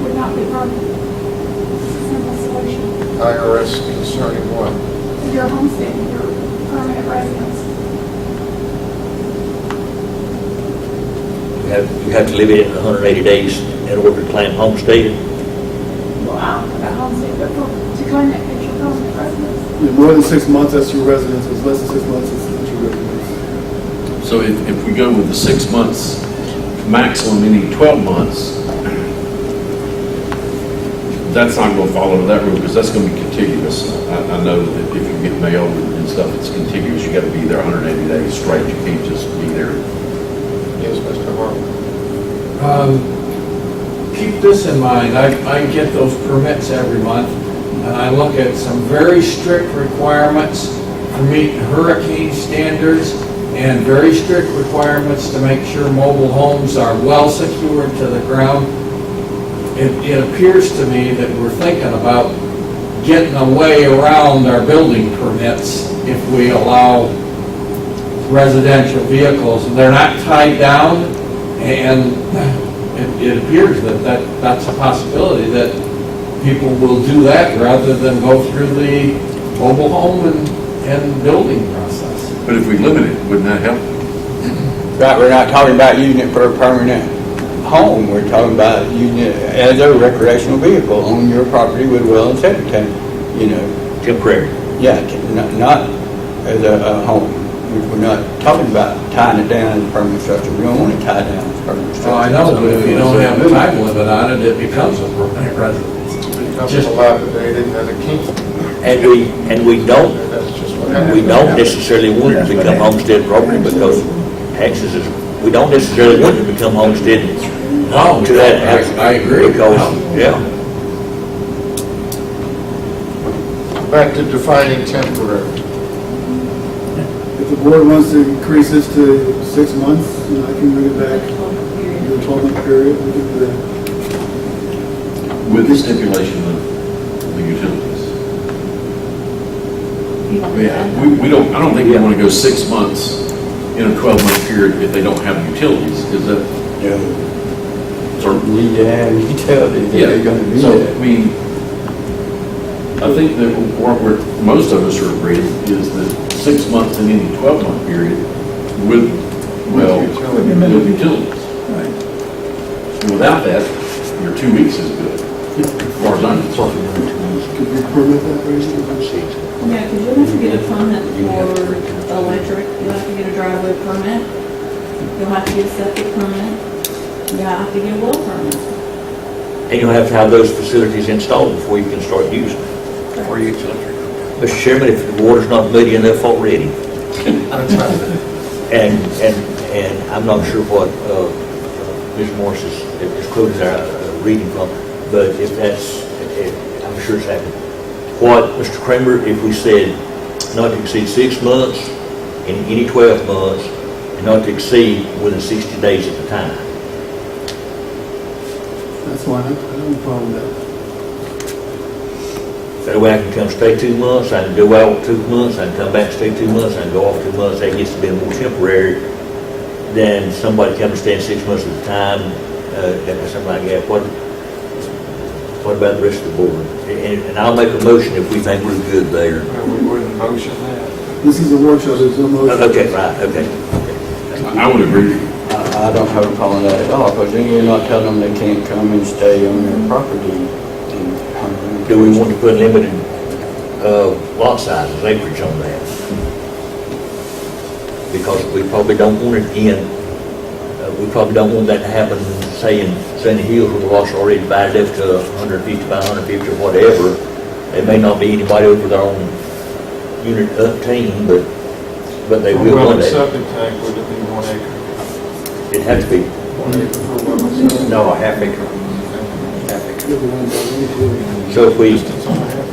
would not be permanent. Simple solution. IRS concerning what? Your homestead, your permanent residence. You have to live in it 180 days in order to claim homestead. Well, I don't know about homestead, but to claim that as your permanent residence. Yeah, more than 6 months, that's your residence. It's less than 6 months, it's not your residence. So if we go with the 6 months, maximum any 12 months, that's not going to follow that rule because that's going to be contiguous. I know that if you get mail and stuff, it's contiguous. You got to be there 180 days straight. You can't just be there. Yes, Mr. Hartman. Keep this in mind, I get those permits every month, and I look at some very strict requirements for meeting hurricane standards, and very strict requirements to make sure mobile homes are well secured to the ground. It appears to me that we're thinking about getting a way around our building permits if we allow residential vehicles. They're not tied down, and it appears that that's a possibility, that people will do that rather than go through the mobile home and building process. But if we limit it, wouldn't that help? Right, we're not talking about using it for a permanent home, we're talking about using it as a recreational vehicle on your property with well and septic tank, you know. Temporary. Yeah, not as a home. We're not talking about tying it down as a permanent structure. We don't want to tie it down as a permanent structure. Well, I know, but if you don't have a time limit on it, it becomes a permanent residence. Becomes dilapidated and a key. And we don't, That's just what we happens. don't necessarily want it to become homestead property because taxes is, we don't necessarily want it to become homestead No, to that. I agree. Because, yeah. Back to defining temporary. If the board wants to increase this to 6 months, then I can bring it back in a 12-month period, we can do that. With the stipulation of the utilities. Yeah, we don't, I don't think we want to go 6 months in a 12-month period if they don't have utilities, because that, Yeah. sort of, Need to have utilities. yeah. They're going to be So, there. I mean, I think that what most of us are agreeing is that 6 months in any 12-month period with, well, with utilities. Right. And without that, your 2 weeks is good, as far as I'm concerned. Could we permit that, Brady? Yeah, because you'll have to get a permit for electric, you'll have to get a driveway permit, you'll have to get a septic permit, you'll have to get a well permit. And you'll have to have those facilities installed before you can start using them. Before you get electric. Mr. Chairman, if the water's not muddy enough already, and I'm not sure what Ms. Morris is quoting our reading from, but if that's, I'm sure it's happened. What, Mr. Kramer, if we said not to exceed 6 months in any 12 months, and not to exceed within 60 days at a time? That's fine, I don't have a problem with that. That way I can come stay 2 months, I can go out 2 months, I can come back, stay 2 months, I can go off 2 months. That gets to be more temporary than somebody coming staying 6 months at a time, and something like that. What about the rest of the board? And I'll make a motion if we think we're good there. We wouldn't motion that. This is a workshop, there's no motion. Okay, right, okay. I would agree. I don't have a problem with that at all, because then you're not telling them they can't come and stay on their property. Do we want to put limited lot sizes, acreage on that? Because we probably don't want it we probably don't want that to happen, say in Sandy Hills where the lots are already divided up to 150 by 150 or whatever. There may not be anybody over there on unit 18, but they will Well, one the day. septic tank, would it be 1 acre? It'd have to be. 1 acre for well and septic? No, a half acre. Yeah. So if we,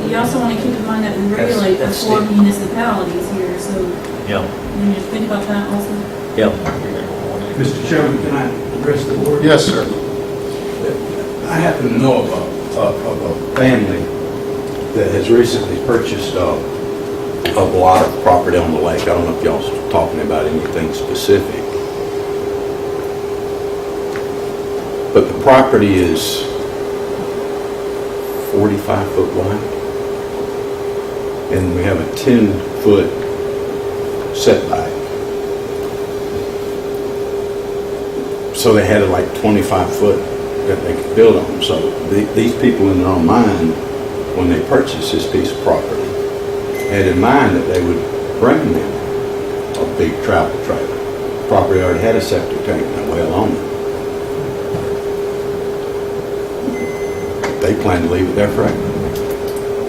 You also want to keep in mind that we regulate the 4 municipalities here, so yeah, you need to think about that also. yeah. Mr. Chairman, can I address the board? Yes, sir. I happen to know of a family that has recently purchased a lot of property on the lake. I don't know if y'all's talking about anything specific. But the property is 45 foot wide. And we have a 10-foot setback. So they had like 25 foot that they could build on. So these people in their own mind, when they purchased this piece of property, had in mind that they would bring them a big travel trailer. Property already had a septic tank and a well on it. They plan to leave it there forever.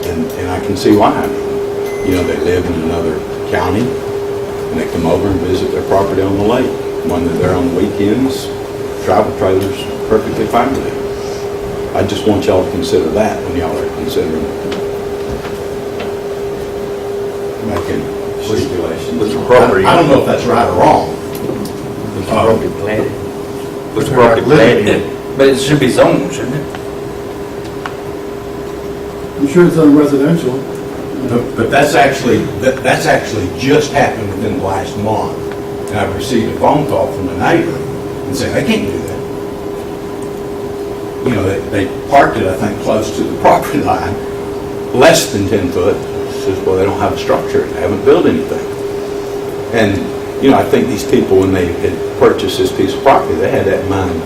And I can see why. You know, they live in another county and they come over and visit their property on the lake. When they're there on the weekends, travel trailers perfectly fine with it. I just want y'all to consider that when y'all are considering making stipulations. Was the property? I don't know if that's right or wrong. Was the property planted? Was the property planted? But it should be zoned, shouldn't it? I'm sure it's on residential. But that's actually just happened within the last month. And I've received a phone call from a neighbor and saying, they can't do that. You know, they parked it, I think, close to the property line, less than 10 foot. Says, well, they don't have a structure, they haven't built anything. And, you know, I think these people, when they had purchased this piece of property, they had that in mind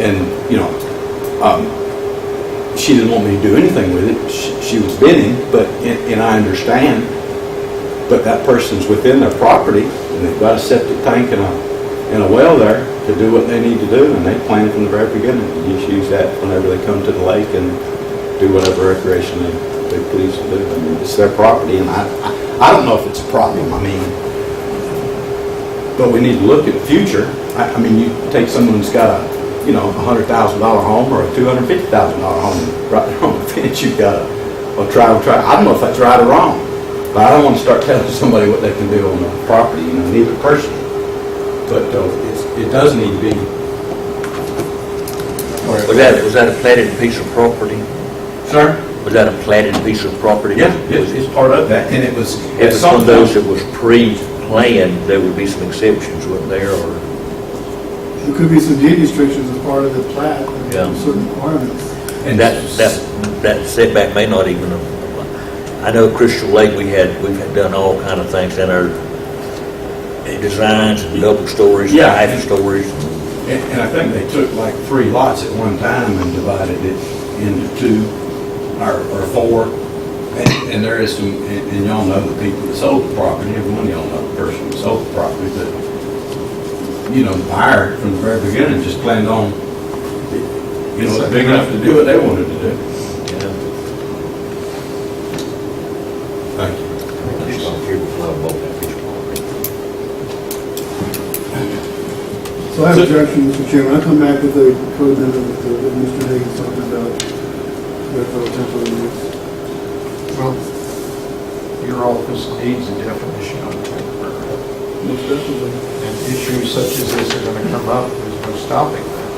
And, she didn't want me to do anything with it. She was bidding, but, and I understand, but that person's within their property, and they've got a septic tank and a well there to do what they need to do, and they planned from the very beginning to just use that whenever they come to the lake and do whatever recreation they please to do. I mean, it's their property, and I don't know if it's a problem. I mean, but we need to look at the future. I mean, you take someone who's got a $100,000 home or a $250,000 home right there on the fence. You've got a try. I don't know if that's right or wrong, but I don't want to start telling somebody what they can do on the property. Neither person. But it does need to be. Was that a platted piece of property? Sir? Was that a platted piece of property? Yeah, it's part of that, and it was. If it's one of those that was pre-planned, there would be some exceptions, wouldn't there, or? There could be some deed restrictions as part of the plat, Yeah. certain requirements. And that setback may not even apply. I know Crystal Lake, we've had done all kind of things in our designs, double stories, Yeah. half stories. And I think they took like 3 lots at one time and divided it into 2 or 4. And there is some, and y'all know the people that sold the property, everyone y'all know the person that sold the property, but, the buyer from the very beginning just planned on, big enough to do what they wanted to do. Yeah. Thank you. So I have a objection, Mr. Chairman. I come back with a code amendment that Mr. Hagan's talking about, for temporary use. Well, your office needs a definition of temporary. Most definitely. And issues such as this are going to come up, there's no stopping that.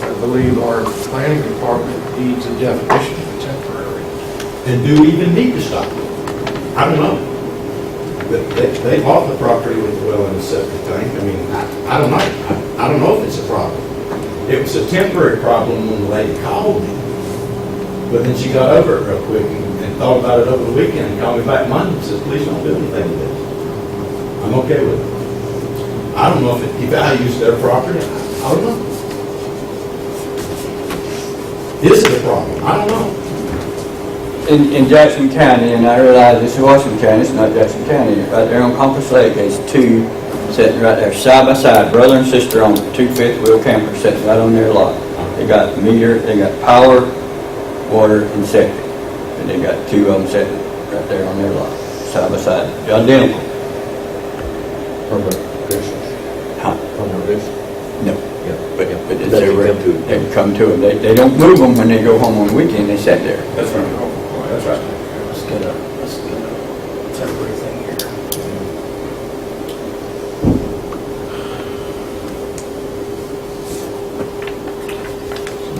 And I believe our planning department needs a definition of temporary. And do we even need to stop it? I don't know. But they bought the property with the well and the septic tank. I mean, I don't know. I don't know if it's a problem. It was a temporary problem when the lady called me. But then she got over it real quick and thought about it over the weekend and called me back Monday and said, please don't do anything with it. I'm okay with it. I don't know if it devalues their property. I don't know. Is it a problem? I don't know. In Jackson County, and I realize this is Washington County, it's not Jackson County, right there on Compass Lake, there's 2 sitting right there side by side, brother and sister on 2 fifth-wheel campers sitting right on their lot. They got meter, they got power, water, and septic. And they got 2 of them sitting right there on their lot, side by side, identical. From the business. Huh? From the business. No. Yeah. But They they come to it. they come to them. They don't move them when they go home on the weekend, they sit there. That's right. That's right. Let's get a temporary thing here.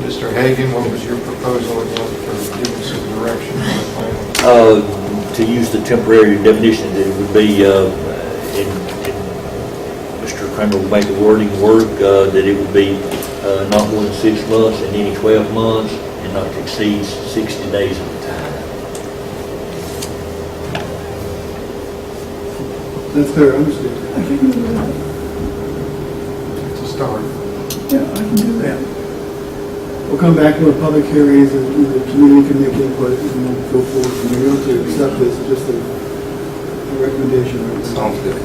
Mr. Hagan, what was your proposal again for giving some direction to the planning? To use the temporary definition, that it would be, in Mr. Kramer will make the wording work, that it would be not more than 6 months and any 12 months, and not to exceed 60 days at a time. That's fair, I understand. I can do that. To start. Yeah, I can do that. We'll come back to a public hearings and the community can make input and then go forward. And we don't have to accept this, it's just a recommendation. Sounds good.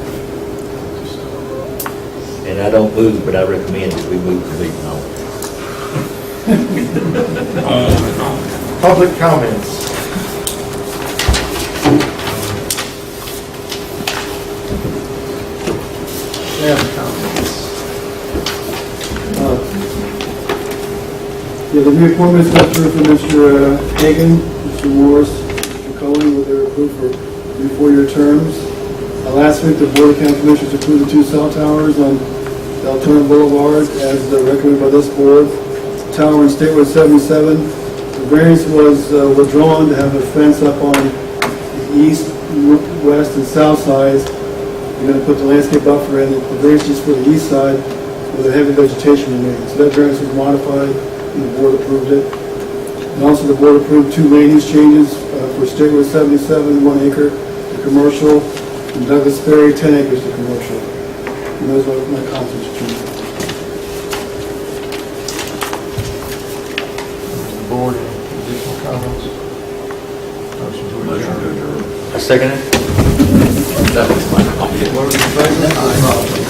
And I don't move, but I recommend that we move the meeting on. Public comments. Staff comments. Yeah, the reappointments went through for Mr. Hagan, Mr. Morris, Mr. Cohen, where they were approved for 3 4-year terms. Last week, the Board of County Commissioners approved the 2 cell towers on Deltona Boulevard as recommended by this board. Tower in State Road 77. The variance was withdrawn to have a fence up on the east, west, and south sides. You're going to put the landscape buffer in. The variance is for the east side where the heavy vegetation remains. So that variance was modified. And the board approved it. And also the board approved 2 land use changes for State Road 77, 1 acre to commercial, and Douglas Ferry, 10 acres to commercial. And those are my comments, Mr. Chairman. board, any additional comments? Motion to adjourn. I second it. Motion in second.